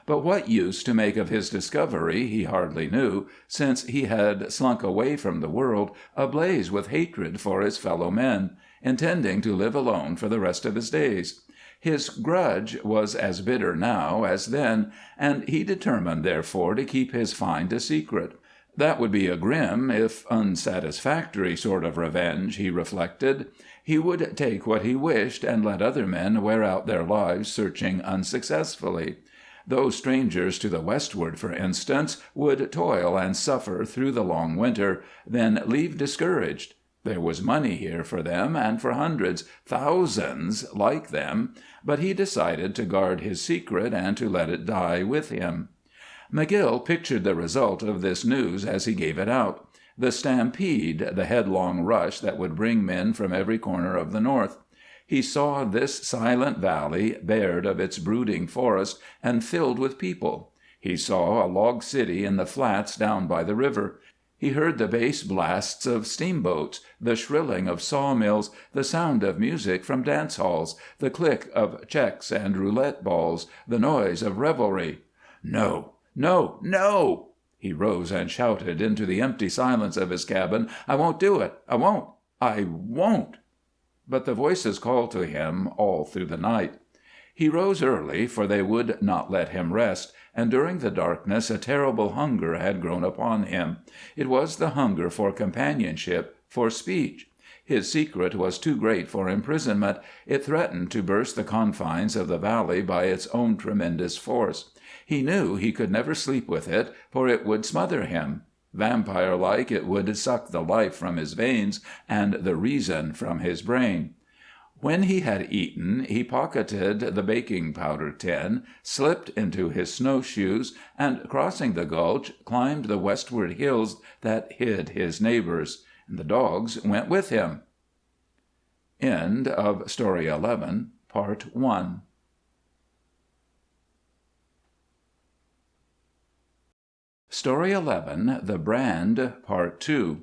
But what use to make of his discovery he hardly knew, since he had slunk away from the world, ablaze with hatred for his fellow men, intending to live alone for the rest of his days. His grudge was as bitter now as then, and he determined, therefore, to keep his find a secret. That would be a grim, if unsatisfactory, sort of revenge, he reflected. He would take what he wished and let other men wear out their lives searching unsuccessfully. Those strangers to the westward, for instance, would toil and suffer through the long winter, then leave discouraged. There was money here for them, and for hundreds, thousands like them, but he decided to guard his secret and to let it die with him. McGill pictured the result of this news as he gave it out. The stampede, the headlong rush that would bring men from every corner of the North. He saw this silent valley bared of its brooding forest and filled with people. He saw a log city in the flats down by the river. He heard the bass blasts of steamboats, the shrilling of sawmills, the sound of music from dance halls, the click of checks and roulette balls, the noise of revelry. No, no, no! He rose and shouted into the empty silence of his cabin, "I won't do it! I won't! I won't!" But the voices called to him all through the night. He rose early, for they would not let him rest, and during the darkness a terrible hunger had grown upon him. It was the hunger for companionship, for speech. His secret was too great for imprisonment. It threatened to burst the confines of the valley by its own tremendous force. He knew he could never sleep with it, for it would smother him. Vampire-like, it would suck the life from his veins and the reason from his brain. When he had eaten, he pocketed the baking powder tin, slipped into his snowshoes, and, crossing the gulch, climbed the westward hills that hid his neighbors. The dogs went with him. End of Story 11, Part 1. Story 11, The Brand, Part 2.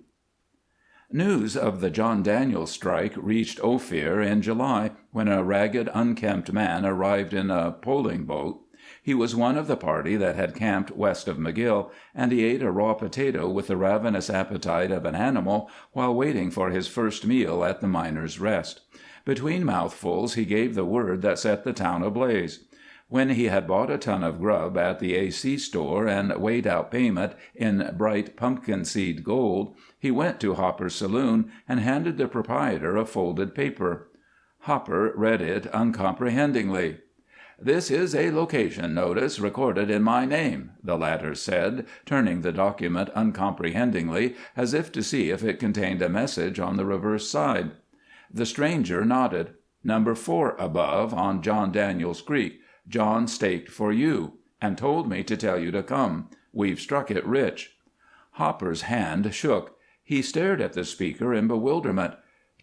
News of the John Daniels strike reached Ophir in July, when a ragged, unkempt man arrived in a poling boat. He was one of the party that had camped west of McGill, and he ate a raw potato with the ravenous appetite of an animal while waiting for his first meal at the Miner's Rest. Between mouthfuls he gave the word that set the town ablaze. When he had bought a ton of grub at the A.C. store and weighed out payment in bright pumpkin-seed gold, he went to Hopper's saloon and handed the proprietor a folded paper. Hopper read it uncomprehendingly. "This is a location notice recorded in my name," the latter said, turning the document uncomprehendingly as if to see if it contained a message on the reverse side. The stranger nodded. "Number 4 above on John Daniels Creek. John staked for you, and told me to tell you to come. We've struck it rich." Hopper's hand shook. He stared at the speaker in bewilderment.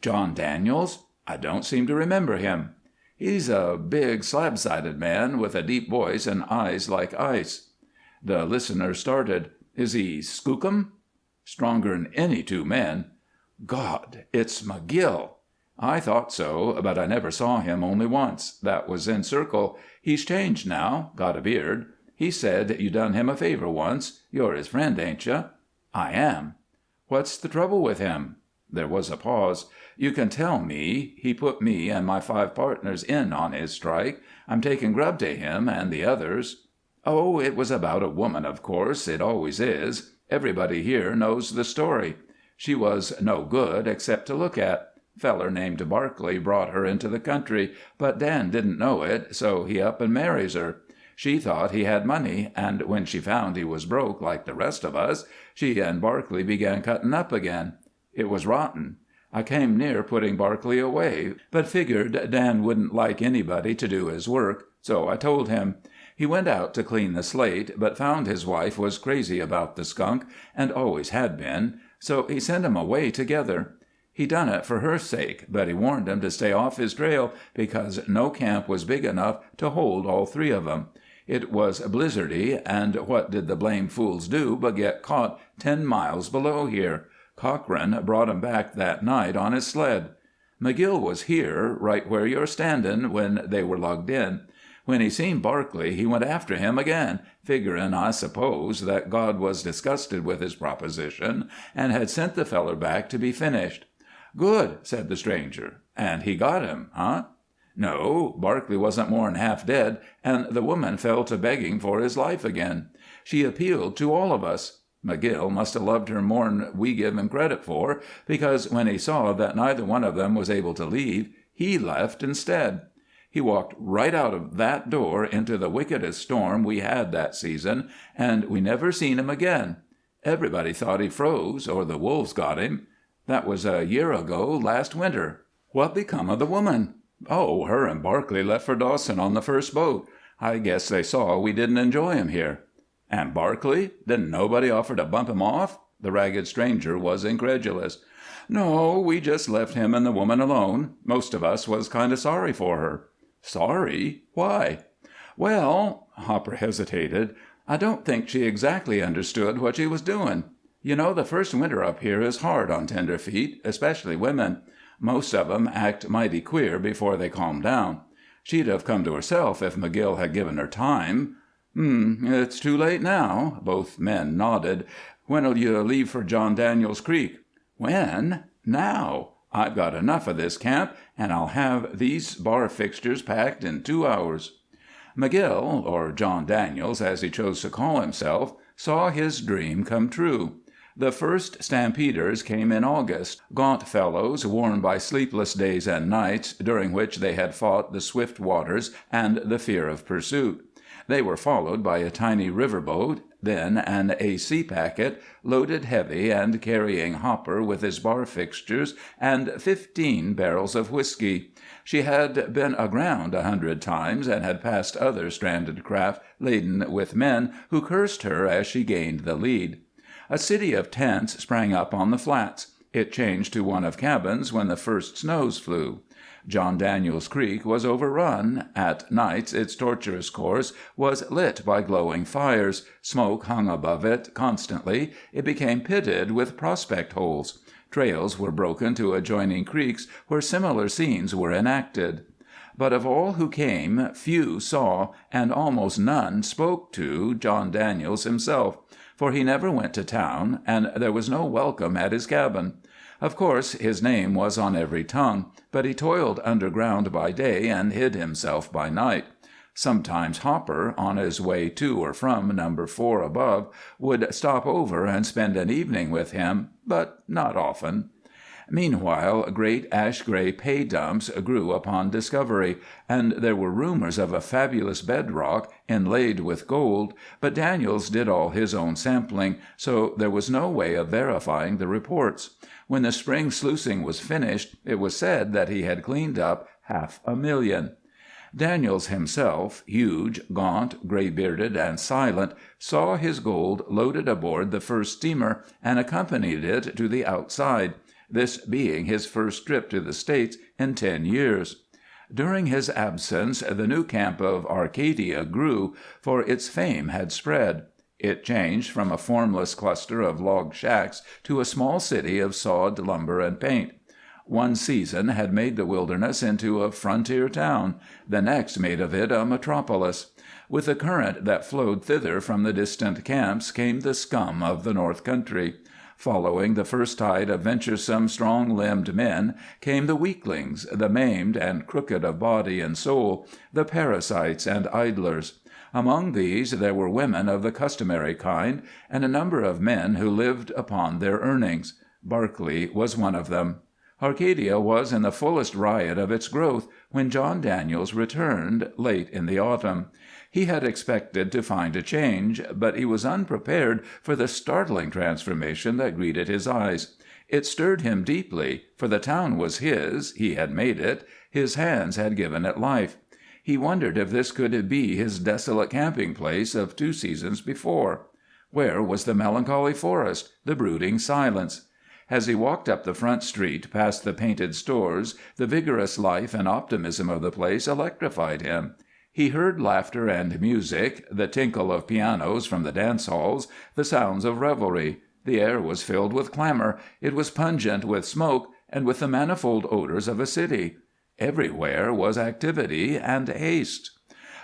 "John Daniels? I don't seem to remember him." "He's a big, slab-sided man with a deep voice and eyes like ice." The listener started. "Is he skookum?" "Stronger'n any 2 men." "God, it's McGill!" "I thought so, but I never saw him only once. That was in Circle. He's changed now, got a beard. He said you done him a favor once. You're his friend, ain't you?" "I am." "What's the trouble with him?" There was a pause. "You can tell me. He put me and my 5 partners in on his strike. I'm taking grub to him and the others." "Oh, it was about a woman, of course. It always is. Everybody here knows the story. She was no good except to look at. Feller named Barclay brought her into the country, but Dan didn't know it, so he up and marries her. She thought he had money, and when she found he was broke like the rest of us, she and Barclay began cutting up again. It was rotten. I came near putting Barclay away, but figured Dan wouldn't like anybody to do his work, so I told him. He went out to clean the slate, but found his wife was crazy about the skunk, and always had been, so he sent 'em away together. He done it for her sake, but he warned 'em to stay off his trail because no camp was big enough to hold all 3 of 'em. It was blizzardy, and what did the blame fools do but get caught 10 miles below here? Cochrane brought 'em back that night on his sled. McGill was here, right where you're standin', when they were lugged in. When he seen Barclay, he went after him again, figuring, I suppose, that God was disgusted with his proposition and had sent the feller back to be finished." "Good," said the stranger. "And he got him, huh?" "No, Barclay wasn't more'n half dead, and the woman fell to begging for his life again. She appealed to all of us. McGill must have loved her more'n we give him credit for, because when he saw that neither one of them was able to leave, he left instead. He walked right out of that door into the wickedest storm we had that season, and we never seen him again. Everybody thought he froze, or the wolves got him. That was a year ago last winter." "What become of the woman?" "Oh, her and Barclay left for Dawson on the first boat. I guess they saw we didn't enjoy him here." "And Barclay? Didn't nobody offer to bump him off?" The ragged stranger was incredulous. "No, we just left him and the woman alone. Most of us was kind of sorry for her." "Sorry? Why?" "Well," Hopper hesitated, "I don't think she exactly understood what she was doing. You know, the first winter up here is hard on tenderfeet, especially women. Most of 'em act mighty queer before they calm down. She'd have come to herself if McGill had given her time." "It's too late now." Both men nodded. "When'll you leave for John Daniels Creek?" "When? Now. I've got enough of this camp, and I'll have these bar fixtures packed in 2 hours." McGill, or John Daniels, as he chose to call himself, saw his dream come true. The first stampeders came in August, gaunt fellows worn by sleepless days and nights, during which they had fought the swift waters and the fear of pursuit. They were followed by a tiny river boat, then an A.C. packet, loaded heavy and carrying Hopper with his bar fixtures and 15 barrels of whiskey. She had been aground 100 times and had passed other stranded craft laden with men who cursed her as she gained the lead. A city of tents sprang up on the flats. It changed to one of cabins when the first snows flew. John Daniels Creek was overrun. At nights its tortuous course was lit by glowing fires. Smoke hung above it constantly. It became pitted with prospect holes. Trails were broken to adjoining creeks where similar scenes were enacted. But of all who came, few saw, and almost none spoke to, John Daniels himself, for he never went to town, and there was no welcome at his cabin. Of course, his name was on every tongue, but he toiled underground by day and hid himself by night. Sometimes Hopper, on his way to or from No. 4 above, would stop over and spend an evening with him, but not often. Meanwhile, great ash-gray pay dumps grew upon discovery, and there were rumors of a fabulous bedrock inlaid with gold, but Daniels did all his own sampling, so there was no way of verifying the reports. When the spring sluicing was finished, it was said that he had cleaned up $500,000. Daniels himself, huge, gaunt, gray-bearded, and silent, saw his gold loaded aboard the first steamer and accompanied it to the outside, this being his first trip to the States in 10 years. During his absence, the new camp of Arcadia grew, for its fame had spread. It changed from a formless cluster of log shacks to a small city of sawed lumber and paint. One season had made the wilderness into a frontier town, the next made of it a metropolis. With the current that flowed thither from the distant camps came the scum of the north country. Following the first tide of venturesome, strong-limbed men came the weaklings, the maimed and crooked of body and soul, the parasites and idlers. Among these there were women of the customary kind, and a number of men who lived upon their earnings. Barclay was one of them. Arcadia was in the fullest riot of its growth when John Daniels returned, late in the autumn. He had expected to find a change, but he was unprepared for the startling transformation that greeted his eyes. It stirred him deeply, for the town was his, he had made it, his hands had given it life. He wondered if this could be his desolate camping place of 2 seasons before. Where was the melancholy forest, the brooding silence? As he walked up the front street past the painted stores, the vigorous life and optimism of the place electrified him. He heard laughter and music, the tinkle of pianos from the dance halls, the sounds of revelry. The air was filled with clamor, it was pungent with smoke and with the manifold odors of a city. Everywhere was activity and haste.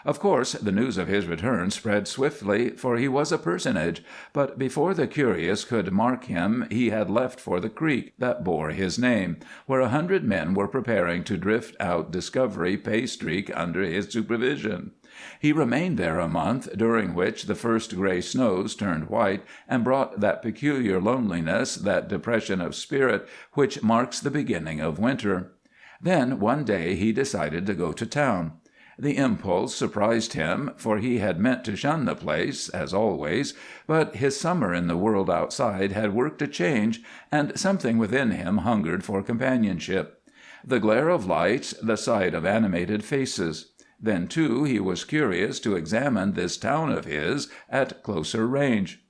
Of course, the news of his return spread swiftly, for he was a personage, but before the curious could mark him he had left for the creek that bore his name, where 100 men were preparing to drift out Discovery pay streak under his supervision. He remained there a month, during which the first gray snows turned white and brought that peculiar loneliness, that depression of spirit which marks the beginning of winter. Then one day he decided to go to town. The impulse surprised him, for he had meant to shun the place, as always, but his summer in the world outside had worked a change, and something within him hungered for companionship. The glare of lights, the sight of animated faces. Then, too, he was curious to examine this town of his at closer range.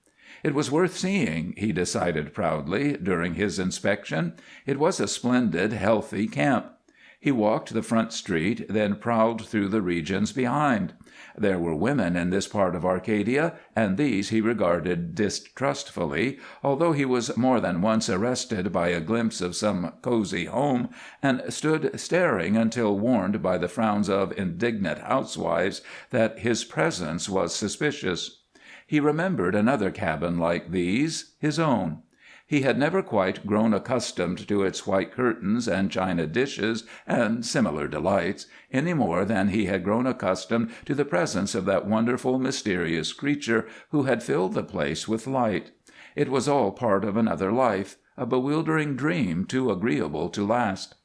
It was worth seeing, he decided proudly, during his inspection. It was a splendid, healthy camp. He walked the front street, then prowled through the regions behind. There were women in this part of Arcadia, and these he regarded distrustfully, although he was more than once arrested by a glimpse of some cozy home, and stood staring until warned by the frowns of indignant housewives that his presence was suspicious. He remembered another cabin like these, his own. He had never quite grown accustomed to its white curtains and china dishes and similar delights, any more than he had grown accustomed to the presence of that wonderful, mysterious creature who had filled the place with light. It was all part of another life, a bewildering dream too agreeable to last.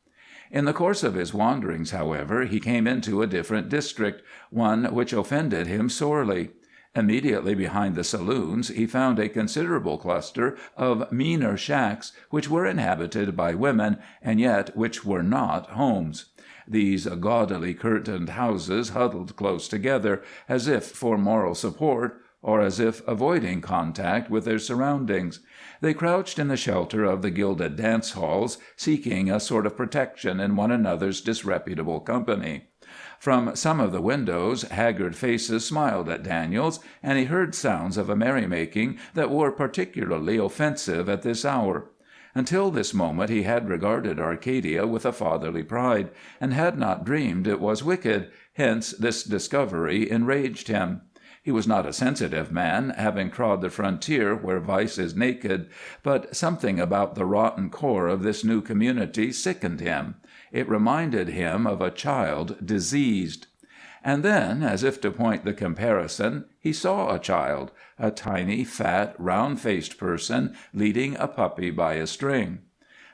In the course of his wanderings, however, he came into a different district, one which offended him sorely. Immediately behind the saloons he found a considerable cluster of meaner shacks, which were inhabited by women, and yet which were not homes. These gaudily curtained houses huddled close together, as if for moral support, or as if avoiding contact with their surroundings. They crouched in the shelter of the gilded dance halls, seeking a sort of protection in one another's disreputable company. From some of the windows haggard faces smiled at Daniels, and he heard sounds of a merrymaking that were particularly offensive at this hour. Until this moment he had regarded Arcadia with a fatherly pride, and had not dreamed it was wicked, hence this discovery enraged him. He was not a sensitive man, having trod the frontier where vice is naked, but something about the rotten core of this new community sickened him. It reminded him of a child diseased. And then, as if to point the comparison, he saw a child, a tiny, fat, round-faced person leading a puppy by a string.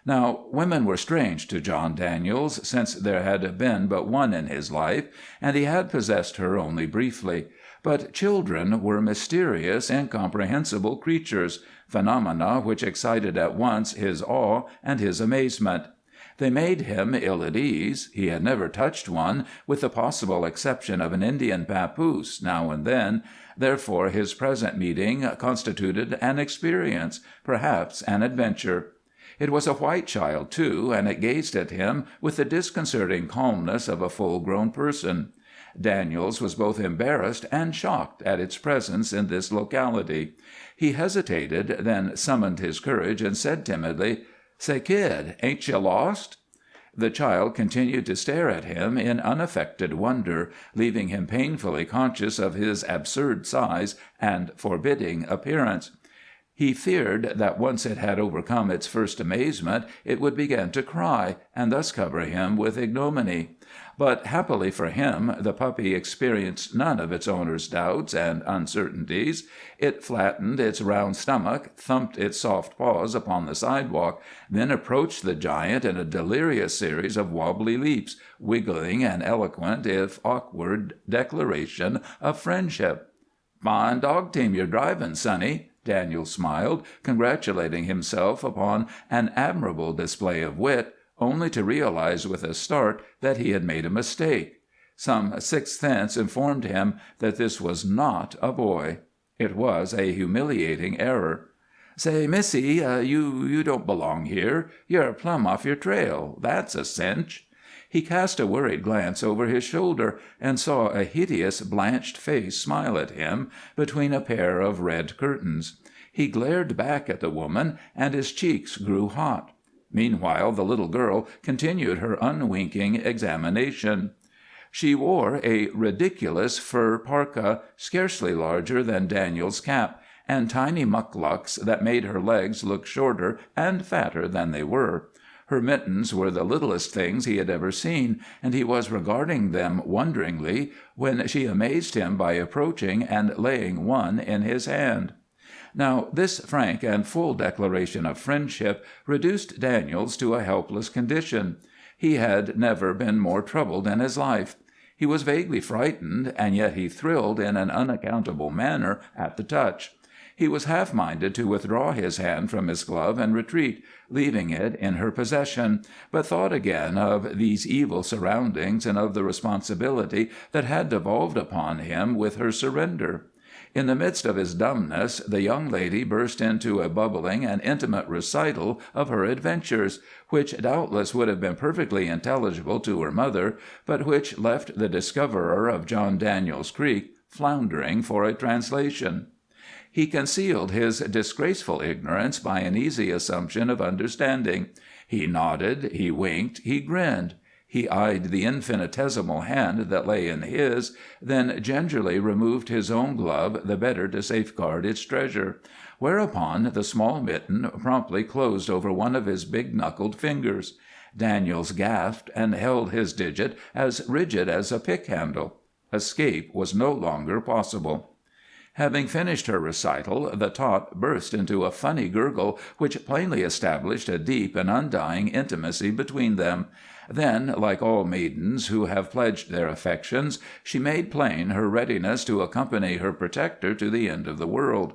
Now, women were strange to John Daniels, since there had been but one in his life, and he had possessed her only briefly. But children were mysterious, incomprehensible creatures, phenomena which excited at once his awe and his amazement. They made him ill at ease. He had never touched one, with the possible exception of an Indian papoose now and then. Therefore his present meeting constituted an experience, perhaps an adventure. It was a white child, too, and it gazed at him with the disconcerting calmness of a full-grown person. Daniels was both embarrassed and shocked at its presence in this locality. He hesitated, then summoned his courage and said timidly, "Say, kid, ain't you lost?" The child continued to stare at him in unaffected wonder, leaving him painfully conscious of his absurd size and forbidding appearance. He feared that once it had overcome its first amazement it would begin to cry, and thus cover him with ignominy. But happily for him, the puppy experienced none of its owner's doubts and uncertainties. It flattened its round stomach, thumped its soft paws upon the sidewalk, then approached the giant in a delirious series of wobbly leaps, wiggling an eloquent, if awkward, declaration of friendship. "Fine dog team you're driving, sonny," Daniels smiled, congratulating himself upon an admirable display of wit, only to realize with a start that he had made a mistake. Some sixth sense informed him that this was not a boy. It was a humiliating error. "Say, missy, you don't belong here. You're plumb off your trail. That's a cinch." He cast a worried glance over his shoulder and saw a hideous, blanched face smile at him between a pair of red curtains. He glared back at the woman, and his cheeks grew hot. Meanwhile the little girl continued her unwinking examination. She wore a ridiculous fur parka, scarcely larger than Daniel's cap, and tiny mucklucks that made her legs look shorter and fatter than they were. Her mittens were the littlest things he had ever seen, and he was regarding them wonderingly when she amazed him by approaching and laying one in his hand. Now, this frank and full declaration of friendship reduced Daniels to a helpless condition. He had never been more troubled in his life. He was vaguely frightened, and yet he thrilled in an unaccountable manner at the touch. He was half-minded to withdraw his hand from his glove and retreat, leaving it in her possession, but thought again of these evil surroundings and of the responsibility that had devolved upon him with her surrender. In the midst of his dumbness, the young lady burst into a bubbling and intimate recital of her adventures, which doubtless would have been perfectly intelligible to her mother, but which left the discoverer of John Daniels Creek floundering for a translation. He concealed his disgraceful ignorance by an easy assumption of understanding. He nodded, he winked, he grinned. He eyed the infinitesimal hand that lay in his, then gingerly removed his own glove the better to safeguard its treasure, whereupon the small mitten promptly closed over one of his big-knuckled fingers. Daniels gasped and held his digit as rigid as a pick-handle. Escape was no longer possible. Having finished her recital, the tot burst into a funny gurgle which plainly established a deep and undying intimacy between them. Then, like all maidens who have pledged their affections, she made plain her readiness to accompany her protector to the end of the world.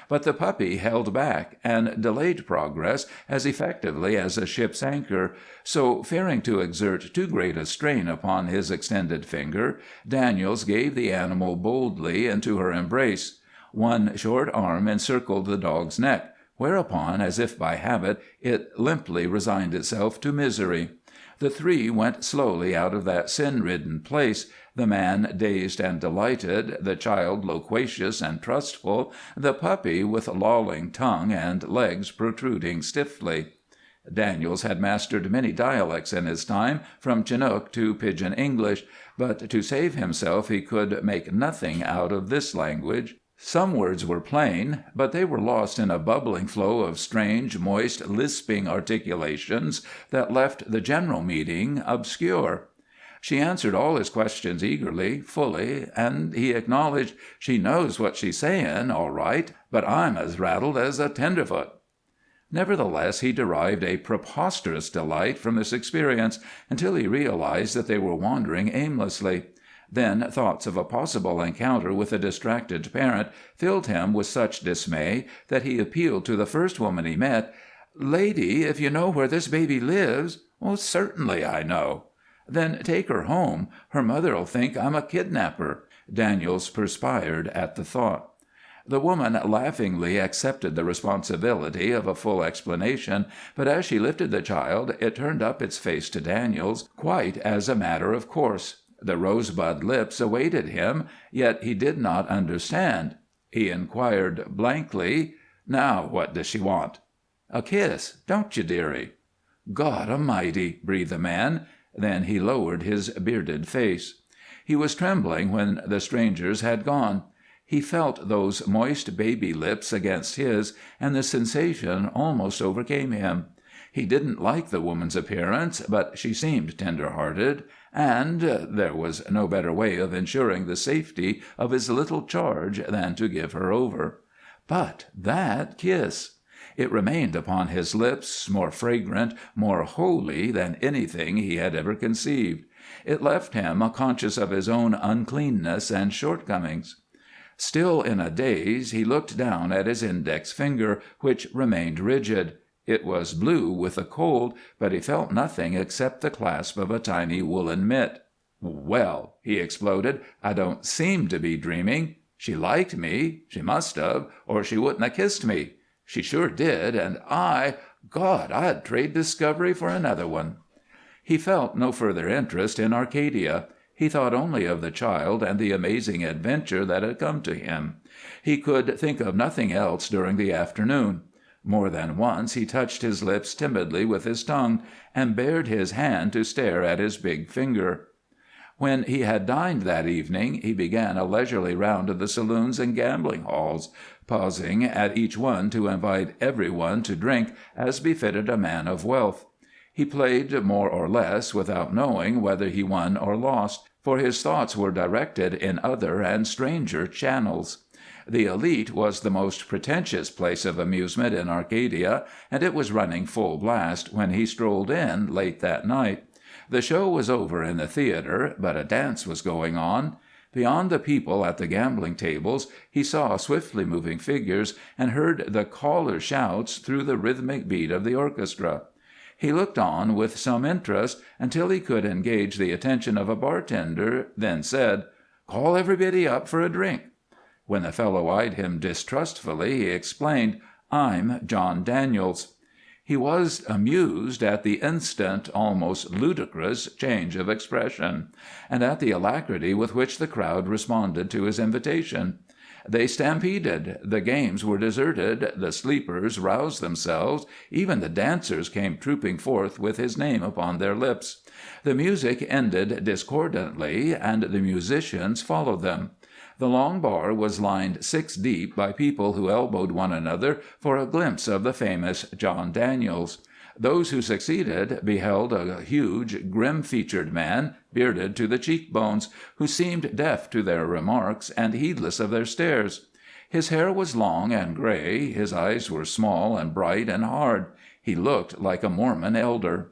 But the puppy held back and delayed progress as effectively as a ship's anchor, so, fearing to exert too great a strain upon his extended finger, Daniels gave the animal boldly into her embrace. One short arm encircled the dog's neck, whereupon, as if by habit, it limply resigned itself to misery. The three went slowly out of that sin-ridden place, the man dazed and delighted, the child loquacious and trustful, the puppy with lolling tongue and legs protruding stiffly. Daniels had mastered many dialects in his time, from Chinook to Pidgin English, but to save himself he could make nothing out of this language. Some words were plain, but they were lost in a bubbling flow of strange, moist, lisping articulations that left the general meaning obscure. She answered all his questions eagerly, fully, and he acknowledged, "She knows what she's saying, all right, but I'm as rattled as a tenderfoot." Nevertheless, he derived a preposterous delight from this experience, until he realized that they were wandering aimlessly. Then thoughts of a possible encounter with a distracted parent filled him with such dismay that he appealed to the first woman he met. "Lady, if you know where this baby lives—" "Certainly I know." "Then take her home. Her mother'll think I'm a kidnapper." Daniels perspired at the thought. The woman laughingly accepted the responsibility of a full explanation, but as she lifted the child it turned up its face to Daniels quite as a matter of course. The rosebud lips awaited him, yet he did not understand. He inquired blankly, "Now what does she want?" "A kiss, don't you, dearie?" "God Almighty!" breathed the man. Then he lowered his bearded face. He was trembling when the strangers had gone. He felt those moist baby lips against his, and the sensation almost overcame him. He didn't like the woman's appearance, but she seemed tender-hearted, and there was no better way of ensuring the safety of his little charge than to give her over. But that kiss! It remained upon his lips, more fragrant, more holy than anything he had ever conceived. It left him conscious of his own uncleanness and shortcomings. Still in a daze, he looked down at his index finger, which remained rigid. It was blue with the cold, but he felt nothing except the clasp of a tiny woolen mitt. "Well," he exploded, "I don't seem to be dreaming. She liked me. She must have, or she wouldn't have kissed me. She sure did, and God, I'd trade discovery for another one." He felt no further interest in Arcadia. He thought only of the child and the amazing adventure that had come to him. He could think of nothing else during the afternoon. More than once he touched his lips timidly with his tongue, and bared his hand to stare at his big finger. When he had dined that evening, he began a leisurely round of the saloons and gambling halls, pausing at each one to invite every one to drink as befitted a man of wealth. He played more or less without knowing whether he won or lost, for his thoughts were directed in other and stranger channels. The Elite was the most pretentious place of amusement in Arcadia, and it was running full blast when he strolled in late that night. The show was over in the theater, but a dance was going on. Beyond the people at the gambling tables he saw swiftly moving figures and heard the callers' shouts through the rhythmic beat of the orchestra. He looked on with some interest until he could engage the attention of a bartender, then said, "Call everybody up for a drink." When the fellow eyed him distrustfully, he explained, "I'm John Daniels." He was amused at the instant, almost ludicrous, change of expression, and at the alacrity with which the crowd responded to his invitation. They stampeded, the games were deserted, the sleepers roused themselves, even the dancers came trooping forth with his name upon their lips. The music ended discordantly, and the musicians followed them. The long bar was lined 6 deep by people who elbowed one another for a glimpse of the famous John Daniels. Those who succeeded beheld a huge, grim-featured man, bearded to the cheekbones, who seemed deaf to their remarks and heedless of their stares. His hair was long and gray, his eyes were small and bright and hard. He looked like a Mormon elder.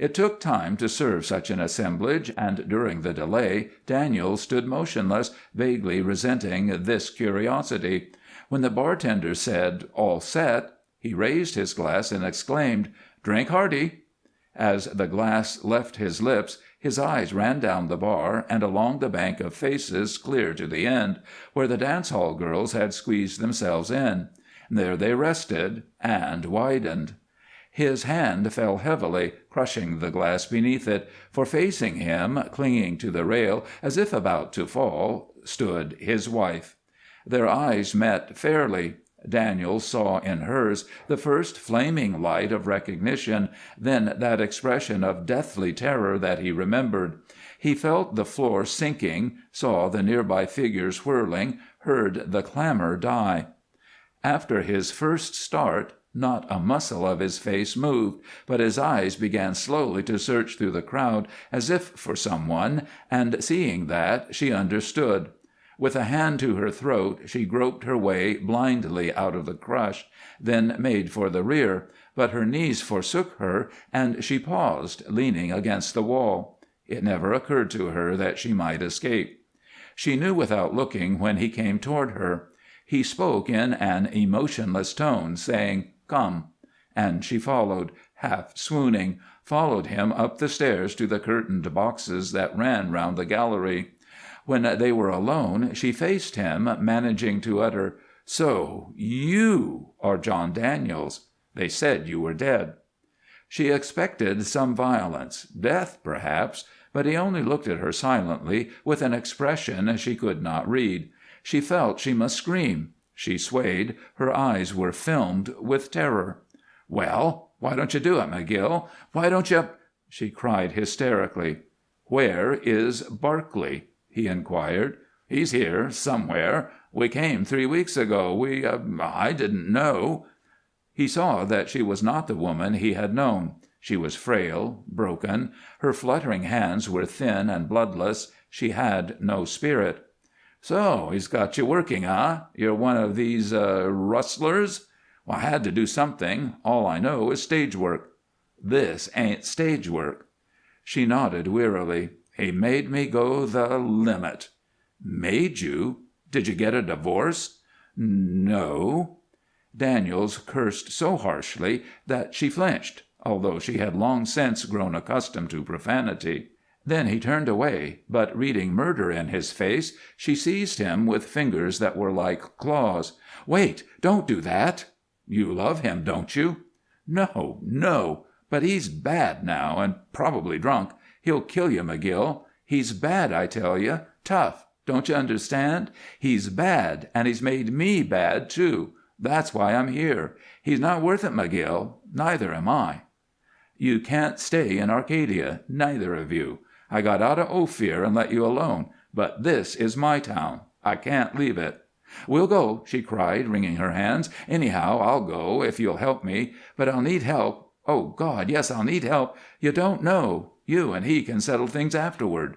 It took time to serve such an assemblage, and during the delay Daniels stood motionless, vaguely resenting this curiosity. When the bartender said, "All set," he raised his glass and exclaimed, "Drink hearty." As the glass left his lips, his eyes ran down the bar and along the bank of faces clear to the end, where the dance-hall girls had squeezed themselves in. There they rested and widened. His hand fell heavily, crushing the glass beneath it, for facing him, clinging to the rail as if about to fall, stood his wife. Their eyes met fairly. Daniels saw in hers the first flaming light of recognition, then that expression of deathly terror that he remembered. He felt the floor sinking, saw the nearby figures whirling, heard the clamor die. After his first start, not a muscle of his face moved, but his eyes began slowly to search through the crowd as if for someone, and seeing that, she understood. With a hand to her throat, she groped her way blindly out of the crush, then made for the rear, but her knees forsook her, and she paused, leaning against the wall. It never occurred to her that she might escape. She knew without looking when he came toward her. He spoke in an emotionless tone, saying, "Come," and she followed, half swooning, followed him up the stairs to the curtained boxes that ran round the gallery. When they were alone, she faced him, managing to utter, "So you are John Daniels. They said you were dead." She expected some violence, death perhaps, but he only looked at her silently, with an expression she could not read. She felt she must scream. She swayed. Her eyes were filmed with terror. "Well, why don't you do it, McGill? Why don't you—" she cried hysterically. "Where is Barclay?" he inquired. "He's here, somewhere. We came 3 weeks ago. I didn't know." He saw that she was not the woman he had known. She was frail, broken. Her fluttering hands were thin and bloodless. She had no spirit. "So he's got you working, huh? You're one of these rustlers?" "Well, I had to do something. All I know is stage work." "This ain't stage work." She nodded wearily. "He made me go the limit." "Made you? Did you get a divorce?" "No." Daniels cursed so harshly that she flinched, although she had long since grown accustomed to profanity. Then he turned away, but reading murder in his face, she seized him with fingers that were like claws. "Wait! Don't do that!" "You love him, don't you?" "No, no! But he's bad now, and probably drunk. He'll kill you, McGill. He's bad, I tell you. Tough. Don't you understand? He's bad, and he's made me bad, too. That's why I'm here. He's not worth it, McGill. Neither am I." "You can't stay in Arcadia, neither of you. I got out of Ophir and let you alone, but this is my town. I can't leave it." "We'll go," she cried, wringing her hands. "Anyhow, I'll go, if you'll help me. But I'll need help. Oh, God, yes, I'll need help. You don't know. You and he can settle things afterward."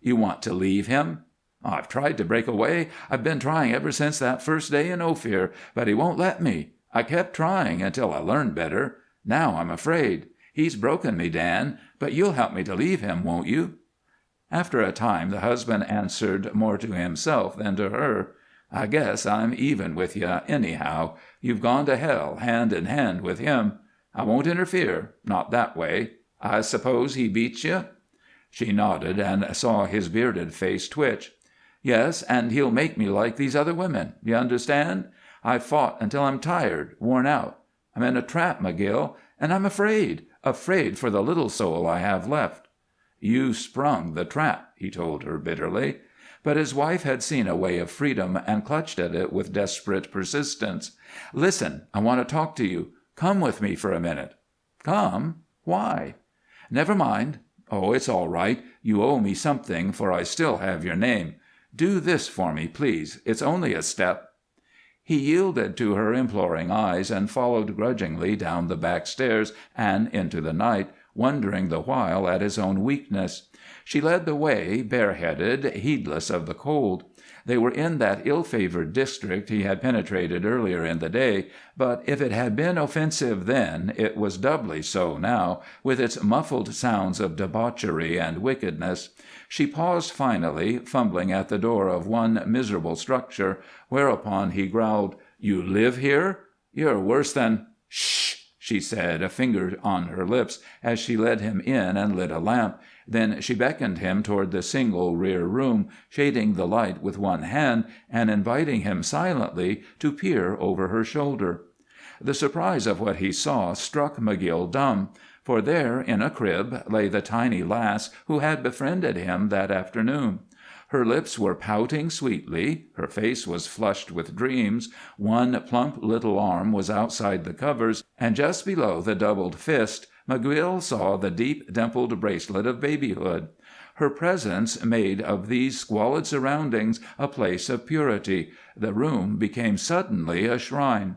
"You want to leave him?" "I've tried to break away. I've been trying ever since that first day in Ophir, but he won't let me. I kept trying until I learned better. Now I'm afraid. He's broken me, Dan, but you'll help me to leave him, won't you?" After a time the husband answered more to himself than to her. "I guess I'm even with you, anyhow. You've gone to hell hand in hand with him. I won't interfere, not that way. I suppose he beats you?" She nodded and saw his bearded face twitch. "Yes, and he'll make me like these other women. You understand? I've fought until I'm tired, worn out. I'm in a trap, McGill, and I'm afraid for the little soul I have left." "You sprung the trap," he told her bitterly. But his wife had seen a way of freedom and clutched at it with desperate persistence. "Listen, I want to talk to you. Come with me for a minute." "Come? Why?" "Never mind. Oh, it's all right. You owe me something, for I still have your name. Do this for me, please. It's only a step." He yielded to her imploring eyes and followed grudgingly down the back stairs and into the night, wondering the while at his own weakness. She led the way, bareheaded, heedless of the cold. They were in that ill-favored district he had penetrated earlier in the day, but if it had been offensive then, it was doubly so now, with its muffled sounds of debauchery and wickedness. She paused finally, fumbling at the door of one miserable structure, whereupon he growled, "You live here? You're worse than—" "Shh!" she said, a finger on her lips, as she led him in and lit a lamp. Then she beckoned him toward the single rear room, shading the light with one hand and inviting him silently to peer over her shoulder. The surprise of what he saw struck McGill dumb, for there in a crib lay the tiny lass who had befriended him that afternoon. Her lips were pouting sweetly, her face was flushed with dreams, one plump little arm was outside the covers, and just below the doubled fist McGill saw the deep dimpled bracelet of babyhood. Her presence made of these squalid surroundings a place of purity. The room became suddenly a shrine.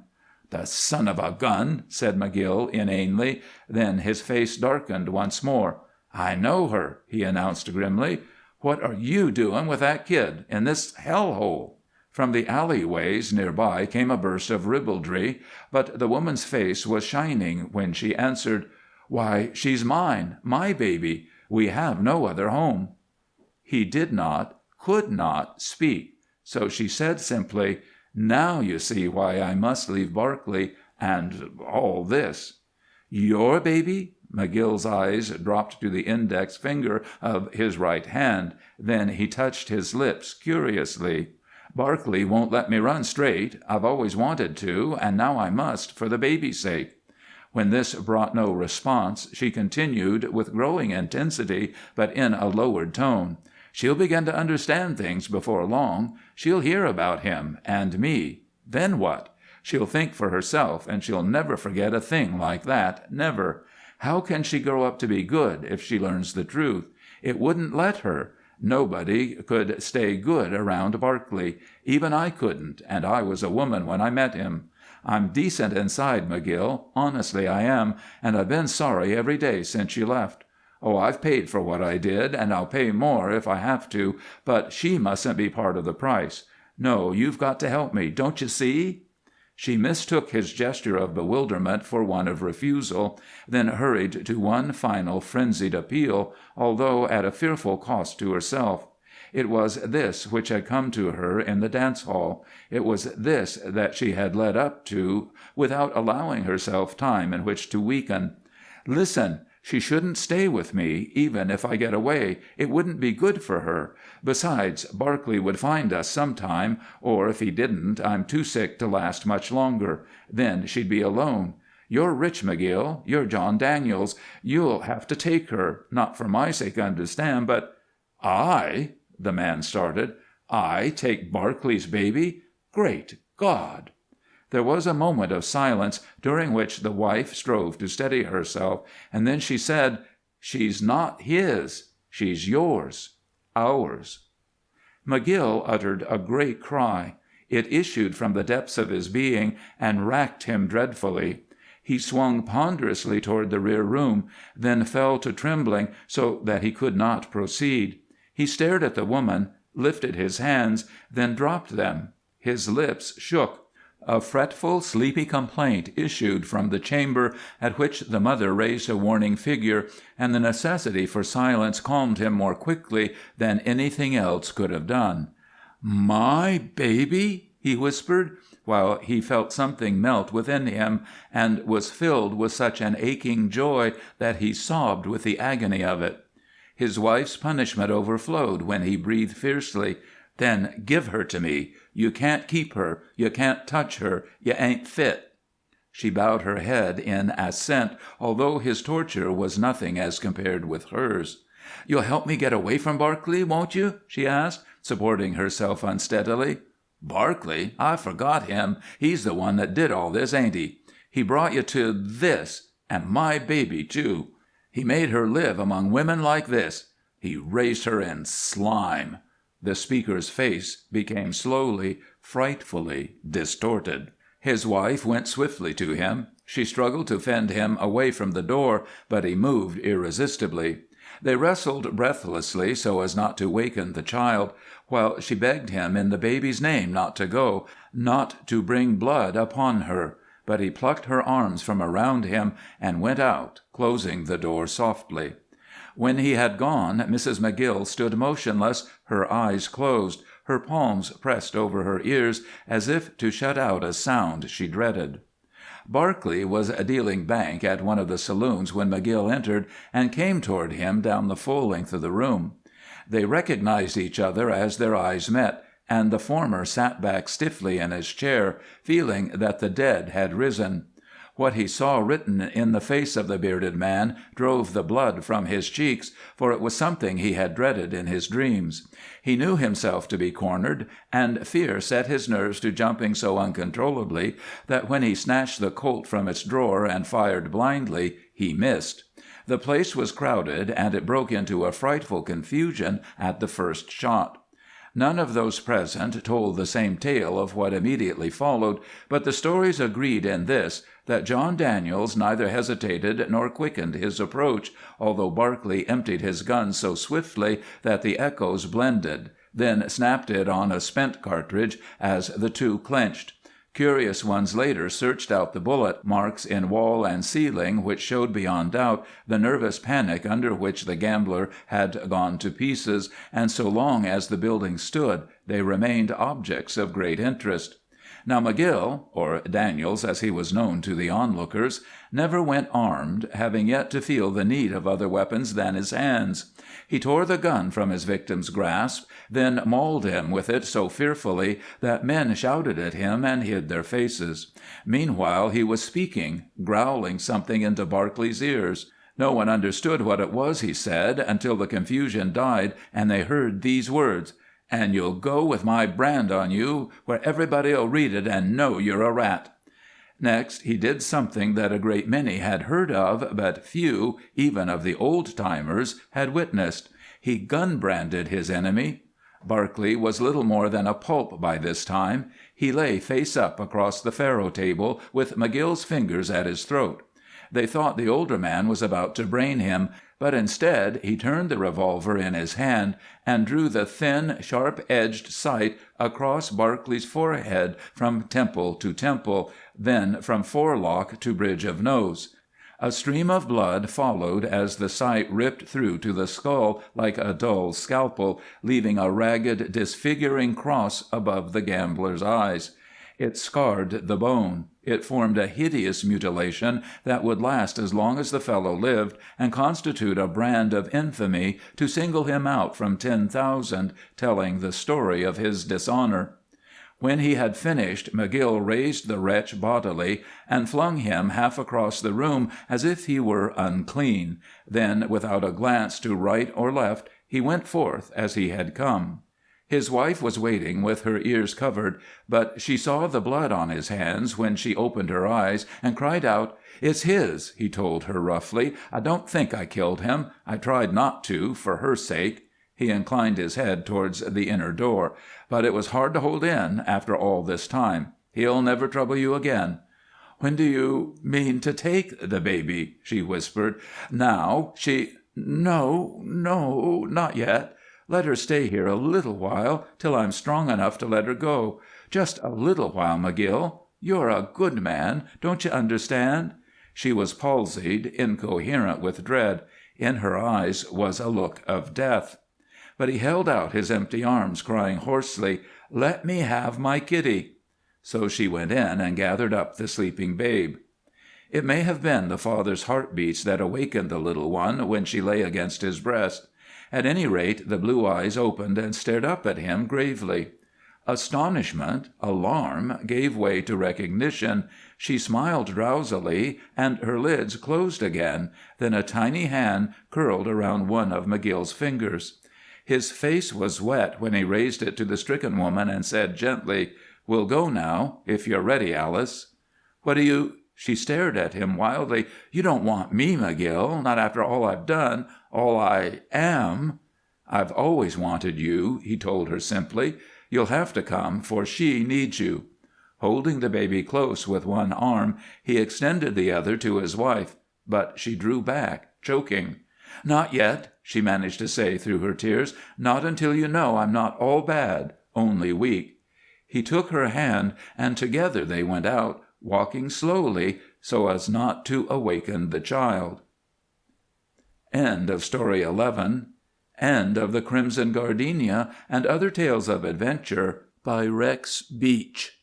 "The son of a gun!" said McGill inanely. Then his face darkened once more. "I know her," he announced grimly. "What are you doing with that kid in this hell hole?" From the alleyways near by came a burst of ribaldry, but the woman's face was shining when she answered, "Why, she's mine, my baby. We have no other home." He did not, could not speak, so she said simply, "Now you see why I must leave Barclay and all this." "Your baby?" McGill's eyes dropped to the index finger of his right hand. Then he touched his lips curiously. "Barclay won't let me run straight. I've always wanted to, and now I must for the baby's sake." When this brought no response, she continued with growing intensity, but in a lowered tone. "She'll begin to understand things before long. She'll hear about him and me. Then what? She'll think for herself, and she'll never forget a thing like that, never. How can she grow up to be good if she learns the truth? It wouldn't let her. Nobody could stay good around Barclay. Even I couldn't, and I was a woman when I met him. I'm decent inside, McGill. Honestly I am, and I've been sorry every day since you left. Oh, I've paid for what I did, and I'll pay more if I have to, but she mustn't be part of the price. No, you've got to help me, don't you see?" She mistook his gesture of bewilderment for one of refusal, then hurried to one final frenzied appeal, although at a fearful cost to herself. It was this which had come to her in the dance-hall. It was this that she had led up to without allowing herself time in which to weaken. "Listen. She shouldn't stay with me, even if I get away. It wouldn't be good for her. Besides, Barclay would find us sometime, or if he didn't, I'm too sick to last much longer. Then she'd be alone. You're rich, McGill. You're John Daniels. You'll have to take her. Not for my sake, understand, but—" "I?" the man started. "I take Barclay's baby? Great God!" There was a moment of silence, during which the wife strove to steady herself, and then she said, "She's not his. She's yours. Ours." McGill uttered a great cry. It issued from the depths of his being and racked him dreadfully. He swung ponderously toward the rear room, then fell to trembling so that he could not proceed. He stared at the woman, lifted his hands, then dropped them. His lips shook. A fretful, sleepy complaint issued from the chamber at which the mother raised a warning finger, and the necessity for silence calmed him more quickly than anything else could have done. "My baby?" he whispered, while he felt something melt within him, and was filled with such an aching joy that he sobbed with the agony of it. His wife's punishment overflowed when he breathed fiercely, "Then give her to me. You can't keep her. You can't touch her. You ain't fit." She bowed her head in assent, although his torture was nothing as compared with hers. "You'll help me get away from Barclay, won't you?" she asked, supporting herself unsteadily. "Barclay? I forgot him. He's the one that did all this, ain't he? He brought you to this, and my baby, too. He made her live among women like this. He raised her in slime." The speaker's face became slowly, frightfully distorted. His wife went swiftly to him. She struggled to fend him away from the door, but he moved irresistibly. They wrestled breathlessly so as not to waken the child, while she begged him in the baby's name not to go, not to bring blood upon her. But he plucked her arms from around him and went out, closing the door softly. When he had gone, Mrs. McGill stood motionless, her eyes closed, her palms pressed over her ears as if to shut out a sound she dreaded. Barclay was dealing bank at one of the saloons when McGill entered and came toward him down the full length of the room. They recognized each other as their eyes met, and the former sat back stiffly in his chair, feeling that the dead had risen. What he saw written in the face of the bearded man drove the blood from his cheeks, for it was something he had dreaded in his dreams. He knew himself to be cornered, and fear set his nerves to jumping so uncontrollably that when he snatched the Colt from its drawer and fired blindly, he missed. The place was crowded, and it broke into a frightful confusion at the first shot. None of those present told the same tale of what immediately followed, but the stories agreed in this, that John Daniels neither hesitated nor quickened his approach, although Barclay emptied his gun so swiftly that the echoes blended, then snapped it on a spent cartridge as the two clenched. Curious ones later searched out the bullet marks in wall and ceiling which showed beyond doubt the nervous panic under which the gambler had gone to pieces, and so long as the building stood they remained objects of great interest. Now McGill, or Daniels as he was known to the onlookers, never went armed, having yet to feel the need of other weapons than his hands. He tore the gun from his victim's grasp, then mauled him with it so fearfully that men shouted at him and hid their faces. Meanwhile he was speaking, growling something into Barclay's ears. No one understood what it was he said until the confusion died and they heard these words, "And you'll go with my brand on you, where everybody'll read it and know you're a rat." Next he did something that a great many had heard of, but few, even of the old-timers, had witnessed. He gun-branded his enemy. Barclay was little more than a pulp by this time. He lay face up across the faro table, with McGill's fingers at his throat. They thought the older man was about to brain him, but instead he turned the revolver in his hand and drew the thin, sharp-edged sight across Barclay's forehead from temple to temple, then from forelock to bridge of nose. A stream of blood followed as the sight ripped through to the skull like a dull scalpel, leaving a ragged, disfiguring cross above the gambler's eyes. It scarred the bone. It formed a hideous mutilation that would last as long as the fellow lived and constitute a brand of infamy to single him out from 10,000, telling the story of his dishonor. When he had finished, McGill raised the wretch bodily and flung him half across the room as if he were unclean. Then, without a glance to right or left, he went forth as he had come. His wife was waiting with her ears covered, but she saw the blood on his hands when she opened her eyes and cried out. "It's his," he told her roughly. "I don't think I killed him. I tried not to, for her sake." He inclined his head towards the inner door. "But it was hard to hold in after all this time. He'll never trouble you again." "When do you mean to take the baby?" she whispered. "Now. No, not yet. Let her stay here a little while, till I'm strong enough to let her go. Just a little while, McGill. You're a good man. Don't you understand?" She was palsied, incoherent with dread. In her eyes was a look of death. But he held out his empty arms, crying hoarsely, "Let me have my kitty." So she went in and gathered up the sleeping babe. It may have been the father's heartbeats that awakened the little one when she lay against his breast. At any rate, the blue eyes opened and stared up at him gravely. Astonishment, alarm, gave way to recognition. She smiled drowsily, and her lids closed again. Then a tiny hand curled around one of McGill's fingers. His face was wet when he raised it to the stricken woman and said gently, "We'll go now, if you're ready, Alice." "What do you—" She stared at him wildly. "You don't want me, McGill, not after all I've done, all I am." "I've always wanted you," he told her simply. "You'll have to come, for she needs you." Holding the baby close with one arm, he extended the other to his wife, but she drew back, choking. "Not yet," she managed to say through her tears. "Not until you know I'm not all bad, only weak." He took her hand, and together they went out, walking slowly so as not to awaken the child. End of Story 11. End of The Crimson Gardenia and Other Tales of Adventure by Rex Beach.